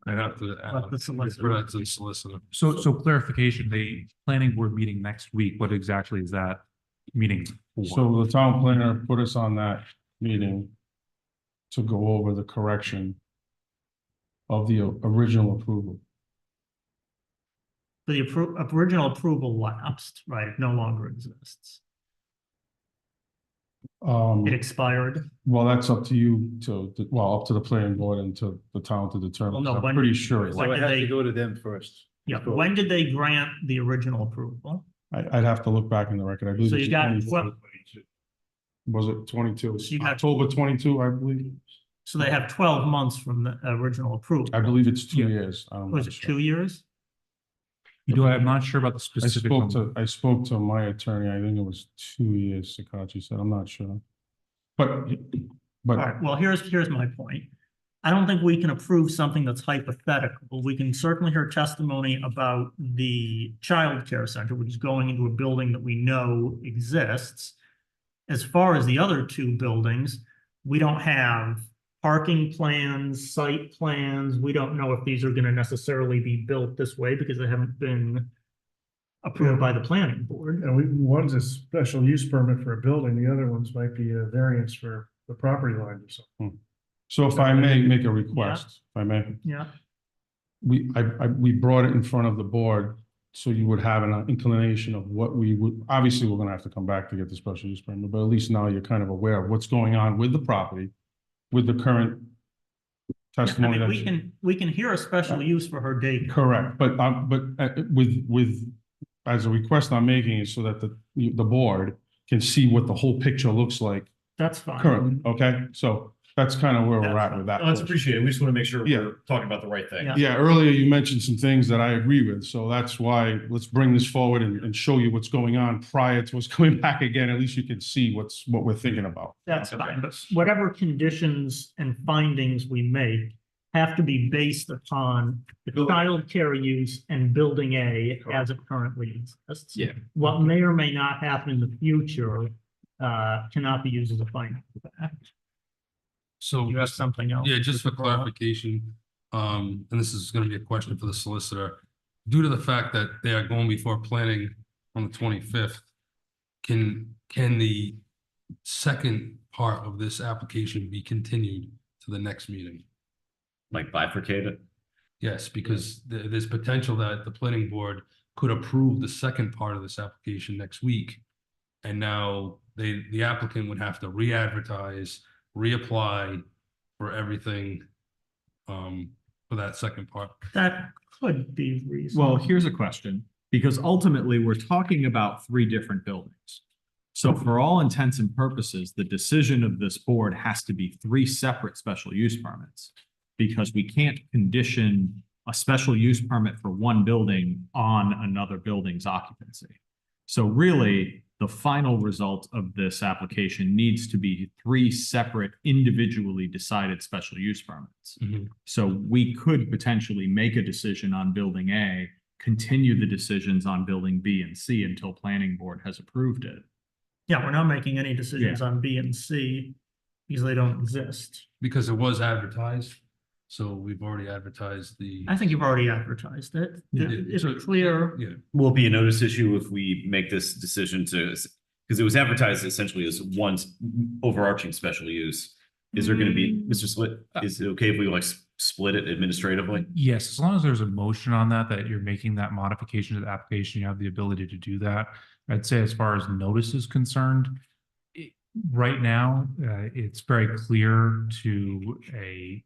Speaker 10: I'd have to.
Speaker 1: Let the solicitor-
Speaker 10: refer that to the solicitor.
Speaker 12: So clarification, the planning board meeting next week, what exactly is that meeting for?
Speaker 16: So the town planner put us on that meeting to go over the correction of the original approval.
Speaker 1: The original approval lapsed, right? It no longer exists. It expired.
Speaker 16: Well, that's up to you up to the planning board and to the town to determine.
Speaker 1: Well, no,
Speaker 16: I'm
Speaker 1: when-
Speaker 16: pretty sure.
Speaker 1: So it has to
Speaker 7: go to them first.
Speaker 1: Yeah, when did they grant the original approval?
Speaker 16: I'd have to look back in the record. I believe.
Speaker 1: So
Speaker 16: it's
Speaker 1: you got
Speaker 16: 22.
Speaker 1: 12
Speaker 16: Was it 22?
Speaker 1: So you got-
Speaker 16: October 22, I believe.
Speaker 1: So they have 12 months from the original approval.
Speaker 16: I believe it's 2
Speaker 1: Yeah.
Speaker 16: years.
Speaker 1: Was it 2 years?
Speaker 12: I'm not sure about the specific.
Speaker 16: I spoke to my attorney. I think it was 2 years, Sakachi said. I'm not sure. But
Speaker 1: All right, well, here's my point. I don't think we can approve something that's hypothetical. We can certainly hear testimony about the childcare center, which is going into a building that we know exists. As far as the other two buildings, we don't have parking plans, site plans. We don't know if these are going to necessarily be built this way because they haven't been approved by the planning board.
Speaker 6: And one's a special use permit for a building, the other ones might be a variance for the property line or something.
Speaker 16: So if I may make a request, if I may,
Speaker 1: Yeah,
Speaker 16: we brought it in front of the board. So you would have an inclination of what we would, obviously, we're gonna have to come back to get the special use permit, but at least now you're kind of aware of what's going on with the property, with the current
Speaker 1: I
Speaker 16: testimony.
Speaker 1: mean,
Speaker 16: that's-
Speaker 1: we can hear a special use for her daycare.
Speaker 16: Correct, but with, as a request I'm making is so that the board can see what the whole picture looks like
Speaker 1: That's fine.
Speaker 16: currently, okay? So that's kind of where we're at with that.
Speaker 2: Oh, That's
Speaker 16: portion.
Speaker 2: appreciated. We just want to make sure
Speaker 16: Yeah.
Speaker 2: we're talking about the right thing.
Speaker 1: Yeah.
Speaker 16: Yeah, earlier you mentioned some things that I agree with, so that's why let's bring this forward and show you what's going on prior to us coming back again. At least you can see what we're thinking about.
Speaker 1: That's fine, but whatever conditions and findings we make have to be based upon the childcare use and building A as it currently exists.
Speaker 5: Yeah.
Speaker 1: What may or may not happen in the future cannot be used as a finding of fact.
Speaker 10: So.
Speaker 1: You have something else?
Speaker 10: Yeah, just for
Speaker 1: Mr. Peralta?
Speaker 10: clarification, and this is gonna be a question for the solicitor. Due to the fact that they are going before planning on the 25th, can the second part of this application be continued to the next meeting?
Speaker 2: Like bifurcate it.
Speaker 10: Yes, because there's potential that the planning board could approve the second part of this application next week. And now the applicant would have to re-advertise, reapply for everything for that second part.
Speaker 1: That could be reasonable.
Speaker 5: Well, here's a question, because ultimately we're talking about 3 different buildings. So for all intents and purposes, the decision of this board has to be 3 separate special use permits. Because we can't condition a special use permit for one building on another building's occupancy. So really, the final result of this application needs to be 3 separate individually decided special use permits. So we could potentially make a decision on building A, continue the decisions on building B and C until planning board has approved it.
Speaker 1: Yeah, we're not making any decisions on B and C because they don't exist.
Speaker 10: Because it was advertised, so we've already advertised the.
Speaker 1: I think you've already advertised it.
Speaker 10: Yeah.
Speaker 1: It's clear.
Speaker 10: Yeah.
Speaker 2: Will it be a notice issue if we make this decision because it was advertised essentially as one overarching special use. Is there going to be, Mr. Split, is it okay if we split it administratively?
Speaker 12: Yes, as long as there's a motion on that you're making that modification to the application, you have the ability to do that. I'd say as far as notice is concerned, right now, it's very clear to a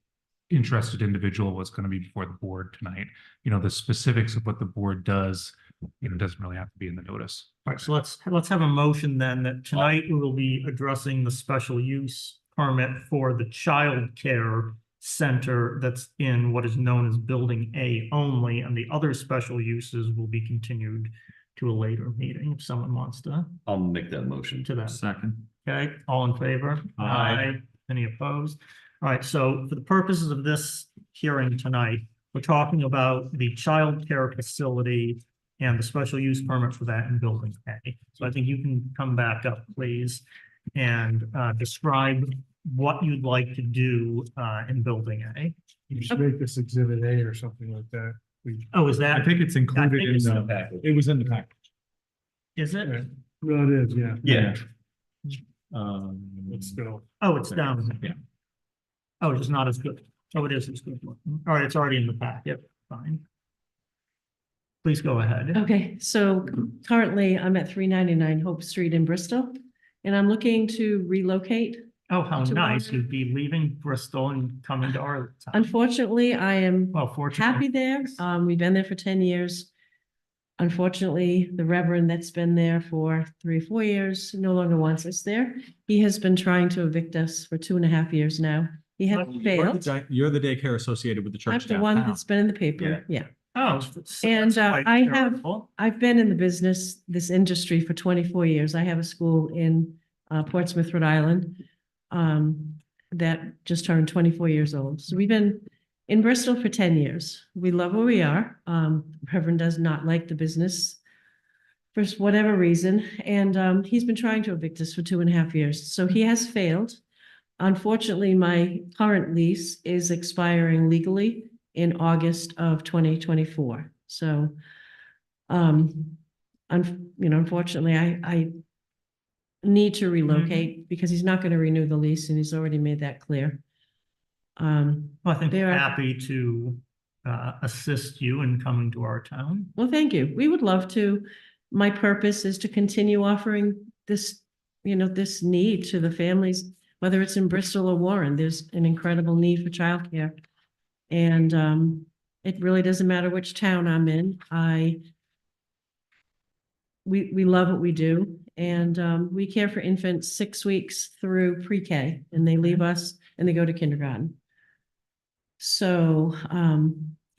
Speaker 12: interested individual what's going to be before the board tonight. The specifics of what the board does, doesn't really have to be in the notice.
Speaker 1: All right, so let's have a motion then that tonight we will be addressing the special use permit for the child care center that's in what is known as Building A only, and the other special uses will be continued to a later meeting if someone wants to.
Speaker 2: I'll make that motion.
Speaker 1: To that.
Speaker 5: Second.
Speaker 1: Okay, all in favor?
Speaker 5: Aye.
Speaker 1: Any opposed? All right, so for the purposes of this hearing tonight, we're talking about the child care facility and the special use permit for that in Building A. So I think you can come back up, please, and describe what you'd like to do in Building A.
Speaker 6: You should make this exhibit A or something like that.
Speaker 1: Oh, is that?
Speaker 14: I think it's
Speaker 1: I
Speaker 14: included
Speaker 1: think
Speaker 14: in
Speaker 1: it's in
Speaker 14: the, it was in the package.
Speaker 1: Is it?
Speaker 6: No, it is, yeah.
Speaker 2: Yeah.
Speaker 6: It's still.
Speaker 1: Oh, it's down.
Speaker 14: Yeah.
Speaker 1: Oh, it's not as good. Oh, it is as good. All right, it's already in the pack. Yep, fine. Please go ahead.
Speaker 15: Okay, so currently I'm at 399 Hope Street in Bristol, and I'm looking to relocate.
Speaker 1: Oh, how
Speaker 15: To
Speaker 1: nice.
Speaker 15: one-
Speaker 1: You'd be leaving Bristol and coming to our town.
Speaker 15: Unfortunately, I am
Speaker 1: Well, fortunately.
Speaker 15: happy there. We've been there for 10 years. Unfortunately, the Reverend that's been there for 3 or 4 years no longer wants us there. He has been trying to evict us for 2.5 years now. He has failed.
Speaker 14: You're the daycare associated with the
Speaker 15: I'm
Speaker 14: church
Speaker 15: the
Speaker 14: staff
Speaker 15: one
Speaker 14: now.
Speaker 15: that's been in the paper, yeah.
Speaker 1: Oh.
Speaker 15: And
Speaker 1: that's quite
Speaker 15: I have,
Speaker 1: charitable.
Speaker 15: I've been in the business, this industry for 24 years. I have a school in Portsmouth, Rhode Island, that just turned 24 years old. So we've been in Bristol for 10 years. We love where we are. Reverend does not like the business for whatever reason, and he's been trying to evict us for 2.5 years. So he has failed. Unfortunately, my current lease is expiring legally in August of 2024. So, unfortunately, I need to relocate because he's not going to renew the lease, and he's already made that clear.
Speaker 1: Well, I think
Speaker 15: They
Speaker 1: we're
Speaker 15: are-
Speaker 1: happy to assist you in coming to our town.
Speaker 15: Well, thank you. We would love to. My purpose is to continue offering this, this need to the families, whether it's in Bristol or Warren. There's an incredible need for childcare. And it really doesn't matter which town I'm in. We love what we do, and we care for infants 6 weeks through pre-K, and they leave us and they go to kindergarten. So,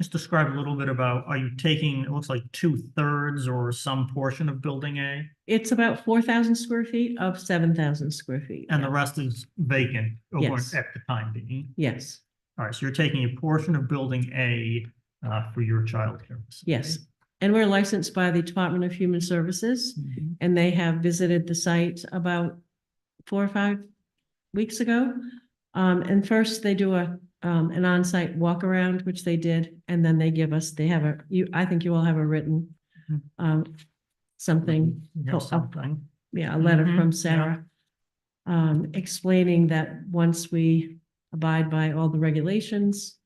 Speaker 1: Just describe a little bit about, are you taking, it looks like 2/3 or some portion of building A,
Speaker 15: it's about 4,000 square feet of 7,000 square feet.
Speaker 1: and the rest is vacant over
Speaker 15: Yes.
Speaker 1: at the time being?
Speaker 15: Yes,
Speaker 1: All right, so you're taking a portion of building A for your childcare. facility.
Speaker 15: yes. And we're licensed by the Department of Human Services,
Speaker 1: Mhm.
Speaker 15: and they have visited the site about 4 or 5 weeks ago. And first they do an on-site walk around, which they did, and then they give us, I think you all have a written, something.
Speaker 1: You have something.
Speaker 15: Yeah, a letter
Speaker 1: Mhm,
Speaker 15: from
Speaker 1: yeah.
Speaker 15: Sarah, explaining that once we abide by all the regulations,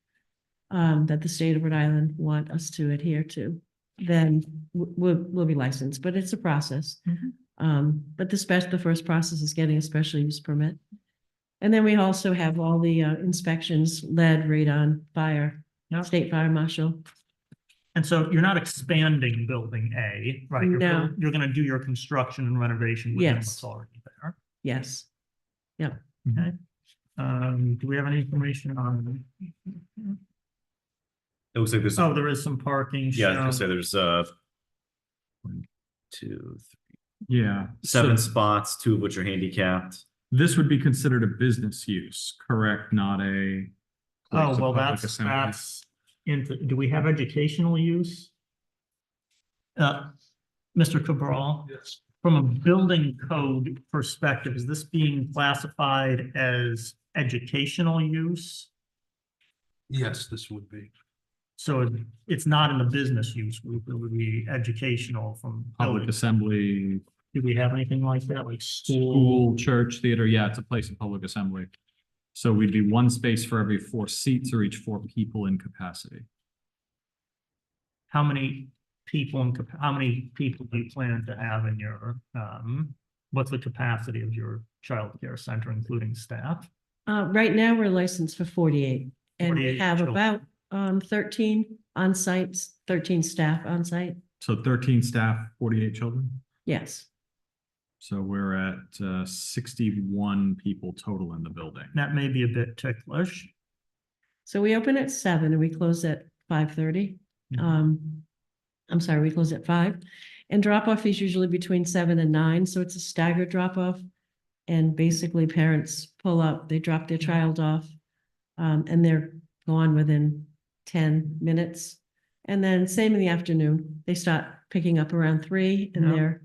Speaker 15: that the state of Rhode Island want us to adhere to, then we'll be licensed, but it's a process. But the first process is getting a special use permit. And then we also have all the inspections, lead, radon, fire,
Speaker 1: Yeah.
Speaker 15: state fire marshal.
Speaker 1: And so you're not expanding building A, right?
Speaker 15: No.
Speaker 1: You're gonna do your construction and renovation within
Speaker 15: Yes.
Speaker 1: what's already there.
Speaker 15: Yes. Yep.
Speaker 1: Okay. Do we have any information on?
Speaker 2: It looks like there's,
Speaker 1: Oh, there is some parking.
Speaker 2: yeah, I was gonna
Speaker 1: shown.
Speaker 2: say there's 1, 2, 3,
Speaker 14: Yeah.
Speaker 2: 7
Speaker 14: So
Speaker 2: spots, 2 of which are handicapped.
Speaker 14: this would be considered a business use, correct? Not a. place
Speaker 1: Oh,
Speaker 14: of
Speaker 1: well,
Speaker 14: public
Speaker 1: that's
Speaker 14: assembly.
Speaker 1: into, do we have educational use? Mr. Cabral?
Speaker 10: Yes.
Speaker 1: From a building code perspective, is this being classified as educational use?
Speaker 10: Yes, this would be.
Speaker 1: So it's not in the business use group, it would be educational from.
Speaker 14: Public
Speaker 1: building.
Speaker 14: assembly,
Speaker 1: Do we have anything like that, like school?
Speaker 14: school, church, theater, yeah, it's a place of public assembly. So we'd be 1 space for every 4 seats or each 4 people in capacity.
Speaker 1: How many people how many people do you plan to have in your, what's the capacity of your childcare center, including staff?
Speaker 15: Right now, we're licensed for 48, and we
Speaker 1: 48
Speaker 15: have
Speaker 1: children.
Speaker 15: about 13 on sites, 13 staff on site.
Speaker 14: So 13 staff, 48 children.
Speaker 15: Yes,
Speaker 14: So we're at 61 people total in the building.
Speaker 1: That may be a bit ticklish.
Speaker 15: so we open at 7 and we close at 5:30. I'm sorry, we close at 5. And drop off is usually between 7 and 9, so it's a staggered drop off. And basically parents pull up, they drop their child off, and they're gone within 10 minutes. And then same in the afternoon, they start picking up around 3 and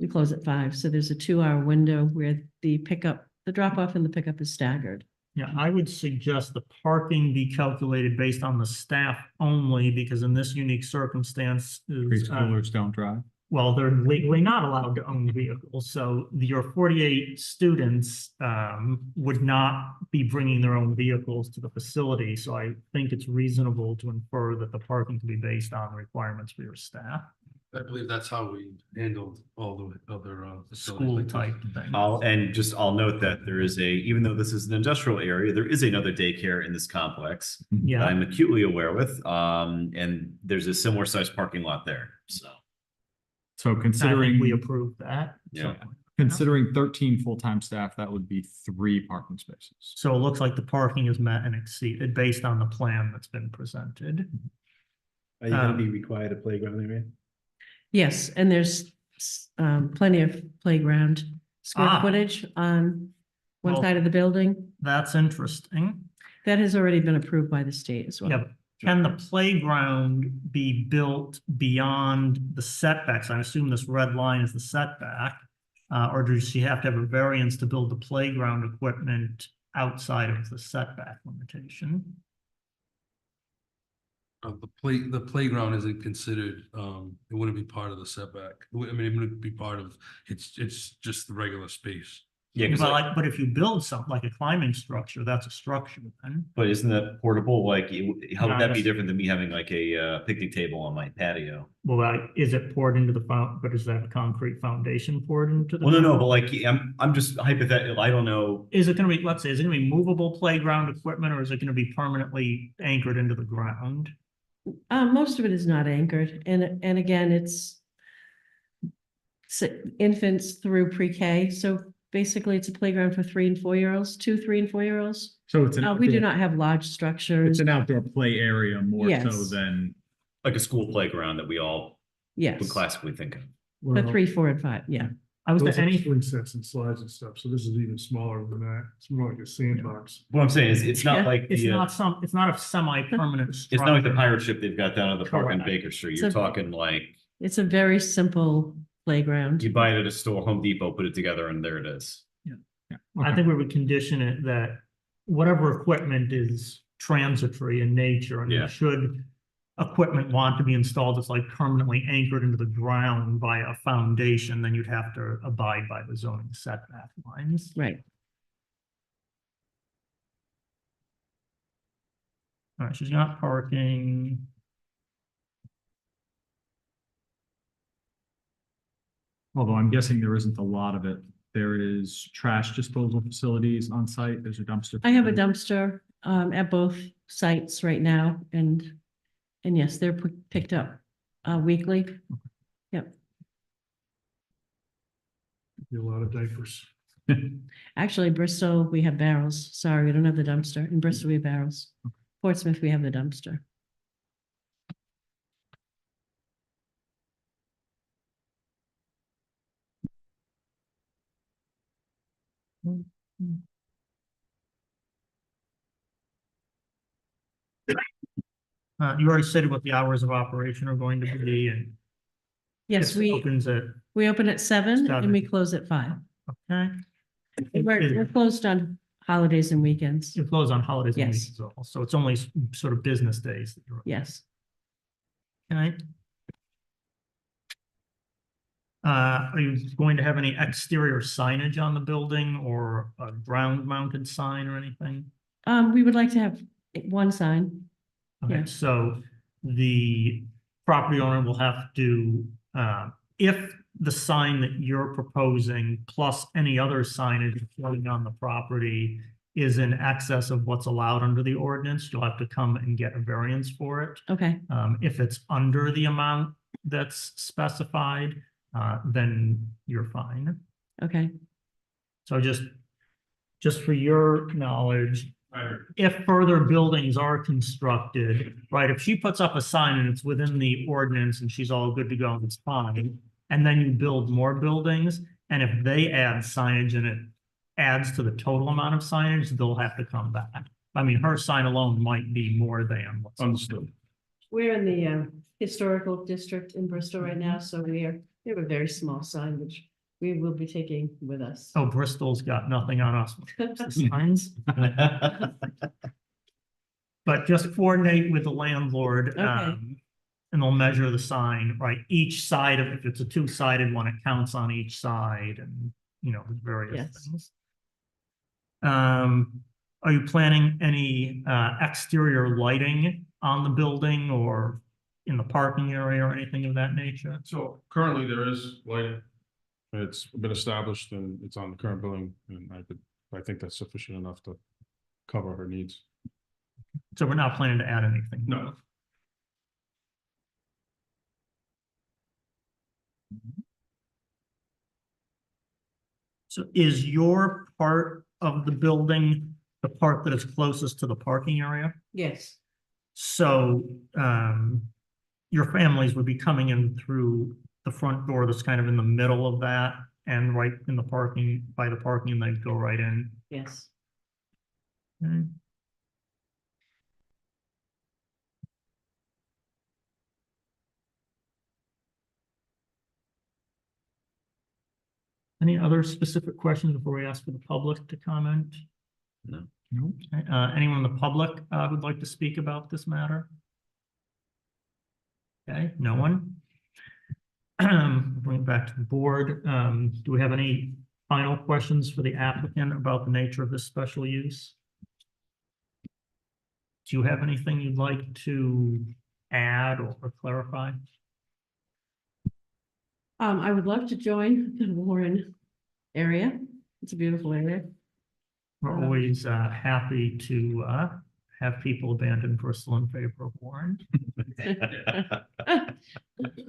Speaker 15: we close at 5. So there's a 2-hour window where the drop off and the pickup is staggered.
Speaker 1: Yeah, I would suggest the parking be calculated based on the staff only, because in this unique circumstance is,
Speaker 14: Preschoolers don't drive.
Speaker 1: well, they're legally not allowed to own vehicles, so your 48 students would not be bringing their own vehicles to the facility, so I think it's reasonable to infer that the parking can be based on requirements for your staff.
Speaker 10: I believe that's how we handled all the other facilities
Speaker 1: School
Speaker 10: like this.
Speaker 1: type thing.
Speaker 2: I'll note that there is even though this is an industrial area, there is another daycare in this complex. That
Speaker 1: Yeah,
Speaker 2: I'm acutely aware with, and there's a similar sized parking lot there, so.
Speaker 14: So
Speaker 1: I think
Speaker 14: considering,
Speaker 1: we approve that.
Speaker 2: Yeah.
Speaker 14: considering 13 full-time staff, that would be 3 parking spaces.
Speaker 1: So it looks like the parking is met and exceeded based on the plan that's been presented.
Speaker 7: Are you gonna be required a playground area?
Speaker 15: Yes, and there's plenty of playground square
Speaker 1: Ah.
Speaker 15: footage on one
Speaker 1: Well-
Speaker 15: side of the building.
Speaker 1: That's interesting.
Speaker 15: That has already been approved by the state as well.
Speaker 1: Yeah, but can the playground be built beyond the setbacks? I assume this red line is the setback. Or does she have to have a variance to build the playground equipment outside of the setback limitation?
Speaker 10: The playground isn't considered, it wouldn't be part of the setback. I mean, it wouldn't be part of, it's just the regular space.
Speaker 2: Yeah,
Speaker 1: But if you build something like a climbing structure, that's a structure then.
Speaker 2: but isn't that portable? Like, how would
Speaker 1: No,
Speaker 2: that be
Speaker 1: that's-
Speaker 2: different than me having like a picnic table on my patio?
Speaker 1: Well, is it poured into the but is that concrete foundation poured into the?
Speaker 2: Well, no,
Speaker 1: ground?
Speaker 2: but like, I'm just hypothetical. I don't know.
Speaker 1: Is it gonna be, let's say, is it gonna be movable playground equipment, or is it gonna be permanently anchored into the ground?
Speaker 15: Most of it is not anchored, and again, it's infants through pre-K, so basically it's a playground for 3 and 4-year-olds, 2, 3 and 4-year-olds.
Speaker 14: So it's an
Speaker 15: We do
Speaker 14: outdoor-
Speaker 15: not have large structures.
Speaker 14: It's an outdoor play area more so
Speaker 15: Yes.
Speaker 14: than,
Speaker 2: Like a school playground that we all would
Speaker 15: Yes,
Speaker 2: classically think of.
Speaker 15: for 3, 4, and 5, yeah.
Speaker 1: I was
Speaker 6: Those
Speaker 1: there
Speaker 6: are
Speaker 1: any,
Speaker 6: swing sets and slides and stuff, so this is even smaller than that. It's more like a sandbox.
Speaker 2: What I'm saying is, it's not
Speaker 15: Yeah.
Speaker 2: like
Speaker 1: it's
Speaker 2: the,
Speaker 1: it's not a semi-permanent
Speaker 2: it's not like the
Speaker 1: structure.
Speaker 2: pirate ship they've got down at the park on
Speaker 1: Correct.
Speaker 2: Baker Street.
Speaker 15: It's
Speaker 2: You're
Speaker 15: a-
Speaker 2: talking like,
Speaker 15: It's a very simple playground.
Speaker 2: you buy it at a store, Home Depot, put it together, and there it is.
Speaker 1: I think we would condition it that whatever equipment is transitory in nature, and
Speaker 2: Yeah.
Speaker 1: should equipment want to be installed that's like permanently anchored into the ground by a foundation, then you'd have to abide by the zoning setback lines.
Speaker 15: Right.
Speaker 1: All right, she's got parking.
Speaker 14: although I'm guessing there isn't a lot of it. There is trash disposal facilities on site. There's a dumpster.
Speaker 15: I have a
Speaker 14: facility.
Speaker 15: dumpster at both sites right now, and yes, they're picked up weekly. Yep.
Speaker 6: Be a lot of diapers.
Speaker 15: Actually, Bristol, we have barrels. Sorry, we don't have the dumpster. In Bristol, we have barrels. Portsmouth, we have the dumpster.
Speaker 1: You already stated what the hours of operation are going to be, and
Speaker 15: Yes,
Speaker 1: it opens at,
Speaker 15: we open at 7 and we
Speaker 1: 7.
Speaker 15: close at 5.
Speaker 1: okay?
Speaker 15: We're closed on holidays and weekends.
Speaker 1: You close on holidays and
Speaker 15: Yes.
Speaker 1: weekends also, so it's only sort of business days that you're.
Speaker 15: Yes.
Speaker 1: Okay. Are you going to have any exterior signage on the building, or a ground mounted sign or anything?
Speaker 15: We would like to have one sign.
Speaker 1: Okay,
Speaker 15: Yeah.
Speaker 1: so the property owner will have to, if the sign that you're proposing plus any other signage floating on the property is in excess of what's allowed under the ordinance, you'll have to come and get a variance for it.
Speaker 15: Okay,
Speaker 1: If it's under the amount that's specified, then you're fine.
Speaker 15: okay,
Speaker 1: So just for your knowledge, if further buildings are constructed, right, if she puts up a sign and it's within the ordinance and she's all good to go and it's fine, and then you build more buildings, and if they add signage and it adds to the total amount of signage, they'll have to come back. I mean, her sign alone might be more than what's.
Speaker 16: Understood.
Speaker 15: we're in the historical district in Bristol right now, so we have a very small sign, which we will be taking with us.
Speaker 1: Oh, Bristol's got nothing on us. The signs. But just coordinate with the landlord,
Speaker 15: Okay.
Speaker 1: and they'll measure the sign, right? Each side of, if it's a two-sided one, it counts on each side and, you know, various
Speaker 15: Yes.
Speaker 1: things. Are you planning any, exterior lighting on the building or in the parking area or anything of that nature?
Speaker 16: So currently there is lighting. It's been established and it's on the current building, and I think that's sufficient enough to cover her needs.
Speaker 1: So we're not planning to add anything?
Speaker 16: No.
Speaker 1: So is your part of the building the part that is closest to the parking area?
Speaker 15: Yes,
Speaker 1: So, your families would be coming in through the front door that's kind of in the middle of that and right in the parking, by the parking, and they'd go right in.
Speaker 15: yes.
Speaker 1: Okay. Any other specific questions before we ask for the public to comment?
Speaker 2: No.
Speaker 1: No. Okay, anyone in the public, would like to speak about this matter? Okay, no one? Bring it back to the board. Do we have any final questions for the applicant about the nature of this special use? Do you have anything you'd like to add or clarify?
Speaker 15: I would love to join the Warren area. It's a beautiful area.
Speaker 1: We're always happy to have people abandon Bristol in favor of Warren.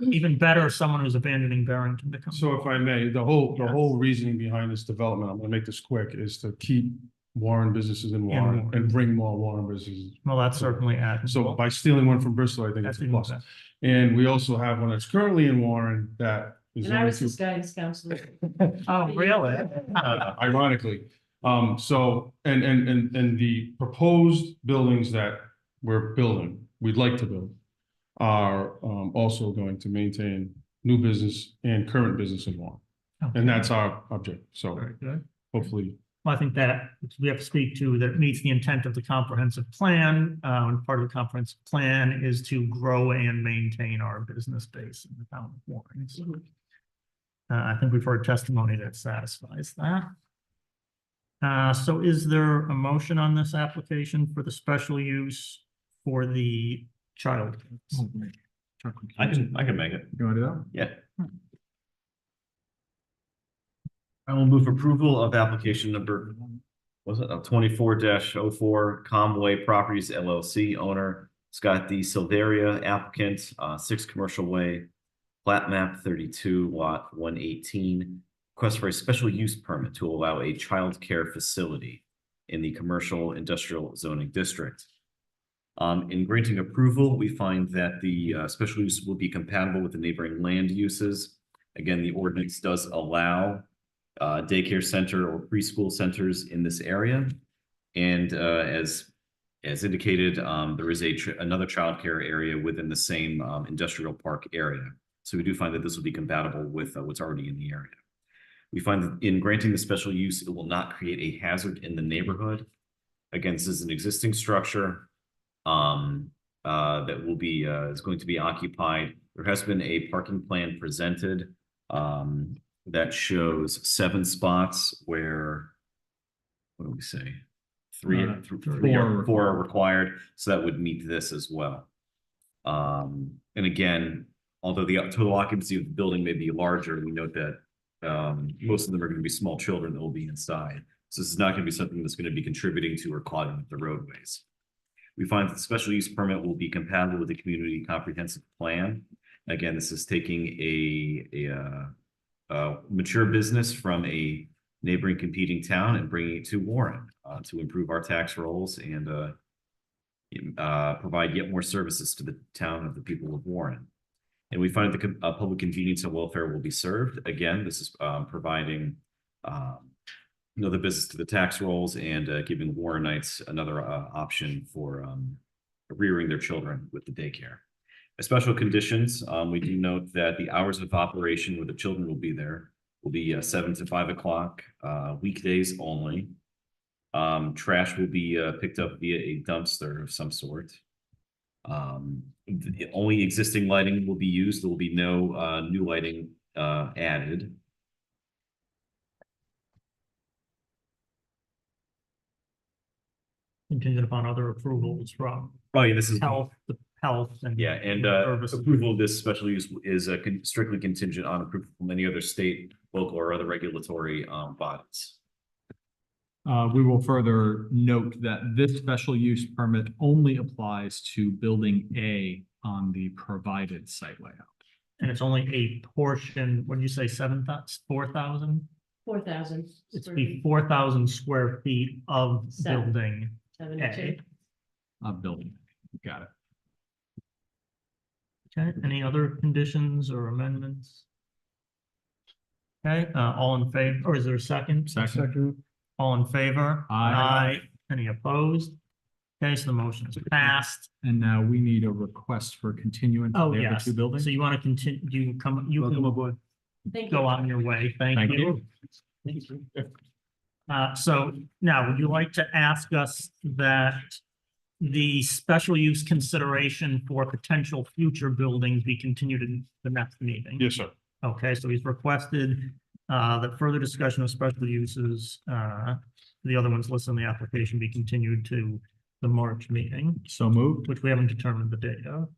Speaker 1: Even better, someone who's abandoning Barrington to come.
Speaker 16: So if I may, the whole reasoning behind this development, I'm gonna make this quick, is to keep Warren businesses in Warren
Speaker 1: Warren.
Speaker 16: and bring more Warren businesses.
Speaker 1: Well, that's certainly admirable.
Speaker 16: So by stealing one from Bristol, I think it's
Speaker 1: That's
Speaker 16: a
Speaker 1: even
Speaker 16: plus.
Speaker 1: better.
Speaker 16: And we also have one that's currently in Warren that is.
Speaker 15: And I
Speaker 16: only
Speaker 15: was
Speaker 16: two-
Speaker 15: his guidance counselor.
Speaker 1: Oh, really?
Speaker 16: Ironically, so, and the proposed buildings that we're building, we'd like to build, are, also going to maintain new business and current business in Warren.
Speaker 1: Okay.
Speaker 16: And that's our object, so
Speaker 1: Very good.
Speaker 16: hopefully,
Speaker 1: Well, I think that we have to speak to that it meets the intent of the comprehensive plan. And part of the comprehensive plan is to grow and maintain our business base in the town of Warren. So, I think we've heard testimony that satisfies that. So is there a motion on this application for the special use for the child?
Speaker 2: I can make it.
Speaker 14: You want to do that?
Speaker 2: Yeah. I will move approval of application number, was it 24-04 Comway Properties LLC, owner Scott D. Silveria, applicant, 6 Commercial Way, plat map 32, lot 118. Request for a special use permit to allow a child care facility in the commercial industrial zoning district. In granting approval, we find that the special use will be compatible with the neighboring land uses. Again, the ordinance does allow daycare center or preschool centers in this area. And as indicated, there is another childcare area within the same industrial park area. So we do find that this will be compatible with what's already in the area. We find that in granting the special use, it will not create a hazard in the neighborhood. Again, this is an existing structure that will be is going to be occupied. There has been a parking plan presented that shows 7 spots where, what do we say? Three are required, so that would meet this as well. And again, although the total occupancy of the building may be larger, we note that most of them are going to be small children that will be inside. So this is not going to be something that's going to be contributing to or clogging up the roadways. We find that the special use permit will be compatible with the community comprehensive plan. Again, this is taking a mature business from a neighboring competing town and bringing it to Warren to improve our tax rolls and provide yet more services to the town of the people of Warren. And we find the public convenience and welfare will be served. Again, this is providing another business to the tax rolls and giving Warrenites another option for rearing their children with the daycare. As special conditions, we do note that the hours of operation where the children will be there will be 7 to 5 o'clock, weekdays only. Trash will be picked up via a dumpster of some sort. The only existing lighting will be used. There will be no new lighting added.
Speaker 1: Contingent upon other approvals from
Speaker 2: Oh, yeah, this is.
Speaker 1: health and.
Speaker 2: Yeah, and
Speaker 1: services.
Speaker 2: approval of this special use is strictly contingent on approval from any other state, local, or other regulatory bodies.
Speaker 14: We will further note that this special use permit only applies to building A on the provided site layout.
Speaker 1: And it's only a portion, what did you say, 4,000?
Speaker 15: 4,000.
Speaker 1: It's be 4,000 square feet of
Speaker 15: Seven.
Speaker 1: building
Speaker 15: 72.
Speaker 1: A.
Speaker 14: Of building. Got it.
Speaker 1: Okay, any other conditions or amendments? Okay, all in favor, or is there a second?
Speaker 5: Second.
Speaker 1: All in favor?
Speaker 14: Aye.
Speaker 1: Any opposed? Okay, so the motion is passed.
Speaker 14: And now we need a request for continuance.
Speaker 1: Oh,
Speaker 14: of the other
Speaker 1: yes.
Speaker 14: two buildings.
Speaker 1: So you want to continue, you
Speaker 7: Welcome
Speaker 1: can
Speaker 7: aboard.
Speaker 15: Thank
Speaker 1: go
Speaker 15: you.
Speaker 1: on your way. Thank
Speaker 14: Thank
Speaker 1: you. So now, would you like to ask us that the special use consideration for potential future buildings be continued in the next meeting?
Speaker 16: Yes, sir.
Speaker 1: Okay, so he's requested that further discussion of special uses, the other ones listed in the application, be continued to the March meeting,
Speaker 14: So moved.
Speaker 1: which we haven't determined the date of.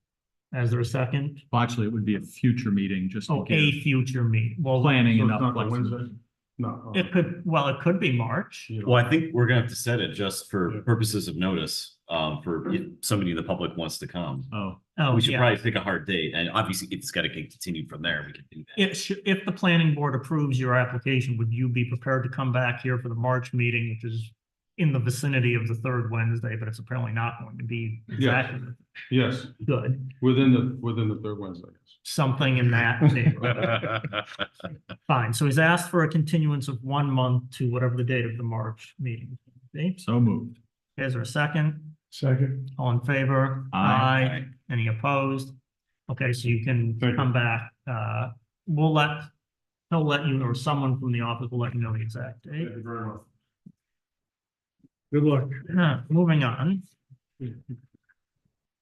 Speaker 1: Is there a second?
Speaker 14: Well, actually, it would be a future meeting just to
Speaker 1: Oh,
Speaker 14: give
Speaker 1: a future meeting. Well,
Speaker 14: planning
Speaker 16: So it's
Speaker 14: enough
Speaker 16: not the
Speaker 14: flexibility.
Speaker 16: Wednesday? No.
Speaker 1: it could, well, it could be March.
Speaker 2: Well, I think we're gonna have to set it just for purposes of notice, for if somebody in the public wants to come.
Speaker 14: Oh,
Speaker 1: Oh,
Speaker 2: We should
Speaker 1: yeah.
Speaker 2: probably pick a hard date, and obviously it's gotta get continued from there. We can do that.
Speaker 1: If the planning board approves your application, would you be prepared to come back here for the March meeting, which is in the vicinity of the third Wednesday, but it's apparently not going to be exactly
Speaker 16: Yes,
Speaker 1: good,
Speaker 16: within the third Wednesday.
Speaker 1: something in that neighborhood. Fine, so he's asked for a continuance of 1 month to whatever the date of the March meeting. Okay,
Speaker 14: so moved.
Speaker 1: is there a second?
Speaker 6: Second.
Speaker 1: All in favor?
Speaker 14: Aye.
Speaker 1: Any opposed? Okay, so you can
Speaker 16: Thank you.
Speaker 1: come back, he'll let you, or someone from the office will let you know the exact date.
Speaker 16: Thank you very much.
Speaker 6: Good luck.
Speaker 1: Moving on.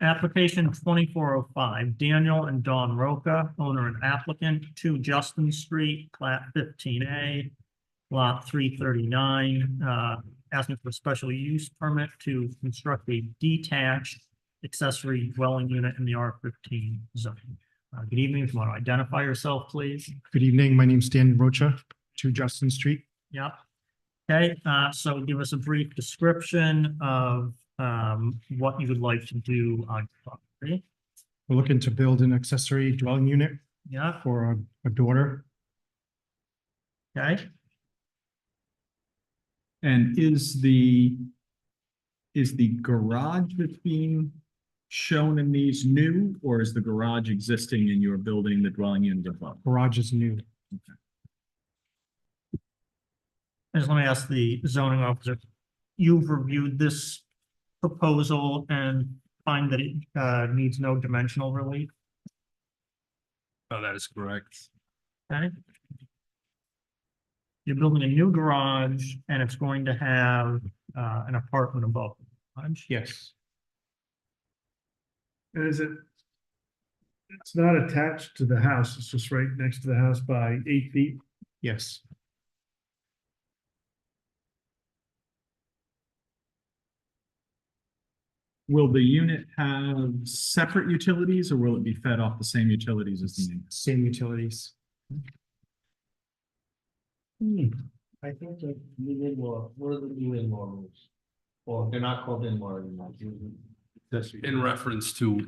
Speaker 1: Application 2405, Daniel and Dawn Roca, owner and applicant, 2 Justin Street, plat 15A, lot 339, asking for a special use permit to construct a detached accessory dwelling unit in the R15 zone. Good evening. If you want to identify yourself, please.
Speaker 17: Good evening. My name's Dan Rocha, 2 Justin Street.
Speaker 1: Yep. Okay, so give us a brief description of what you would like to do on your property.
Speaker 17: We're looking to build an accessory dwelling unit
Speaker 1: Yeah,
Speaker 17: for a daughter.
Speaker 1: okay.
Speaker 14: And is the garage that's being shown in these new, or is the garage existing in your building, the dwelling unit above?
Speaker 17: Garage is new.
Speaker 1: Just let me ask the zoning officer, you've reviewed this proposal and find that it needs no dimensional relief,
Speaker 10: Oh, that is correct.
Speaker 1: okay? You're building a new garage and it's going to have an apartment above the garage.
Speaker 17: Yes.
Speaker 6: And it's not attached to the house, it's just right next to the house by 8 feet.
Speaker 17: Yes.
Speaker 14: Will the unit have separate utilities, or will it be fed off the same utilities as the main?
Speaker 17: Same utilities.
Speaker 11: I think the new in-law, what are the new in-law rules? Or they're not called in-law anymore.
Speaker 10: In reference to,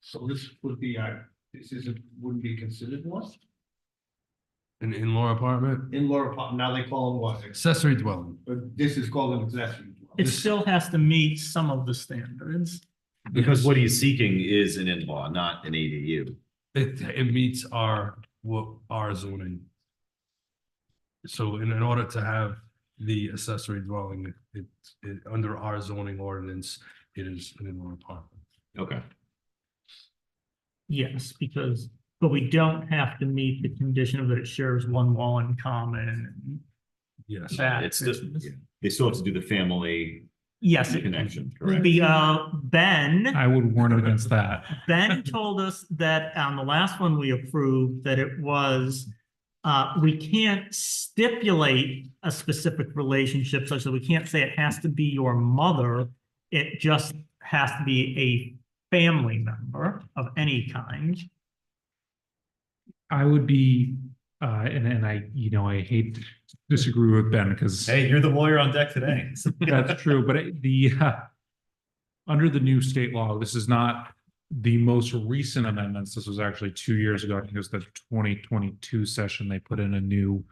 Speaker 11: So this would be, wouldn't be considered one?
Speaker 10: an in-law apartment,
Speaker 11: In-law apartment, now they call them what?
Speaker 10: accessory dwelling.
Speaker 11: But this is called an accessory dwelling.
Speaker 1: It still has to meet some of the standards.
Speaker 2: Because what he's seeking is an in-law, not an ADU.
Speaker 10: It meets our zoning. So in order to have the accessory dwelling, it under our zoning ordinance, it is an in-law apartment.
Speaker 2: Okay.
Speaker 1: Yes, because But we don't have to meet the condition of that it shares one wall in common.
Speaker 10: Yes.
Speaker 1: That
Speaker 2: It's
Speaker 1: business.
Speaker 2: they still have to do the family
Speaker 1: Yes,
Speaker 2: connection, correct?
Speaker 1: Ben.
Speaker 12: I would warn against that.
Speaker 1: Ben told us that on the last one we approved, that it was, we can't stipulate a specific relationship such that we can't say it has to be your mother. It just has to be a family member of any kind.
Speaker 12: I would be, and I, I hate to disagree with Ben because
Speaker 2: Hey, you're the lawyer on deck today.
Speaker 12: that's true, but under the new state law, this is not the most recent amendments. This was actually 2 years ago. I think it was the 2022 session. They put in a new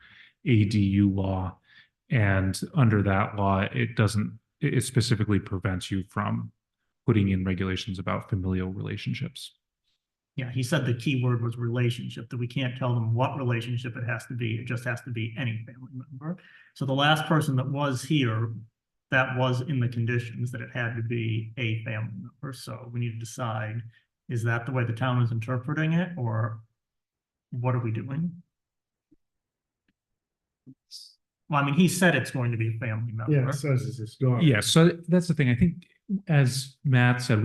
Speaker 12: ADU law. And under that law, it specifically prevents you from putting in regulations about familial relationships.
Speaker 1: Yeah, he said the key word was relationship, that we can't tell them what relationship it has to be. It just has to be any family member. So the last person that was here, that was in the conditions that it had to be a family member. So we need to decide, is that the way the town is interpreting it, or what are we doing? Well, I mean, he said it's going to be a family member.
Speaker 6: Yeah, it says it's his daughter.
Speaker 12: Yeah, so that's the thing. I think, as Matt said,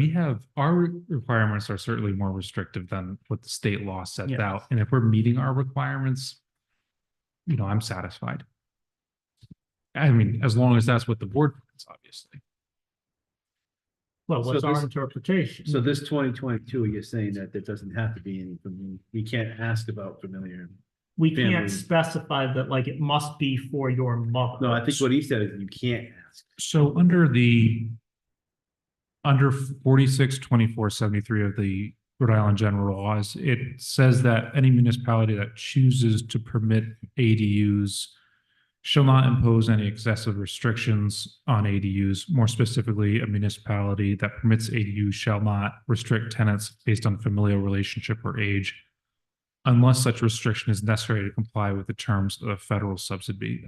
Speaker 12: our requirements are certainly more restrictive than what the state law sets
Speaker 1: Yes.
Speaker 12: out. And if we're meeting our requirements, I'm satisfied. I mean, as long as that's what the board wants, obviously.
Speaker 1: Well, what's
Speaker 7: So
Speaker 1: our
Speaker 7: this-
Speaker 1: interpretation?
Speaker 7: So this 2022, you're saying that there doesn't have to be any, we can't ask about familiar.
Speaker 1: We
Speaker 7: family.
Speaker 1: can't specify that, like, it must be for your mother.
Speaker 7: No, I think what he said is you can't ask.
Speaker 12: So under 462473 of the Rhode Island General Laws, it says that any municipality that chooses to permit ADUs shall not impose any excessive restrictions on ADUs. More specifically, a municipality that permits ADUs shall not restrict tenants based on familial relationship or age, unless such restriction is necessary to comply with the terms of a federal subsidy.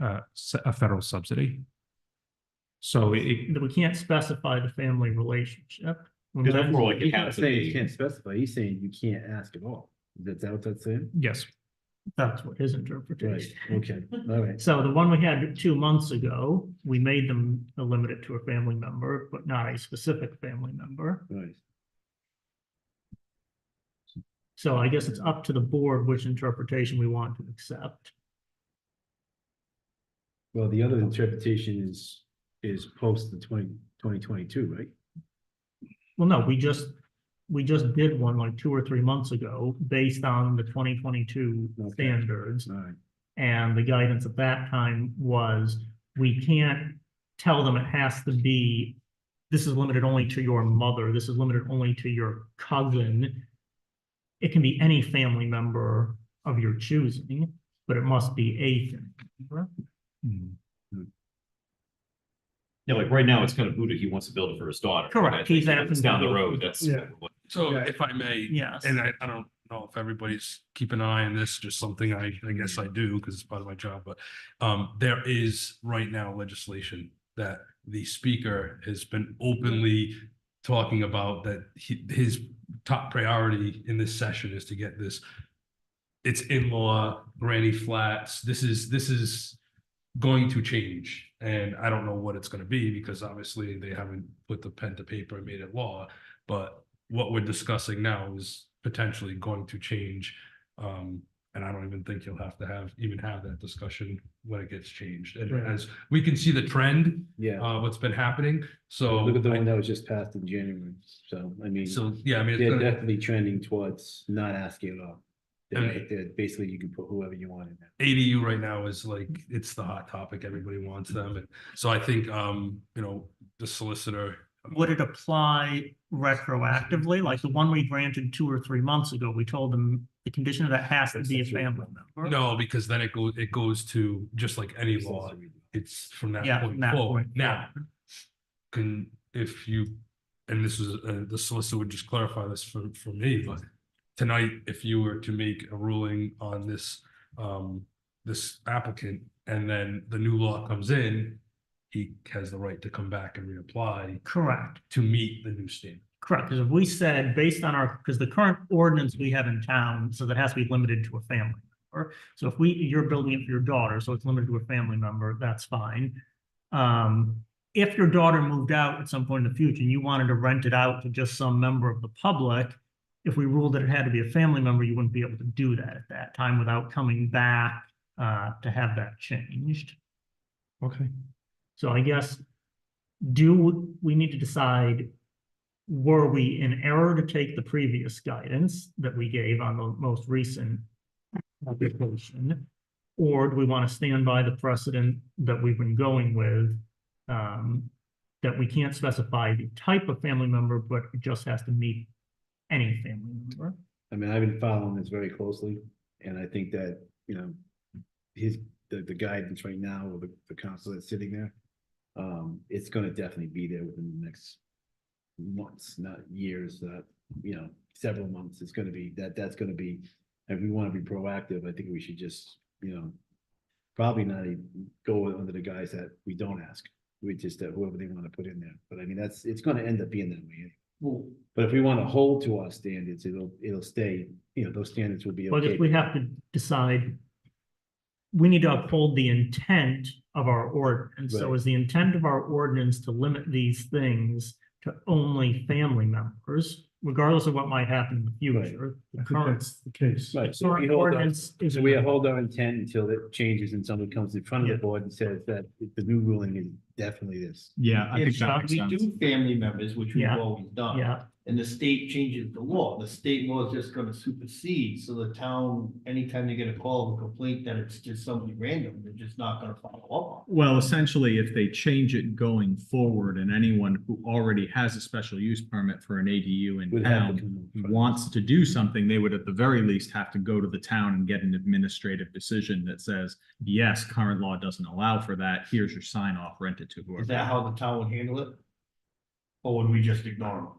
Speaker 12: So
Speaker 1: That we can't specify the family relationship.
Speaker 2: Because overall, like,
Speaker 7: He's
Speaker 2: it
Speaker 7: not
Speaker 2: has to
Speaker 7: saying you
Speaker 2: be.
Speaker 7: can't specify, he's saying you can't ask at all. Is that what that's saying?
Speaker 12: yes,
Speaker 1: That's what his
Speaker 7: Right,
Speaker 1: interpretation.
Speaker 7: okay, all right.
Speaker 1: So the one we had 2 months ago, we made them limit it to a family member, but not a specific family member.
Speaker 7: Right.
Speaker 1: So I guess it's up to the board which interpretation we want to accept.
Speaker 7: Well, the other interpretation is post the 2022, right?
Speaker 1: Well, no, we just did one like 2 or 3 months ago based on the 2022
Speaker 7: Okay.
Speaker 1: standards.
Speaker 7: All right.
Speaker 1: And the guidance at that time was, we can't tell them it has to be, this is limited only to your mother, this is limited only to your cousin. It can be any family member of your choosing, but it must be a family member.
Speaker 2: Yeah, like right now, it's kind of booted. He wants to build it for his daughter.
Speaker 1: Correct.
Speaker 2: And I think
Speaker 1: He's
Speaker 2: if
Speaker 1: asking
Speaker 2: it's down the
Speaker 1: to build-
Speaker 2: road. That's.
Speaker 6: Yeah.
Speaker 10: So
Speaker 6: Yeah.
Speaker 10: if I may,
Speaker 1: Yes.
Speaker 10: and I don't know if everybody's keeping an eye on this, just something I guess I do because it's part of my job, but there is right now legislation that the speaker has been openly talking about, that his top priority in this session is to get this. It's in-law granny flats. This is going to change, and I don't know what it's going to be because obviously they haven't put the pen to paper and made it law. But what we're discussing now is potentially going to change. And I don't even think you'll have to even have that discussion when it gets changed. And
Speaker 6: Right.
Speaker 10: as we can see the trend,
Speaker 7: Yeah.
Speaker 10: what's been happening. So
Speaker 7: Look at the one that was just passed in January. So, I mean,
Speaker 10: So, yeah, I mean, it's
Speaker 7: they're
Speaker 10: gonna-
Speaker 7: definitely trending towards not asking at all.
Speaker 10: And-
Speaker 7: Basically, you can put whoever you want in there.
Speaker 10: ADU right now is like, it's the hot topic. Everybody wants them. And so I think, the solicitor.
Speaker 1: Would it apply retroactively? Like the one we granted 2 or 3 months ago, we told them the condition of that has to be a family member.
Speaker 10: No, because then it goes to just like any law. It's from that
Speaker 1: Yeah,
Speaker 10: point
Speaker 1: from that
Speaker 10: forward.
Speaker 1: point
Speaker 10: Now, and this is, the solicitor would just clarify this for me, but tonight, if you were to make a ruling on this, this applicant, and then the new law comes in, he has the right to come back and reapply
Speaker 1: Correct,
Speaker 10: to meet the new standard.
Speaker 1: Correct, because if we said, based on our, because the current ordinance we have in town, so that has to be limited to a family member. So if you're building it for your daughter, so it's limited to a family member, that's fine. If your daughter moved out at some point in the future and you wanted to rent it out to just some member of the public, if we ruled that it had to be a family member, you wouldn't be able to do that at that time without coming back to have that changed.
Speaker 17: Okay.
Speaker 1: So I guess, do we need to decide, were we in error to take the previous guidance that we gave on the most recent application? Or do we want to stand by the precedent that we've been going with, that we can't specify the type of family member, but it just has to meet any family member?
Speaker 7: I mean, I've been following this very closely, and I think that, you know, the guidance right now, or the council that's sitting there, it's gonna definitely be there within the next months, not years, you know, several months. It's gonna be, that's gonna be, if we wanna be proactive, I think we should just, you know, probably not even go under the guise that we don't ask. We just, whoever they wanna put in there. But I mean, it's gonna end up being that way anyway.
Speaker 11: Well,
Speaker 7: But if we want to hold to our standards, it'll stay, you know, those standards will be
Speaker 1: But
Speaker 7: okay.
Speaker 1: if we have to decide, we need to uphold the intent of our ordinance. So
Speaker 7: Right.
Speaker 1: is the intent of our ordinance to limit these things to only family members, regardless of what might happen in the future?
Speaker 6: I
Speaker 1: The
Speaker 6: think
Speaker 1: current
Speaker 6: that's the case.
Speaker 7: Right, so we
Speaker 1: current
Speaker 7: hold our,
Speaker 1: ordinance is.
Speaker 7: so we hold our intent until it changes and somebody comes in front of
Speaker 1: Yeah.
Speaker 7: the board and says that the new ruling is definitely this.
Speaker 14: Yeah, I think
Speaker 11: If
Speaker 14: that makes
Speaker 11: we
Speaker 14: sense.
Speaker 11: do family members, which we've
Speaker 1: Yeah.
Speaker 11: always done.
Speaker 1: Yeah,
Speaker 11: And the state changes the law, the state law is just gonna supersede, so the town, anytime they get a call or complaint that it's just somebody random, they're just not gonna follow up on.
Speaker 14: Well, essentially, if they change it going forward and anyone who already has a special use permit for an ADU in
Speaker 7: Would have to
Speaker 14: town
Speaker 7: come in front of
Speaker 14: wants to do something, they would at the very least have to go to the town and get an administrative decision that says, yes, current law doesn't allow for that. Here's your sign off, rent it to whoever.
Speaker 11: Is that how the town would handle it? Or would we just ignore them?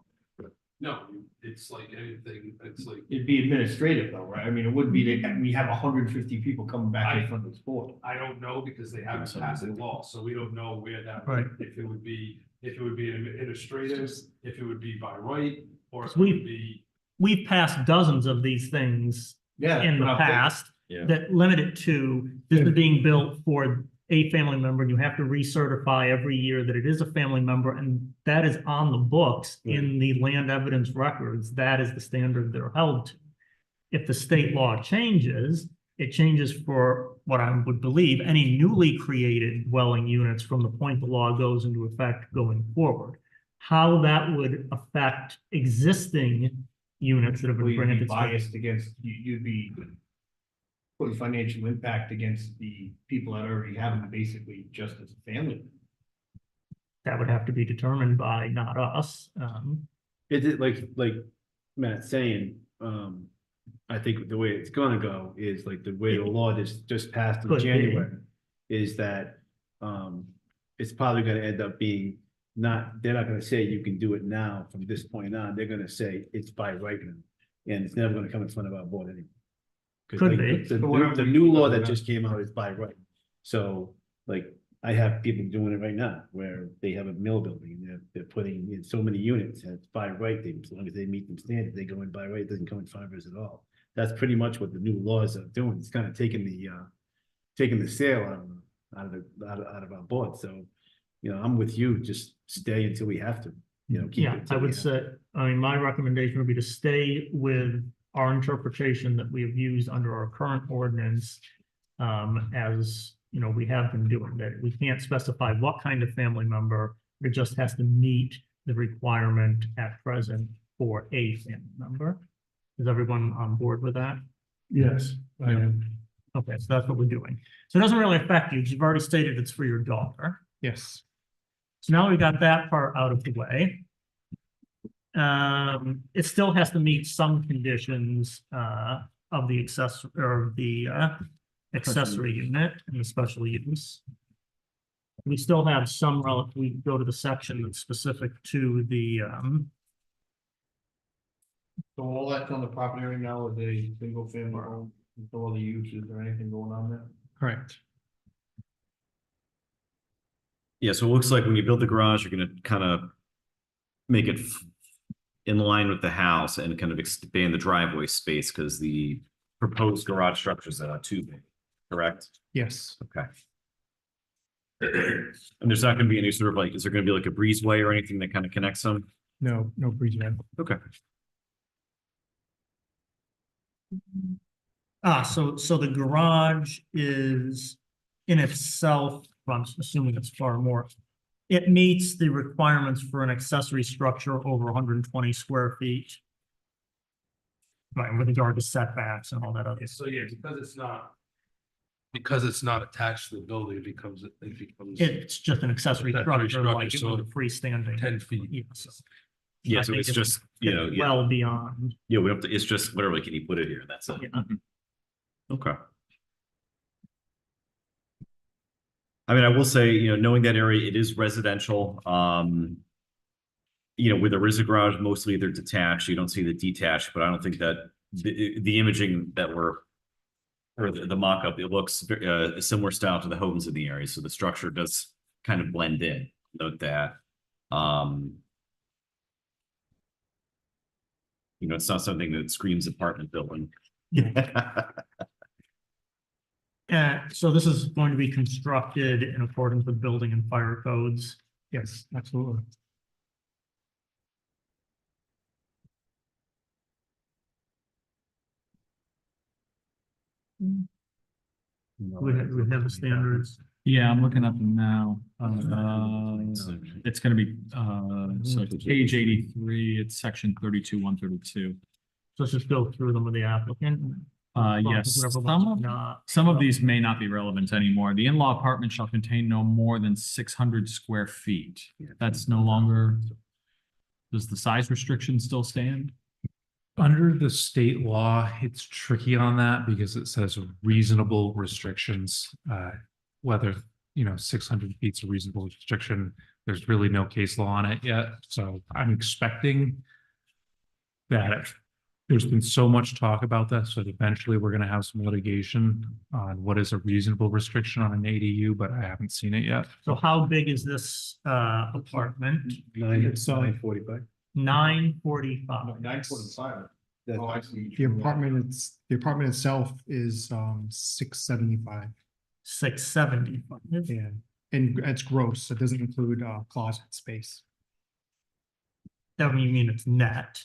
Speaker 10: No, it's like anything, it's like,
Speaker 11: It'd be administrative though, right? I mean, it would be that we have 150 people coming back in front of this board.
Speaker 10: I don't know because they haven't passed a law, so we don't know where that,
Speaker 1: Right.
Speaker 10: if it would be administrative, if it would be by right, or if it
Speaker 1: We-
Speaker 10: would be.
Speaker 1: we've passed dozens of these things
Speaker 11: Yeah.
Speaker 1: in the
Speaker 11: but I'm thinking-
Speaker 1: past
Speaker 2: Yeah.
Speaker 1: that limit it to, this is being built for a family member, and you have to recertify every year that it is a family member, and that is on the books in the land evidence records. That is the standard they're held to. If the state law changes, it changes for what I would believe any newly created dwelling units from the point the law goes into effect going forward. How that would affect existing units that have
Speaker 11: Well,
Speaker 1: been
Speaker 11: you'd be
Speaker 1: granted.
Speaker 11: biased against, you'd be putting financial impact against the people that already have them basically just as a family.
Speaker 1: That would have to be determined by not us.
Speaker 7: It's like Matt's saying, I think the way it's gonna go is like the way the law just passed in
Speaker 1: Could be.
Speaker 7: January. Is that, it's probably gonna end up being they're not gonna say you can do it now from this point on, they're gonna say it's by right now. And it's never gonna come in front of our board anymore. 'Cause
Speaker 1: Could
Speaker 7: like,
Speaker 1: be.
Speaker 7: The new law that just came out is by right. So like, I have people doing it right now where they have a mill building and they're putting in so many units and it's by right. As long as they meet them standards, they go in by right, it doesn't come in front of us at all. That's pretty much what the new laws are doing. It's kind of taking the sale out of our board. So, you know, I'm with you, just stay until we have to, you know. keep it
Speaker 1: Yeah,
Speaker 7: until
Speaker 1: I
Speaker 7: we
Speaker 1: would
Speaker 7: have
Speaker 1: say,
Speaker 7: to.
Speaker 1: I mean, my recommendation would be to stay with our interpretation that we have used under our current ordinance. As, you know, we have been doing, that we can't specify what kind of family member, it just has to meet the requirement at present for a family member. Is everyone on board with that?
Speaker 6: Yes, I am.
Speaker 1: Okay, so that's what we're doing. So it doesn't really affect you, because you've already stated it's for your daughter.
Speaker 17: Yes.
Speaker 1: So now we got that part out of the way. It still has to meet some conditions of the accessory unit and the special use. We still have some we go to the section that's specific to the
Speaker 11: So all that's on the property right now is a single family home, with all the uses or anything going on there?
Speaker 17: Correct.
Speaker 2: Yeah, so it looks like when you build the garage, you're gonna kind of make it in line with the house and kind of expand the driveway space because the proposed garage structure is too big, correct?
Speaker 17: Yes.
Speaker 2: Okay. And there's not gonna be any sort of like, is there gonna be like a breezeway or anything that kind of connects them?
Speaker 17: No, no breezeway.
Speaker 2: Okay.
Speaker 1: So the garage is in itself, I'm assuming it's far more. It meets the requirements for an accessory structure over 120 square feet. Right, with regard to setbacks and all that other.
Speaker 10: So yeah, because it's not attached to the building, it becomes.
Speaker 1: It's just an accessory
Speaker 10: Accessory
Speaker 1: structure, like
Speaker 10: structure,
Speaker 1: it was a freestanding.
Speaker 10: 10 feet.
Speaker 1: Yeah, so
Speaker 2: Yeah,
Speaker 1: I
Speaker 2: so
Speaker 1: think
Speaker 2: it's just, yeah.
Speaker 1: well beyond.
Speaker 2: Yeah, we have to, it's just literally, can you put it here? That's it.
Speaker 1: Yeah.
Speaker 2: Okay. I mean, I will say, knowing that area, it is residential. Where there is a garage, mostly they're detached. You don't see the detached, but I don't think that the imaging that or the mock-up, it looks a similar style to the homes in the area. So the structure does kind of blend in. Note that. It's not something that screams apartment building.
Speaker 1: So this is going to be constructed in accordance with building and fire codes.
Speaker 17: Yes, absolutely.
Speaker 1: We have the standards.
Speaker 5: Yeah, I'm looking up them now. It's gonna be, so it's page 83, it's section 32, 132.
Speaker 1: So let's just go through them with the applicant.
Speaker 5: Yes,
Speaker 1: Not.
Speaker 5: some of these may not be relevant anymore. The in-law apartment shall contain no more than 600 square feet. That's no longer, does the size restriction still stand?
Speaker 12: Under the state law, it's tricky on that because it says reasonable restrictions. Whether, 600 feet's a reasonable restriction, there's really no case law on it yet. So I'm expecting that there's been so much talk about this, so eventually we're gonna have some litigation on what is a reasonable restriction on an ADU, but I haven't seen it yet.
Speaker 1: So how big is this apartment?
Speaker 7: 945.
Speaker 1: 945.
Speaker 11: 945.
Speaker 17: Oh, I see. The apartment itself is 675.
Speaker 1: 675.
Speaker 17: Yeah, and it's gross. It doesn't include closet space.
Speaker 1: That would mean it's net.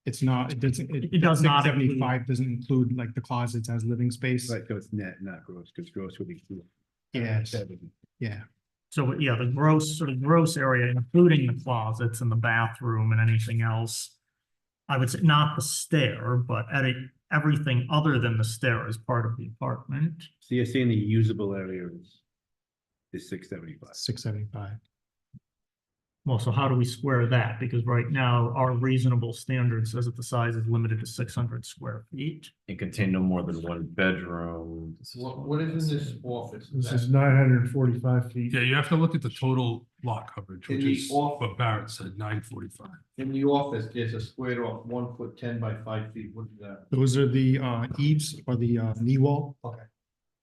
Speaker 17: It's not, it doesn't,
Speaker 1: It does not include-
Speaker 17: 675 doesn't include like the closets as living space.
Speaker 7: Right, so it's net, not gross, because gross would include.
Speaker 17: Yes. Yeah.
Speaker 1: So yeah, the gross area, including the closets and the bathroom and anything else. I would say not the stair, but everything other than the stair is part of the apartment.
Speaker 7: So you're saying the usable area is 675.
Speaker 17: 675.
Speaker 1: Well, so how do we square that? Because right now, our reasonable standard says that the size is limited to 600 square feet.
Speaker 2: It contain no more than one bedroom.
Speaker 11: What is in this office?
Speaker 6: This is 945 feet.
Speaker 10: Yeah, you have to look at the total lot coverage,
Speaker 11: In
Speaker 10: which
Speaker 11: the
Speaker 10: is what Barrett said, 945.
Speaker 11: In the office, there's a squared off 1 foot 10 by 5 feet. What is that?
Speaker 17: Those are the eaves or the knee wall.
Speaker 11: Okay.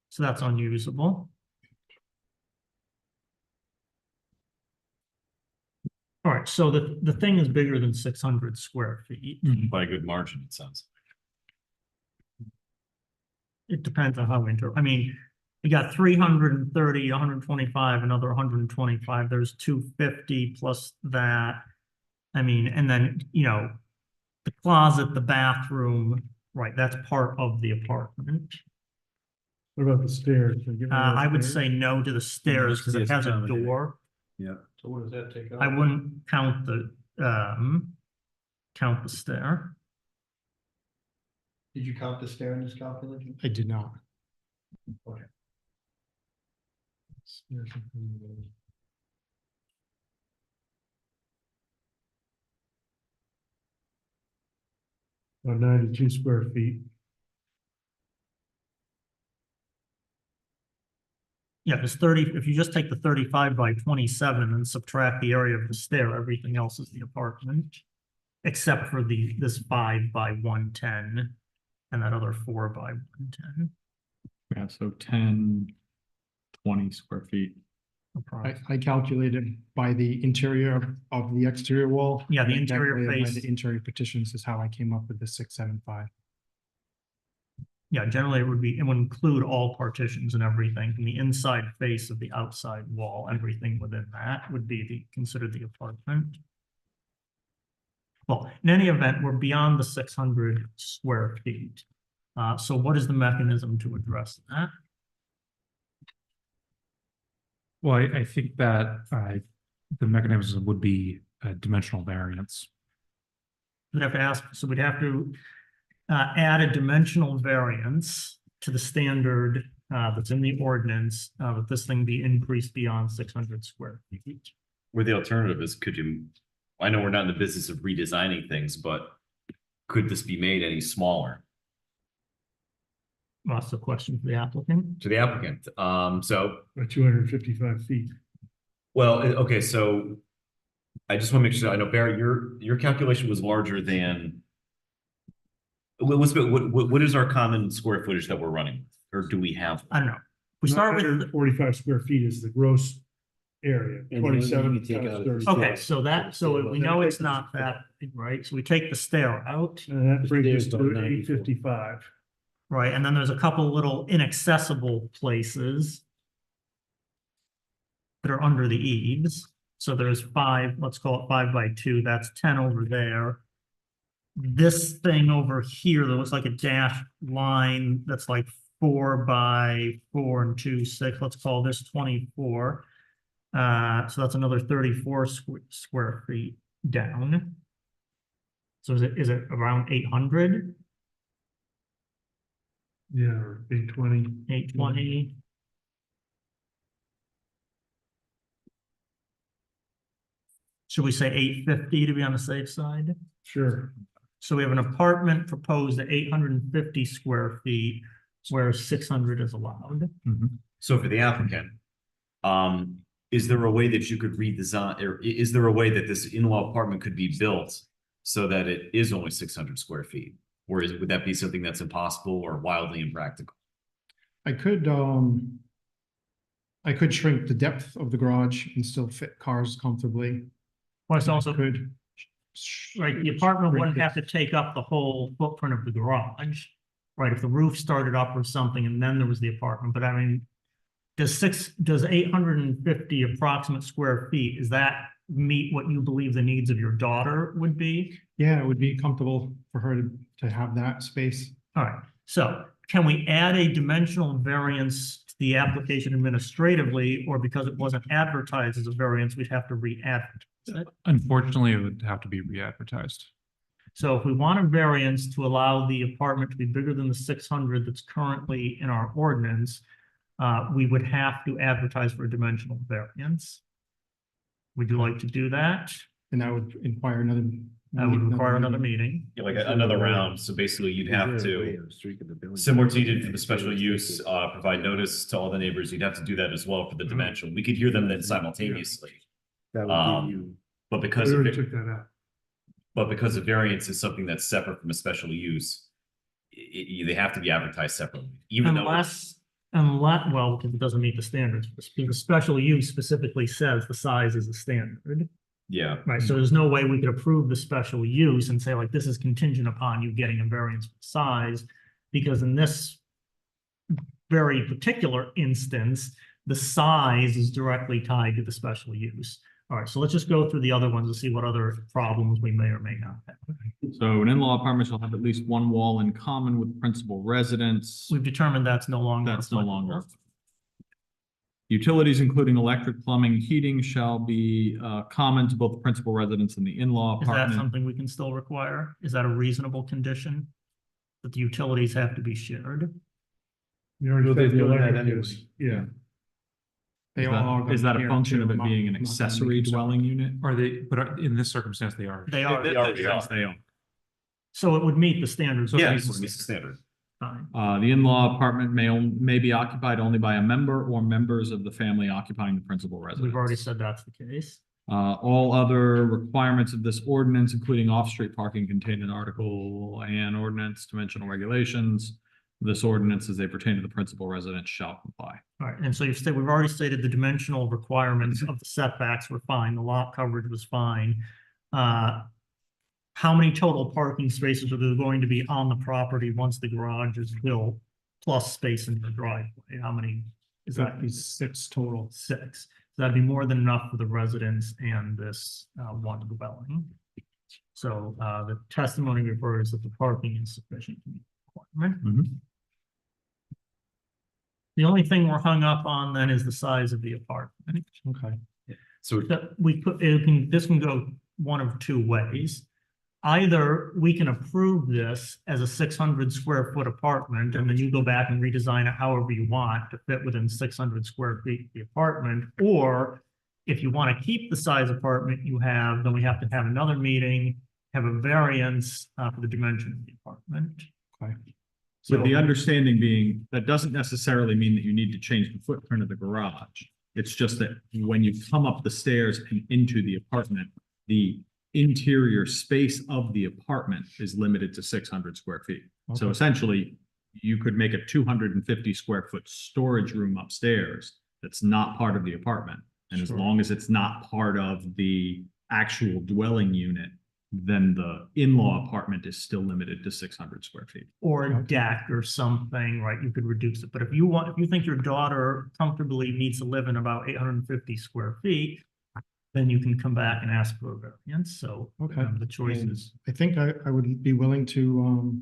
Speaker 1: So that's unusable. All right, so the thing is bigger than 600 square feet.
Speaker 2: By a good margin, it sounds.
Speaker 1: It depends on how I mean, you got 330, 125, another 125, there's 250 plus that. I mean, and then, the closet, the bathroom, right, that's part of the apartment.
Speaker 6: What about the stairs?
Speaker 1: I would say no to the stairs because it has a door.
Speaker 7: Yeah.
Speaker 11: So what does that take out?
Speaker 1: I wouldn't count the stair.
Speaker 11: Did you count the stair in this calculation?
Speaker 17: I did not.
Speaker 11: Okay.
Speaker 6: About 92 square feet.
Speaker 1: Yeah, because if you just take the 35 by 27 and subtract the area of the stair, everything else is the apartment. Except for this 5 by 110 and that other 4 by 110.
Speaker 5: Yeah, so 10, 20 square feet.
Speaker 17: I calculated by the interior of the exterior wall.
Speaker 1: Yeah, the
Speaker 17: and
Speaker 1: interior
Speaker 17: calculated by
Speaker 1: face.
Speaker 17: The interior partitions is how I came up with the 675.
Speaker 1: Yeah, generally it would be, it would include all partitions and everything from the inside face of the outside wall, everything within that would be considered the apartment. Well, in any event, we're beyond the 600 square feet. So what is the mechanism to address that?
Speaker 12: Well, I think that the mechanism would be a dimensional variance.
Speaker 1: We'd have to ask, so we'd have to add a dimensional variance to the standard that's in the ordinance, that this thing be increased beyond 600 square feet.
Speaker 2: Where the alternative is, could you, I know we're not in the business of redesigning things, but could this be made any smaller?
Speaker 1: Well, that's the question for the applicant.
Speaker 2: To the applicant, so.
Speaker 6: Or 255 feet.
Speaker 2: Well, okay, so I just want to make sure, I know Barry, your calculation was larger than. What is our common square footage that we're running, or do we have?
Speaker 1: I don't know. We start with,
Speaker 6: 145 square feet is the gross area,
Speaker 7: And then
Speaker 6: 27
Speaker 7: you take
Speaker 6: times
Speaker 7: out-
Speaker 6: 30.
Speaker 1: okay, so that, so we know it's not that, big, right? So we take the stair out,
Speaker 6: And that brings us
Speaker 7: Stairs about
Speaker 6: to
Speaker 7: 94.
Speaker 6: 855.
Speaker 1: right? And then there's a couple little inaccessible places that are under the eaves. So there's 5, let's call it 5 by 2, that's 10 over there. This thing over here that looks like a dashed line that's like 4 by 4 and 2, 6, let's call this 24. So that's another 34 square feet down. So is it around 800?
Speaker 6: Yeah, or 820.
Speaker 1: 820? Should we say 850 to be on the safe side?
Speaker 6: Sure.
Speaker 1: So we have an apartment proposed at 850 square feet, where 600 is allowed.
Speaker 2: So for the applicant, is there a way that you could redesign, or is there a way that this in-law apartment could be built so that it is only 600 square feet? Or would that be something that's impossible or wildly impractical?
Speaker 17: I could shrink the depth of the garage and still fit cars comfortably.
Speaker 1: Well, it's also,
Speaker 17: Could.
Speaker 1: right, the apartment wouldn't
Speaker 17: shrink
Speaker 1: have to take up the whole footprint of the garage. Right, if the roof started up or something and then there was the apartment, but I mean, does 850 approximate square feet, is that meet what you believe the needs of your daughter would be?
Speaker 17: Yeah, it would be comfortable for her to have that space.
Speaker 1: All right, so can we add a dimensional variance to the application administratively, or because it wasn't advertised as a variance, we'd have to re-advertise it?
Speaker 12: Unfortunately, it would have to be re-advertised.
Speaker 1: So if we want a variance to allow the apartment to be bigger than the 600 that's currently in our ordinance, we would have to advertise for a dimensional variance. Would you like to do that?
Speaker 17: And that would require another.
Speaker 1: That would require another meeting.
Speaker 2: Yeah, like another round, so basically you'd have to, similar to you did for the special use, provide notice to all the neighbors, you'd have to do that as well for the dimensional. We could hear them then simultaneously.
Speaker 7: That would give you.
Speaker 2: But
Speaker 6: We
Speaker 2: because of
Speaker 6: already
Speaker 2: it,
Speaker 6: took that out.
Speaker 2: but because a variance is something that's separate from a special use, they have to be advertised separately, even though.
Speaker 1: Unless, well, because it doesn't meet the standards, the special use specifically says the size is a standard.
Speaker 2: Yeah,
Speaker 1: Right, so there's no way we could approve the special use and say like, this is contingent upon you getting a variance for size, because in this very particular instance, the size is directly tied to the special use. All right, so let's just go through the other ones and see what other problems we may or may not have.
Speaker 14: So an in-law apartment shall have at least one wall in common with principal residence.
Speaker 1: We've determined that's no longer.
Speaker 14: That's no longer. Utilities, including electric, plumbing, heating, shall be common to both the principal residence and the in-law
Speaker 1: Is that
Speaker 14: apartment.
Speaker 1: something we can still require? Is that a reasonable condition? That the utilities have to be shared?
Speaker 6: You already
Speaker 7: Well, they're
Speaker 6: said the
Speaker 7: doing that
Speaker 6: electric
Speaker 7: anyway.
Speaker 6: is, yeah.
Speaker 17: They
Speaker 14: Is
Speaker 17: all are
Speaker 14: that,
Speaker 17: gonna
Speaker 14: is that a
Speaker 17: hear
Speaker 14: function
Speaker 17: too.
Speaker 14: of it
Speaker 17: I'm
Speaker 14: being an
Speaker 17: not gonna
Speaker 14: accessory
Speaker 17: make it so.
Speaker 14: dwelling unit?
Speaker 12: Are they, but in this circumstance, they are.
Speaker 1: They are.
Speaker 14: Yes, they are.
Speaker 1: So it would meet the standards.
Speaker 2: yeah, it's the standard.
Speaker 1: Fine.
Speaker 14: The in-law apartment may be occupied only by a member or members of the family occupying the principal residence.
Speaker 1: We've already said that's the case.
Speaker 14: All other requirements of this ordinance, including off-street parking contained in article and ordinance dimensional regulations, this ordinance as they pertain to the principal residence shall comply.
Speaker 1: All right, and so you've said, we've already stated the dimensional requirements of the setbacks were fine, the lot coverage was fine. How many total parking spaces are there going to be on the property once the garage is built, plus space in the driveway? How many is that?
Speaker 17: That'd be 6 total.
Speaker 1: 6. That'd be more than enough for the residents and this one dwelling. So the testimony refers that the parking is sufficient to meet the requirement. The only thing we're hung up on then is the size of the apartment.
Speaker 17: Okay.
Speaker 2: So
Speaker 1: This can go one of two ways. Either we can approve this as a 600 square foot apartment, and then you go back and redesign it however you want to fit within 600 square feet of the apartment. Or if you want to keep the size apartment you have, then we have to have another meeting, have a variance for the dimension of the apartment.
Speaker 17: Okay.
Speaker 14: With the understanding being, that doesn't necessarily mean that you need to change the footprint of the garage. It's just that when you come up the stairs and into the apartment, the interior space of the apartment is limited to 600 square feet. So
Speaker 17: Okay.
Speaker 14: essentially, you could make a 250 square foot storage room upstairs that's not part of the apartment. And as
Speaker 17: Sure.
Speaker 14: long as it's not part of the actual dwelling unit, then the in-law apartment is still limited to 600 square feet.
Speaker 1: Or a deck or something, right? You could reduce it. But if you think your daughter comfortably needs to live in about 850 square feet, then you can come back and ask for a variance. So
Speaker 17: Okay.
Speaker 1: the choice
Speaker 17: And
Speaker 1: is
Speaker 17: I think I would be willing to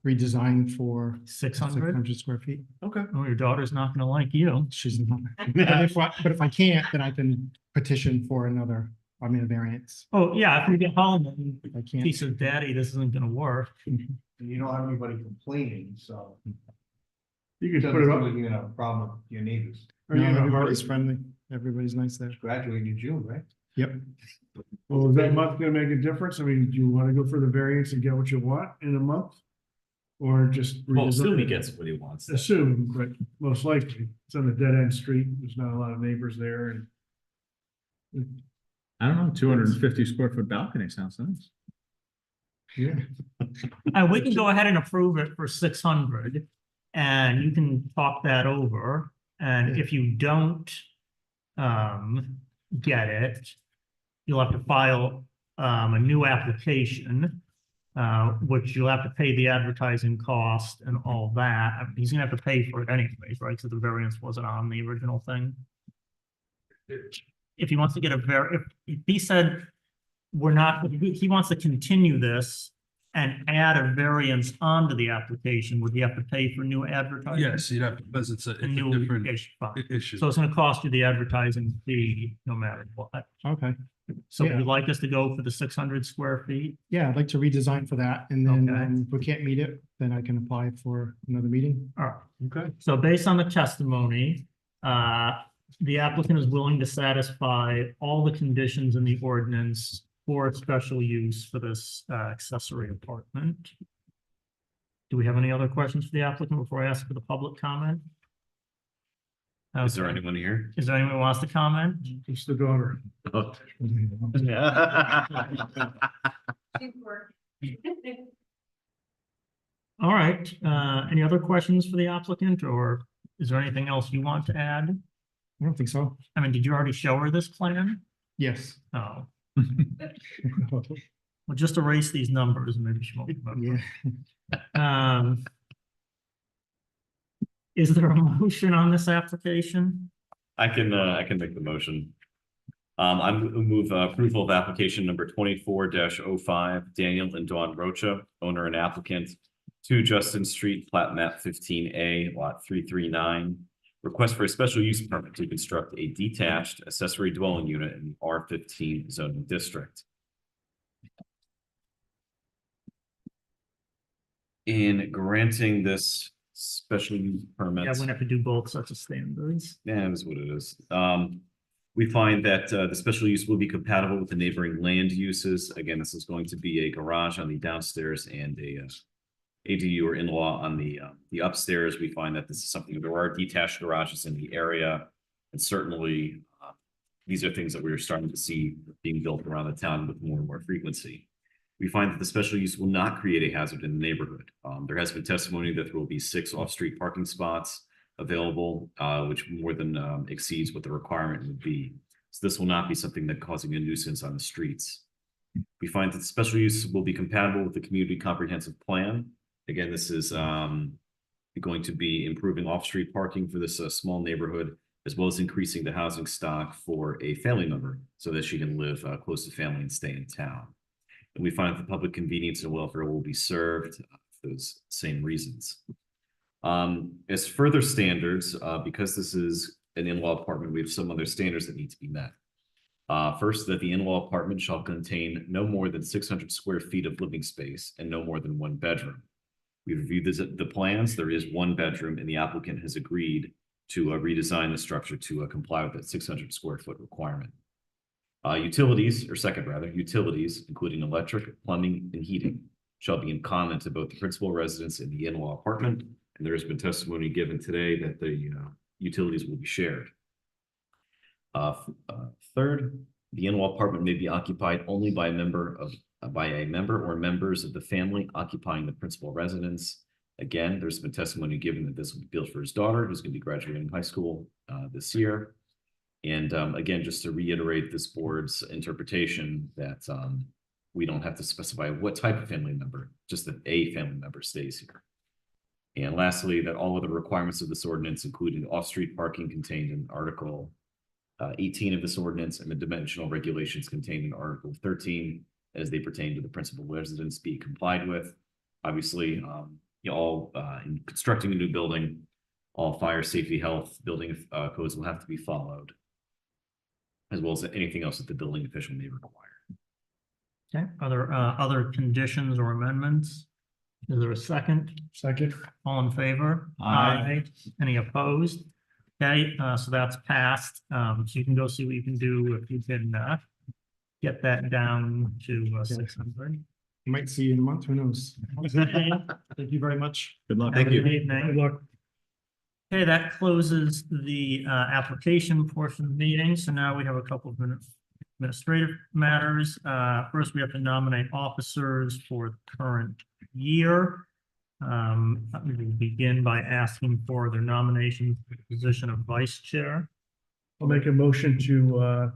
Speaker 17: redesign for
Speaker 1: 600.
Speaker 17: 600 square feet.
Speaker 2: okay.
Speaker 1: Oh, your daughter's not gonna like you.
Speaker 17: She's not. But if I can't, then I can petition for a variance.
Speaker 1: Oh, yeah, if you get home and
Speaker 17: If I can't.
Speaker 1: he says, Daddy, this isn't gonna work.
Speaker 11: And you don't have anybody complaining, so.
Speaker 6: You could
Speaker 11: Doesn't
Speaker 6: put it
Speaker 11: seem
Speaker 6: up.
Speaker 11: like you're gonna have a problem with your neighbors.
Speaker 6: Are you
Speaker 17: No,
Speaker 6: in a
Speaker 17: everybody's
Speaker 6: hurry?
Speaker 17: friendly. Everybody's nice there.
Speaker 11: Graduating in June, right?
Speaker 17: Yep.
Speaker 6: Well, is that month gonna make a difference? I mean, do you want to go for the variance and get what you want in a month? Or just?
Speaker 2: Well, assume he
Speaker 6: redesign it?
Speaker 2: gets what he wants.
Speaker 6: Assume, but most likely, it's on a dead end street, there's not a lot of neighbors there and.
Speaker 14: I don't know, 250 square foot balcony sounds nice.
Speaker 6: Yeah.
Speaker 1: We can go ahead and approve it for 600 and you can talk that over. And if you don't get it, you'll have to file a new application, which you'll have to pay the advertising cost and all that. I mean, he's gonna have to pay for it anyways, right? So the variance wasn't on the original thing. If he wants to get if he said, he wants to continue this and add a variance onto the application, would he have to pay for new advertising?
Speaker 10: Yes, you'd have, because it's a
Speaker 1: New
Speaker 10: different
Speaker 1: issue, fine.
Speaker 10: issue.
Speaker 1: So it's gonna cost you the advertising fee no matter what.
Speaker 17: Okay.
Speaker 1: So would
Speaker 17: Yeah.
Speaker 1: you like us to go for the 600 square feet?
Speaker 17: Yeah, I'd like to redesign for that. And then
Speaker 1: Okay.
Speaker 17: if we can't meet it, then I can apply for another meeting.
Speaker 1: All right.
Speaker 2: Okay.
Speaker 1: So based on the testimony, the applicant is willing to satisfy all the conditions in the ordinance for special use for this accessory apartment. Do we have any other questions for the applicant before I ask for the public comment?
Speaker 2: Is there
Speaker 1: Okay.
Speaker 2: anyone here?
Speaker 1: Is there anyone who wants to comment?
Speaker 6: Just the daughter.
Speaker 2: Oh.
Speaker 1: All right, any other questions for the applicant, or is there anything else you want to add?
Speaker 17: I don't think so.
Speaker 1: I mean, did you already show her this plan?
Speaker 17: Yes.
Speaker 1: Oh, well, just erase these numbers, and maybe she won't remember.
Speaker 17: Yeah.
Speaker 1: Is there a motion on this application?
Speaker 2: I can make the motion. I move approval of application number 24-05, Daniel and Dawn Rocha, owner and applicant, 2 Justin Street, plat map 15A, lot 339. Request for a special use permit to construct a detached accessory dwelling unit in the R15 zoning district. In granting this special use permit.
Speaker 1: Yeah, we're gonna have to do both sets of standards.
Speaker 2: Yeah, that's what it is. We find that the special use will be compatible with the neighboring land uses. Again, this is going to be a garage on the downstairs and a ADU or in-law on the upstairs. We find that this is something, there are detached garages in the area. And certainly, these are things that we're starting to see being built around the town with more and more frequency. We find that the special use will not create a hazard in the neighborhood. There has been testimony that there will be 6 off-street parking spots available, which more than exceeds what the requirement would be. So this will not be something that causing a nuisance on the streets. We find that the special use will be compatible with the community comprehensive plan. Again, this is going to be improving off-street parking for this small neighborhood, as well as increasing the housing stock for a family member so that she can live close to family and stay in town. And we find that the public convenience and welfare will be served for those same reasons. As further standards, because this is an in-law apartment, we have some other standards that need to be met. First, that the in-law apartment shall contain no more than 600 square feet of living space and no more than 1 bedroom. We reviewed the plans. There is 1 bedroom, and the applicant has agreed to redesign the structure to comply with that 600 square foot requirement. Utilities, including electric, plumbing, and heating, shall be in common to both the principal residence and the in-law apartment. And there has been testimony given today that the utilities will be shared. Third, the in-law apartment may be occupied only by a member or members of the family occupying the principal residence. Again, there's been testimony given that this will be built for his daughter, who's going to be graduating high school this year. And again, just to reiterate this board's interpretation that we don't have to specify what type of family member, just that a family member stays here. And lastly, that all of the requirements of this ordinance, including off-street parking contained in Article 18 of this ordinance and the dimensional regulations contained in Article 13 as they pertain to the principal residence, be complied with. Obviously, in constructing a new building, all fire, safety, health, building codes will have to be followed, as well as anything else that the building official may require.
Speaker 1: Okay, are there other conditions or amendments? Is there a second?
Speaker 6: Second.
Speaker 1: All in favor?
Speaker 6: Aye.
Speaker 1: Any opposed? Okay, so that's passed. So you can go see what you can do if you can get that down to 600.
Speaker 17: Might see you in a month, who knows? Thank you very much.
Speaker 14: Good luck.
Speaker 1: Have a good
Speaker 6: Good
Speaker 1: evening.
Speaker 6: luck.
Speaker 1: Okay, that closes the application portion of the meeting. So now we have a couple of administrative matters. First, we have to nominate officers for the current year. We will begin by asking for their nomination for the position of vice chair.
Speaker 6: I'll make a motion to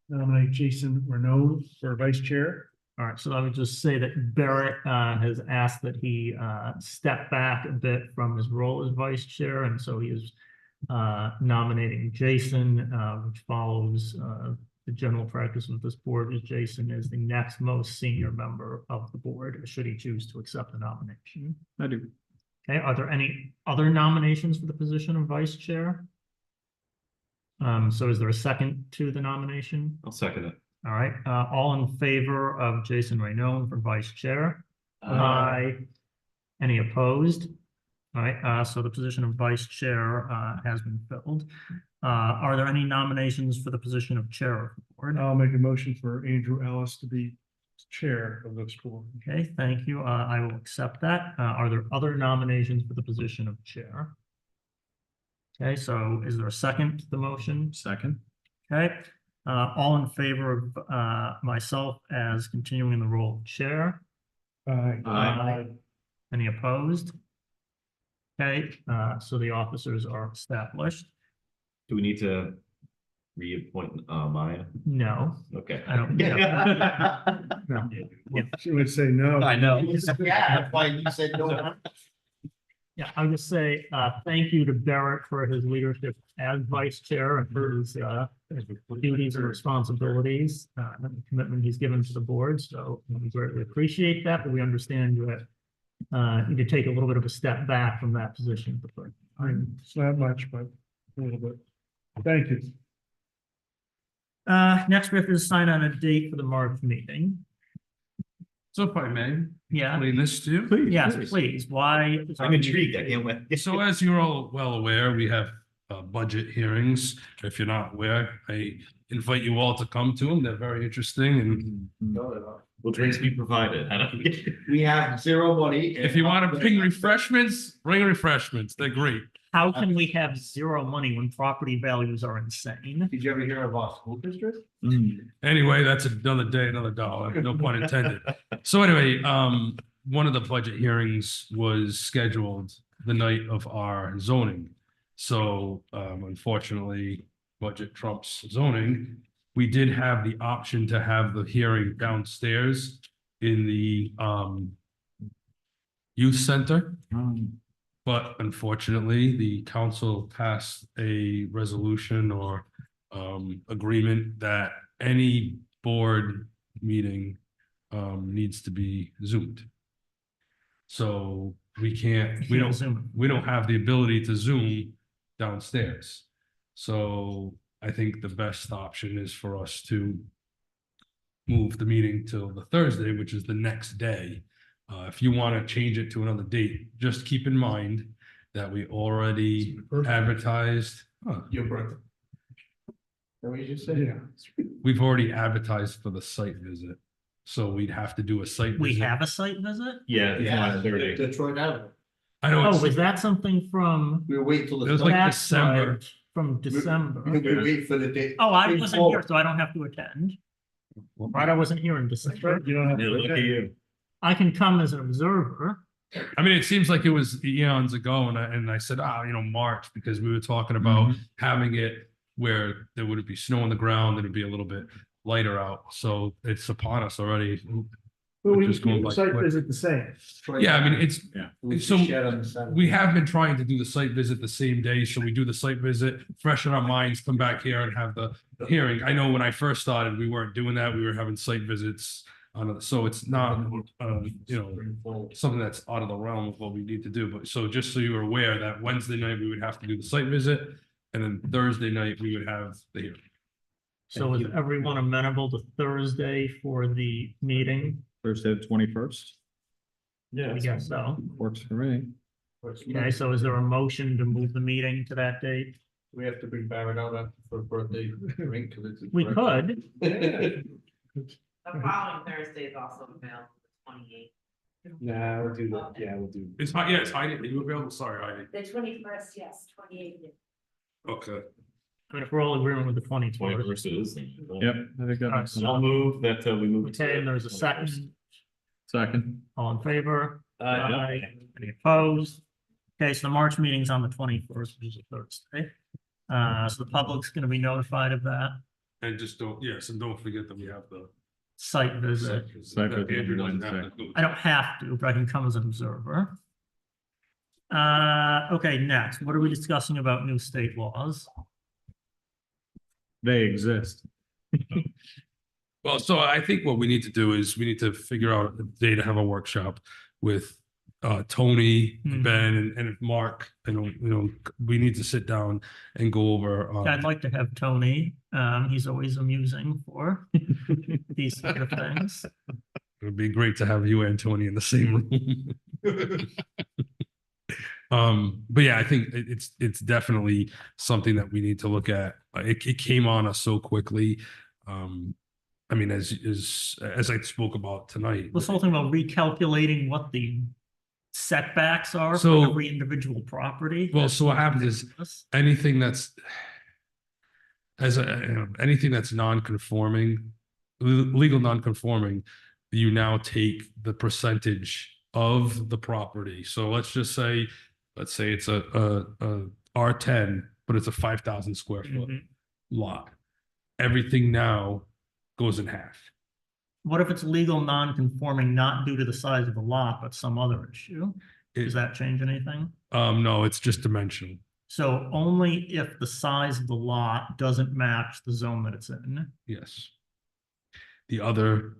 Speaker 6: nominate Jason Renaud for vice chair.
Speaker 1: All right, so I would just say that Barrett has asked that he step back a bit from his role as vice chair, and so he is nominating Jason, which follows the general practice of this board, as Jason is the next most senior member of the board, should he choose to accept the nomination.
Speaker 14: I do.
Speaker 1: Okay, are there any other nominations for the position of vice chair? So is there a second to the nomination?
Speaker 2: I'll second it.
Speaker 1: All right, all in favor of Jason Renaud for vice chair? Aye. Any opposed? All right, so the position of vice chair has been filled. Are there any nominations for the position of chair of the board?
Speaker 6: I'll make a motion for Andrew Ellis to be chair of this board.
Speaker 1: Okay, thank you. I will accept that. Are there other nominations for the position of chair? Okay, so is there a second to the motion?
Speaker 14: Second.
Speaker 1: Okay, all in favor of myself as continuing the role of chair?
Speaker 6: Aye.
Speaker 1: Any opposed? Okay, so the officers are established.
Speaker 2: Do we need to reappoint Maya?
Speaker 1: No,
Speaker 2: Okay.
Speaker 1: I don't.
Speaker 6: No. She would say no.
Speaker 2: I know.
Speaker 11: Yeah, that's why you said no.
Speaker 1: Yeah, I would just say, thank you to Barrett for his leadership as vice chair and for his duties and responsibilities, and the commitment he's given to the board. So we greatly appreciate that, but we understand that you need to take a little bit of a step back from that position.
Speaker 6: It's not much, but a little bit. Thank you.
Speaker 1: Next, we have to decide on a date for the March meeting.
Speaker 10: So if I may,
Speaker 1: Yeah,
Speaker 10: explain this to you.
Speaker 1: yes, please. Why?
Speaker 2: I'm intrigued. I can't wait.
Speaker 10: So as you're all well aware, we have budget hearings. If you're not aware, I invite you all to come to them. They're very interesting and
Speaker 3: Will drinks be provided? I don't get.
Speaker 11: We have zero money.
Speaker 10: if you want to bring refreshments, bring refreshments. They're great.
Speaker 1: How can we have zero money when property values are insane?
Speaker 11: Did you ever hear of our school district?
Speaker 10: Anyway, that's another day, another dollar, no pun intended. So anyway, one of the budget hearings was scheduled the night of our zoning. So, unfortunately, budget trumps zoning. We did have the option to have the hearing downstairs in the, youth center. But unfortunately, the council passed a resolution or agreement that any board meeting needs to be Zoomed. So we
Speaker 1: Can't Zoom.
Speaker 10: we don't have the ability to Zoom downstairs. So I think the best option is for us to move the meeting till the Thursday, which is the next day. If you want to change it to another date, just keep in mind that we already advertised.
Speaker 11: Your birthday. That what you just said? Yeah.
Speaker 10: We've already advertised for the site visit. So we'd have to do a site
Speaker 1: We
Speaker 10: visit.
Speaker 1: have a site visit?
Speaker 3: Yeah, it's
Speaker 11: Yeah,
Speaker 3: not 30.
Speaker 11: Detroit Avenue.
Speaker 10: I know
Speaker 1: Oh,
Speaker 10: it's,
Speaker 1: was that something from?
Speaker 11: We wait till
Speaker 10: it
Speaker 11: the.
Speaker 10: was like
Speaker 1: That's
Speaker 10: December.
Speaker 1: right, from December?
Speaker 11: We wait for the date.
Speaker 1: Oh, I wasn't here, so I don't have to attend. Right, I wasn't here in December.
Speaker 6: You don't have.
Speaker 3: Yeah, look at you.
Speaker 1: I can come as an observer.
Speaker 10: I mean, it seems like it was eons ago and I said, March, because we were talking about having it where there would be snow on the ground and it'd be a little bit lighter out. So it's upon us already.
Speaker 6: Well, we
Speaker 10: Just going by
Speaker 6: site
Speaker 10: quick.
Speaker 6: visit the same.
Speaker 10: Yeah, I mean, it's,
Speaker 11: With
Speaker 10: so
Speaker 11: the shed on the side.
Speaker 10: we have been trying to do the site visit the same day. So we do the site visit, freshen our minds, come back here and have the hearing. I know when I first started, we weren't doing that. We were having site visits. So it's not, something that's out of the realm of what we need to do. But so just so you're aware that Wednesday night, we would have to do the site visit. And then Thursday night, we would have the hearing.
Speaker 1: So is everyone amenable to Thursday for the meeting?
Speaker 14: Thursday, the 21st,
Speaker 1: I guess so.
Speaker 14: works for me.
Speaker 1: Okay, so is there a motion to move the meeting to that date?
Speaker 11: We have to bring Barrett out after for a birthday drink. 'Cause it's his
Speaker 1: We
Speaker 11: birthday.
Speaker 1: could.
Speaker 18: The following Thursday is also available, the 28th.
Speaker 3: Nah, we'll do that. Yeah, we'll do.
Speaker 10: It's Heidi. Are you available? Sorry, Heidi.
Speaker 18: The 21st, yes, 28th.
Speaker 10: Okay.
Speaker 1: I mean, if we're all agreeing with the 24th.
Speaker 3: 21st it is.
Speaker 14: Yep, I think that makes sense.
Speaker 3: I'll move that we move. it to
Speaker 1: Okay, and there's a
Speaker 3: the
Speaker 1: second.
Speaker 14: Second.
Speaker 1: All in favor?
Speaker 3: Aye.
Speaker 1: Any opposed? Okay, so the March meeting's on the 21st, which is a Thursday. So the public's gonna be notified of that
Speaker 10: And just don't forget that we have the.
Speaker 1: site visit.
Speaker 14: Site visit
Speaker 10: Andrew doesn't have
Speaker 14: Wednesday.
Speaker 10: to go.
Speaker 1: I don't have to, but I can come as an observer. Okay, next, what are we discussing about new state laws?
Speaker 14: They exist.
Speaker 10: Well, so I think what we need to do is we need to figure out a day to have a workshop with Tony,
Speaker 1: Mhm.
Speaker 10: Ben and Mark, we need to sit down and go over.
Speaker 1: I'd like to have Tony. He's always amusing for these sort of things.
Speaker 10: It would be great to have you and Tony in the same room. But yeah, I think it's definitely something that we need to look at. It came on us so quickly. I mean, as I spoke about tonight.
Speaker 1: This whole thing about recalculating what the setbacks are
Speaker 10: So-
Speaker 1: for every individual property.
Speaker 10: Well, so what happens is
Speaker 1: ridiculous.
Speaker 10: anything that's anything that's non-conforming, legal non-conforming, you now take the percentage of the property. So let's say it's a R10, but it's a 5,000 square foot
Speaker 1: Mhm.
Speaker 10: lot. Everything now goes in half.
Speaker 1: What if it's legal non-conforming, not due to the size of the lot, but some other issue? Does that change anything?
Speaker 10: No, it's just dimensional.
Speaker 1: So only if the size of the lot doesn't match the zone that it's in.
Speaker 10: Yes. The other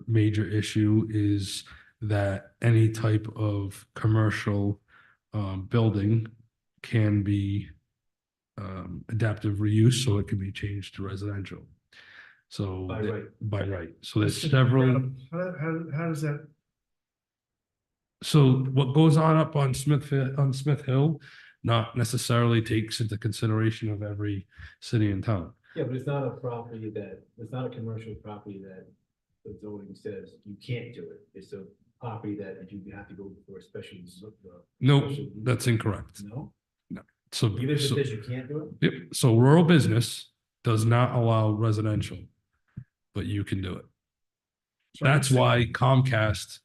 Speaker 10: major issue is that any type of commercial building can be adaptive reuse, so it can be changed to residential. So by right. So there's several.
Speaker 6: How does that?
Speaker 10: So what goes on up on Smith Hill not necessarily takes into consideration of every city and town.
Speaker 7: Yeah, but it's not a property that, it's not a commercial property that the zoning says you can't do it. It's a property that you have to go for a special.
Speaker 10: No, that's incorrect.
Speaker 7: No,
Speaker 10: So,
Speaker 7: even if it
Speaker 10: so-
Speaker 7: says you can't do it?
Speaker 10: yep, so rural business does not allow residential, but you can do it. That's why Comcast,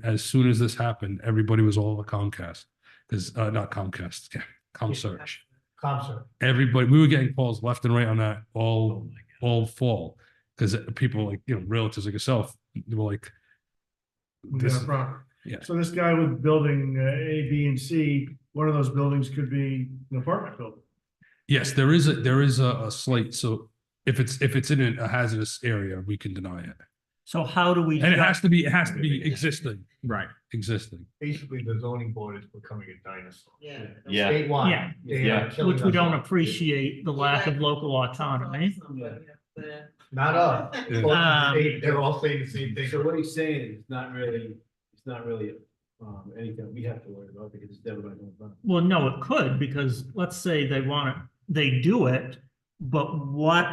Speaker 10: as soon as this happened, everybody was all over Comcast. Because, not Comcast, yeah, ComSearch.
Speaker 11: Concert.
Speaker 10: Everybody, we were getting calls left and right on that all fall. Because people like, realtors like yourself, they were like,
Speaker 6: We
Speaker 10: this
Speaker 6: got a
Speaker 10: is-
Speaker 6: problem.
Speaker 10: yeah.
Speaker 6: So this guy with building A, B, and C, one of those buildings could be an apartment building.
Speaker 10: yes, there is a slight, so if it's in a hazardous area, we can deny it.
Speaker 1: So how do we?
Speaker 10: And it has to be existing,
Speaker 14: Right.
Speaker 10: existing.
Speaker 11: Basically, the zoning board is becoming a dinosaur.
Speaker 18: Yeah.
Speaker 2: Yeah.
Speaker 11: Statewide.
Speaker 1: Yeah.
Speaker 11: They are killing
Speaker 1: Which we
Speaker 11: us
Speaker 1: don't
Speaker 11: all.
Speaker 1: appreciate the lack of local autonomy.
Speaker 11: Not us.
Speaker 10: Yeah.
Speaker 11: Well, they're all saying the same thing.
Speaker 7: So what he's saying is it's not really anything we have to worry about because it's never gonna go wrong.
Speaker 1: Well, no, it could, because let's say they do it, but what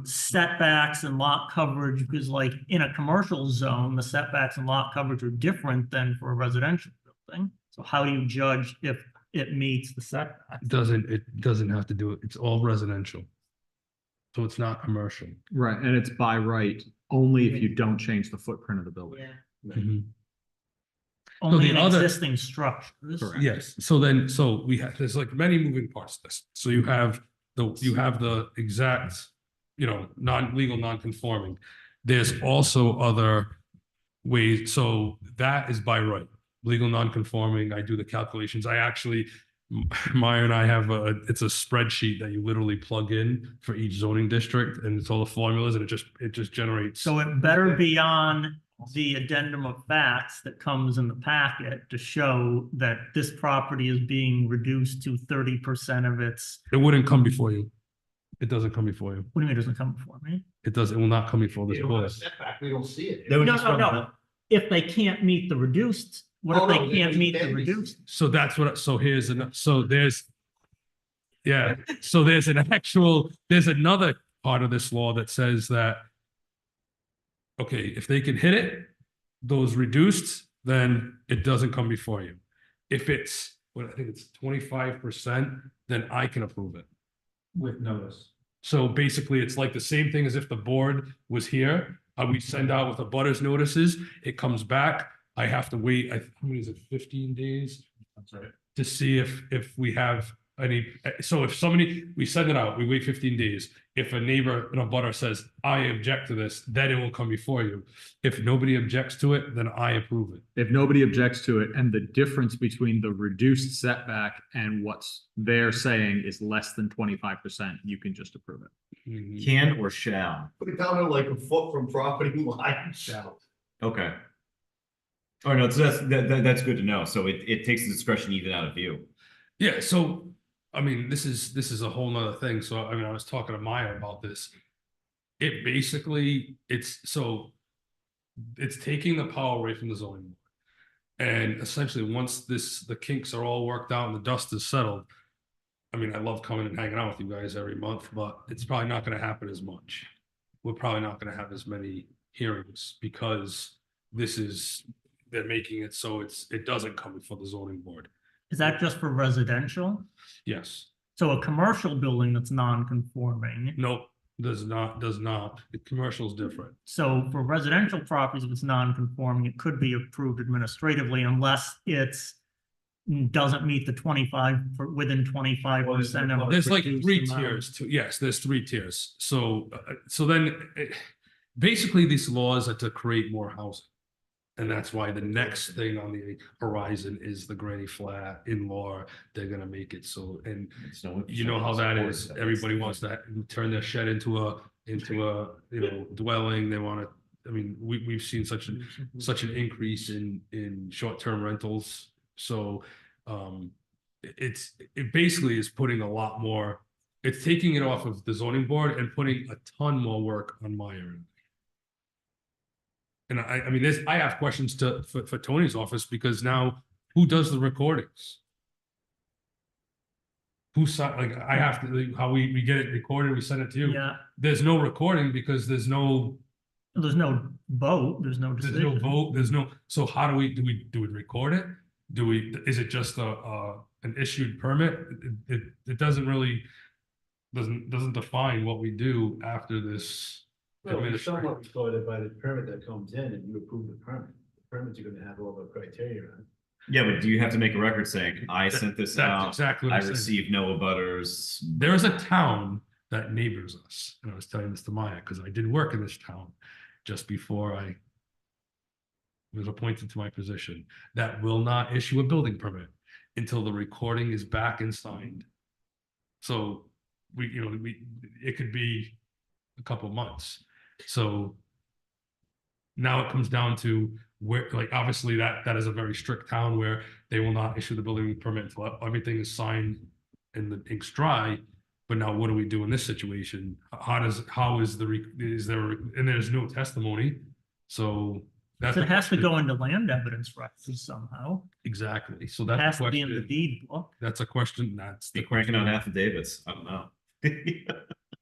Speaker 1: setbacks and lot coverage, because like in a commercial zone, the setbacks and lot coverage are different than for a residential building. So how do you judge if it meets the setbacks?
Speaker 10: It doesn't have to do it. It's all residential. So it's not commercial.
Speaker 14: Right, and it's by right, only if you don't change the footprint of the building.
Speaker 18: Yeah.
Speaker 10: Mhm.
Speaker 1: Only
Speaker 10: the
Speaker 1: in
Speaker 10: other-
Speaker 1: existing structures.
Speaker 14: Correct.
Speaker 10: Yes, so we have, there's like many moving parts to this. So you have the exact, non-legal, non-conforming. There's also other ways, so that is by right. Legal, non-conforming, I do the calculations. I actually, Maya and I have it's a spreadsheet that you literally plug in for each zoning district, and it's all the formulas, and it just generates.
Speaker 1: So it better be on the addendum of facts that comes in the packet to show that this property is being reduced to 30% of its,
Speaker 10: It wouldn't come before you. It doesn't come before you.
Speaker 1: what do you mean it doesn't come before me?
Speaker 10: It will not come before this
Speaker 11: You don't want a
Speaker 10: board.
Speaker 11: setback, we don't see it.
Speaker 1: No, no. If they can't meet the reduced, what
Speaker 11: Oh,
Speaker 1: if
Speaker 11: no,
Speaker 1: they can't meet the
Speaker 11: then we-
Speaker 1: reduced?
Speaker 10: So that's what, so here's yeah, so there's another part of this law that says that, okay, if they can hit it, those reduced, then it doesn't come before you. If it's, I think it's 25%, then I can approve it.
Speaker 7: With notice.
Speaker 10: So basically, it's like the same thing as if the board was here. We send out with the butters notices, it comes back. I have to wait, how many is it, 15 days?
Speaker 7: That's right.
Speaker 10: To see if we have any, so if we send it out, we wait 15 days. If a neighbor and a butter says, I object to this, then it will come before you. If nobody objects to it, then I approve it.
Speaker 14: If nobody objects to it, and the difference between the reduced setback and what's they're saying is less than 25%, you can just approve it.
Speaker 2: Can or shall?
Speaker 11: Put it down to like a foot from property line.
Speaker 7: Shall.
Speaker 2: Okay. Oh, no, so that's good to know. So it takes the discretion even out of view.
Speaker 10: Yeah, so, I mean, this is a whole nother thing. So, I mean, I was talking to Maya about this. It basically, it's taking the power away from the zoning board. And essentially, once the kinks are all worked out and the dust is settled, I mean, I love coming and hanging out with you guys every month, but it's probably not gonna happen as much. We're probably not gonna have as many hearings because they're making it so it doesn't come before the zoning board.
Speaker 1: Is that just for residential?
Speaker 10: Yes.
Speaker 1: So a commercial building that's non-conforming.
Speaker 10: Nope, does not. The commercial is different.
Speaker 1: So for residential properties, if it's non-conforming, it could be approved administratively unless doesn't meet the 25 within 25% of.
Speaker 10: There's like
Speaker 1: reduced
Speaker 10: three
Speaker 1: amount.
Speaker 10: tiers to, yes, there's three tiers. So then basically these laws are to create more housing. And that's why the next thing on the horizon is the granny flat in-law. They're gonna make it so, and you know how that is. Everybody wants to turn their shed into a dwelling. They want to, I mean, we've seen such an increase in short-term rentals. So it basically is putting a lot more, it's taking it off of the zoning board and putting a ton more work on my end. And I mean, I have questions for Tony's office because now who does the recordings? who signed, like, I have to, like, how we get it recorded, we send it to you.
Speaker 1: Yeah,
Speaker 10: There's no recording because there's no
Speaker 1: there's no vote, there's no
Speaker 10: There's
Speaker 1: decision.
Speaker 10: no vote, there's no, so how do we record it? Is it just an issued permit? It doesn't really, doesn't define what we do after this.
Speaker 7: Well, it's
Speaker 10: administration.
Speaker 7: somewhat recorded by the permit that comes in and you approve the permit. The permit's gonna have all the criteria on it.
Speaker 2: Yeah, but do you have to make a record saying, I sent this
Speaker 10: That's
Speaker 2: out,
Speaker 10: exactly what
Speaker 2: I
Speaker 10: I'm saying.
Speaker 2: received no abutters?
Speaker 10: There is a town that neighbors us, and I was telling this to Maya, because I did work in this town just before I was appointed to my position, that will not issue a building permit until the recording is back and signed. So it could be a couple months. So now it comes down to where, like, obviously that is a very strict town where they will not issue the building permit until everything is signed and the ink's dry. But now what do we do in this situation? Is there, and there's no testimony. So that's.
Speaker 1: It has to go into land evidence records somehow.
Speaker 10: Exactly. So
Speaker 1: It
Speaker 10: that's
Speaker 1: has
Speaker 10: the
Speaker 1: to be in the
Speaker 10: question.
Speaker 1: deed book.
Speaker 10: That's a question. That's
Speaker 2: Be
Speaker 10: the
Speaker 2: cranking
Speaker 10: question.
Speaker 2: on affidavits, I don't know.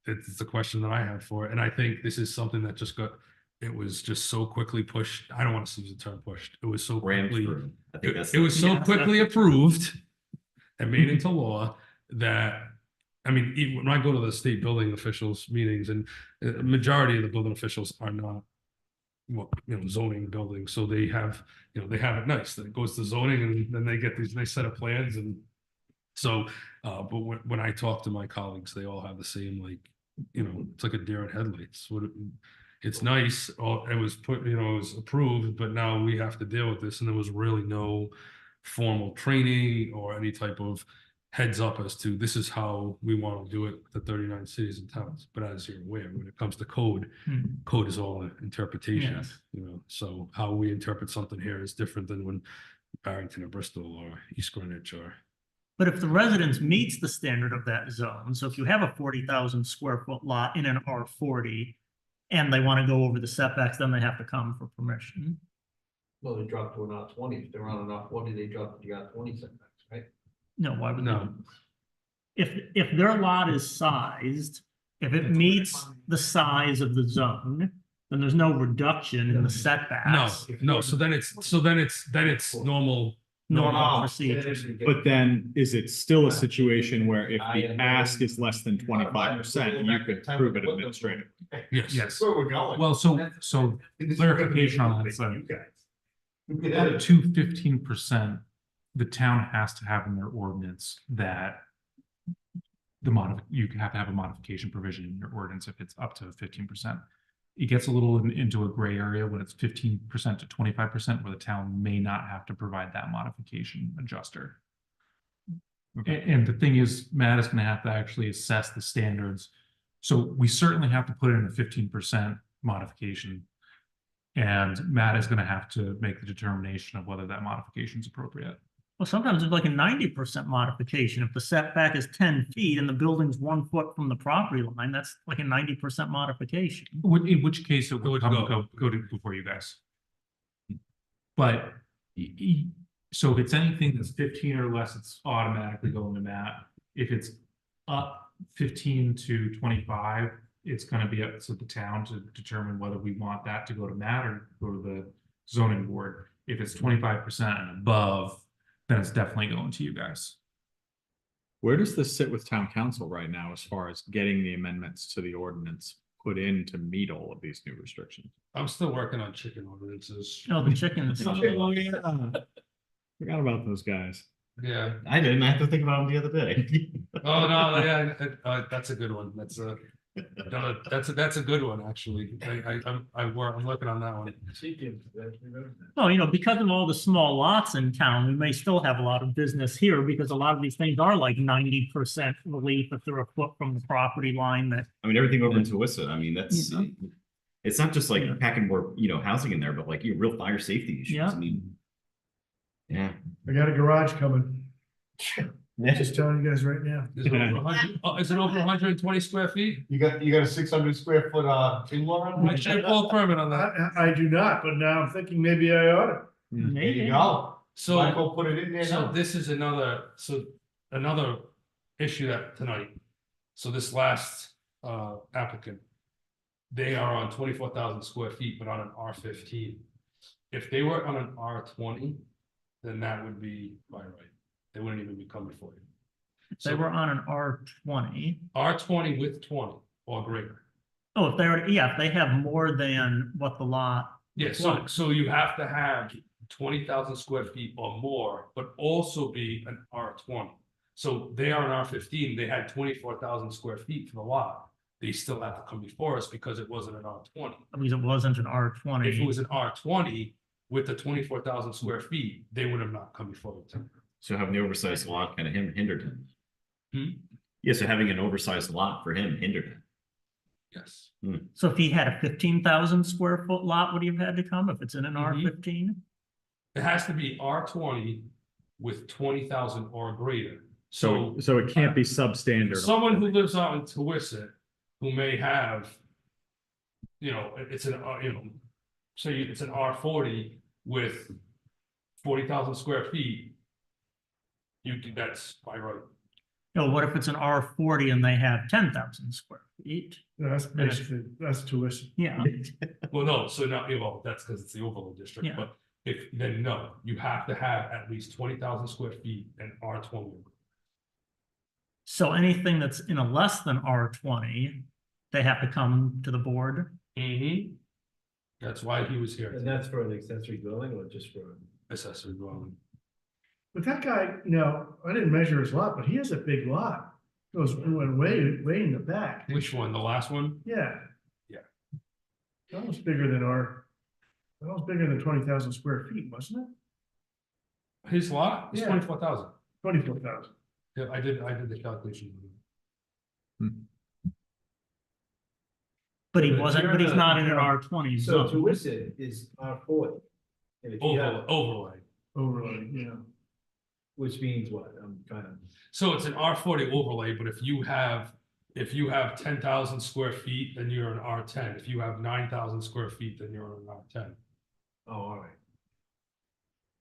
Speaker 10: It's a question that I have for it. And I think this is something that it was just so quickly pushed. I don't want to use the term pushed. It was so
Speaker 2: Rammed
Speaker 10: quickly.
Speaker 2: through. I think that's.
Speaker 10: It was so
Speaker 1: Yeah.
Speaker 10: quickly approved and made into law that, I mean, even when I go to the state building officials meetings, and a majority of the building officials are not, well, zoning buildings, so they have it nice. That goes to zoning, and then they get these nice set of plans, and so, but when I talk to my colleagues, they all have the same, like, it's like a deer in headlights. It's nice, it was it was approved, but now we have to deal with this, and there was really no formal training or any type of heads up as to this is how we want to do it with the 39 cities and towns. But as you're aware, when it comes to code, code is all interpretation,
Speaker 1: Yes.
Speaker 10: so how we interpret something here is different than when Barrington or Bristol or East Greenwich or.
Speaker 1: But if the residence meets the standard of that zone, so if you have a 40,000 square foot lot in an R40 and they want to go over the setbacks, then they have to come for permission.
Speaker 11: Well, they dropped to an R20. If they're on an R40, they drop to the R20 setbacks, right?
Speaker 1: No, why would they?
Speaker 10: No.
Speaker 1: If their lot is sized, if it meets the size of the zone, then there's no reduction in the setbacks.
Speaker 10: No, so then it's normal.
Speaker 1: Normal procedure.
Speaker 14: But then is it still a situation where if the ask is less than 25%, you could prove it administratively?
Speaker 10: Yes.
Speaker 12: Yes.
Speaker 11: Where we're going.
Speaker 12: Well, so clarification on that, so up to 15%, the town has to have in their ordinance that you have to have a modification provision in your ordinance if it's up to 15%. It gets a little into a gray area when it's 15% to 25%, where the town may not have to provide that modification adjuster. And the thing is, Matt is gonna have to actually assess the standards. So we certainly have to put in a 15% modification. And Matt is gonna have to make the determination of whether that modification is appropriate.
Speaker 1: Well, sometimes it's like a 90% modification. If the setback is 10 feet and the building's 1 foot from the property line, that's like a 90% modification.
Speaker 12: In which case it would
Speaker 10: go
Speaker 12: to before you guys. But so if it's anything that's 15 or less, it's automatically going to Matt. If it's up 15 to 25, it's gonna be up to the town to determine whether we want that to go to Matt or go to the zoning board. If it's 25% and above, then it's definitely going to you guys.
Speaker 14: Where does this sit with town council right now as far as getting the amendments to the ordinance put in to meet all of these new restrictions?
Speaker 10: I'm still working on chicken ordinances.
Speaker 1: Oh, the chickens.
Speaker 14: Oh, yeah. Forgot about those guys.
Speaker 10: Yeah.
Speaker 2: I didn't, I have to think about them the other day.
Speaker 10: Oh, no, yeah, that's a good one. That's a good one, actually. I'm working on that one.
Speaker 1: Well, because of all the small lots in town, we may still have a lot of business here because a lot of these things are like 90% relief if they're a foot from the property line that.
Speaker 2: I mean, everything over in Towissa, I mean, that's, it's not just like packing more, housing in there, but like real fire safety issues.
Speaker 1: Yeah.
Speaker 2: I mean. Yeah.
Speaker 6: I got a garage coming.
Speaker 2: Yeah.
Speaker 6: Just telling you guys right now.
Speaker 10: Is it over 120 square feet?
Speaker 11: You got a 600 square foot in-law on
Speaker 10: I should pull a permit on that.
Speaker 6: I do not, but now I'm thinking maybe I ought to.
Speaker 11: There you go.
Speaker 10: So,
Speaker 11: Might as well put it in there
Speaker 10: so
Speaker 11: now.
Speaker 10: this is another issue that tonight. So this last applicant, they are on 24,000 square feet, but on an R15. If they were on an R20, then that would be by right. They wouldn't even be coming for you.
Speaker 1: They were on an R20.
Speaker 10: R20 with 20 or greater.
Speaker 1: Oh, if they were, yeah, if they have more than what the lot.
Speaker 10: Yeah, so you have to have 20,000 square feet or more, but also be an R20. So they are an R15, they had 24,000 square feet for the lot. They still have to come before us because it wasn't an R20.
Speaker 1: Because it wasn't an R20.
Speaker 10: If it was an R20 with the 24,000 square feet, they would have not come before us.
Speaker 2: So having the oversized lot kind of hindered him.
Speaker 10: Hmm?
Speaker 2: Yeah, so having an oversized lot for him hindered him.
Speaker 10: Yes.
Speaker 1: So if he had a 15,000 square foot lot, would he have had to come if it's in an R15?
Speaker 10: It has to be R20 with 20,000 or greater.
Speaker 14: So it can't be substandard.
Speaker 10: Someone who lives out in Tawisset, who may have, it's an, say it's an R40 with 40,000 square feet. That's by right.
Speaker 1: No, what if it's an R40 and they have 10,000 square feet?
Speaker 6: That's basically, that's tuition.
Speaker 1: Yeah.
Speaker 10: Well, no, so now, that's because it's the overlay district,
Speaker 1: Yeah.
Speaker 10: but then no, you have to have at least 20,000 square feet and R20.
Speaker 1: So anything that's in a less than R20, they have to come to the board.
Speaker 10: Mm-hmm. That's why he was here.
Speaker 7: And that's for an accessory dwelling or just for?
Speaker 10: Accessory dwelling.
Speaker 6: But that guy, I didn't measure his lot, but he has a big lot. Goes way in the back.
Speaker 10: Which one? The last one?
Speaker 6: Yeah.
Speaker 10: Yeah.
Speaker 6: That was bigger than that was bigger than 20,000 square feet, wasn't it?
Speaker 10: His lot is
Speaker 6: Yeah.
Speaker 10: 24,000.
Speaker 6: 24,000.
Speaker 10: Yeah, I did the calculation.
Speaker 1: But he's not in an R20
Speaker 7: So
Speaker 1: zone.
Speaker 7: Tawisset is R40. And if you have,
Speaker 10: Overlay.
Speaker 6: Overlay, yeah.
Speaker 7: which means what? I'm trying to.
Speaker 10: So it's an R40 overlay, but if you have 10,000 square feet, then you're an R10. If you have 9,000 square feet, then you're an R10.
Speaker 7: Oh, all right.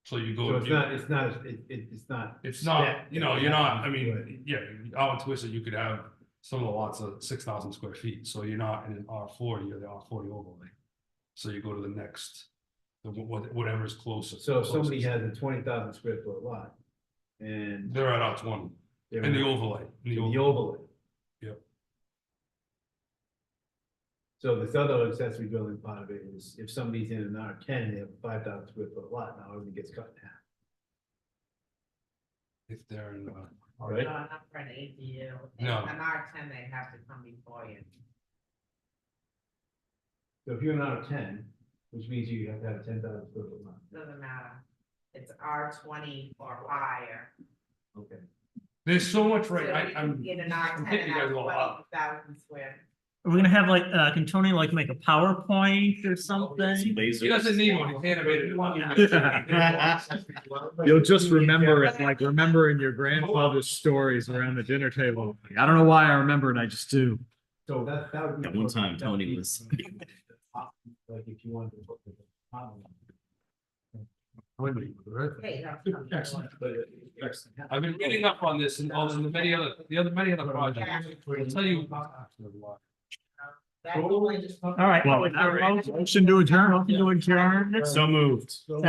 Speaker 10: So you go.
Speaker 7: So it's not.
Speaker 10: It's
Speaker 7: set.
Speaker 10: not, you're not, I mean, yeah, out in Twisted, you could have some of the lots of 6,000 square feet, so you're not in an R40, you're the R40 overlay. So you go to the next, whatever's closer.
Speaker 7: So if somebody has a 20,000 square foot lot and.
Speaker 10: They're at R20,
Speaker 7: they're
Speaker 10: in the overlay.
Speaker 7: in the overlay.
Speaker 10: Yep.
Speaker 7: So this other accessory building part of it is if somebody's in an R10, they have a 5,000 square foot lot, now everything gets cut in half.
Speaker 10: If they're in,
Speaker 7: Right.
Speaker 18: Not for an ADU.
Speaker 10: No.
Speaker 18: An R10, they have to come before you.
Speaker 7: So if you're an R10, which means you have to have a 10,000 square foot lot.
Speaker 18: Doesn't matter. It's R20 or higher.
Speaker 7: Okay.
Speaker 10: there's so much,
Speaker 18: So
Speaker 10: right,
Speaker 18: you
Speaker 10: I'm
Speaker 18: can Get an
Speaker 10: I'm
Speaker 18: R10
Speaker 10: hitting you guys
Speaker 18: at
Speaker 10: all up.
Speaker 18: 20,000 square.
Speaker 1: Are we gonna have can Tony make a PowerPoint or something?
Speaker 10: He doesn't need one, he's animated.
Speaker 14: You'll just remember it, like remembering your grandfather's stories around the dinner table. I don't know why I remember it, I just do.
Speaker 7: So that would be.
Speaker 2: At one time, Tony was.
Speaker 7: Like if you wanted to put the.
Speaker 18: Hey, that's.
Speaker 10: I've been reading up on this and also many other projects. I'll tell you.
Speaker 18: That's only just.
Speaker 1: All right.
Speaker 14: Motion to adjourn.
Speaker 1: Motion to adjourn.
Speaker 14: So moved.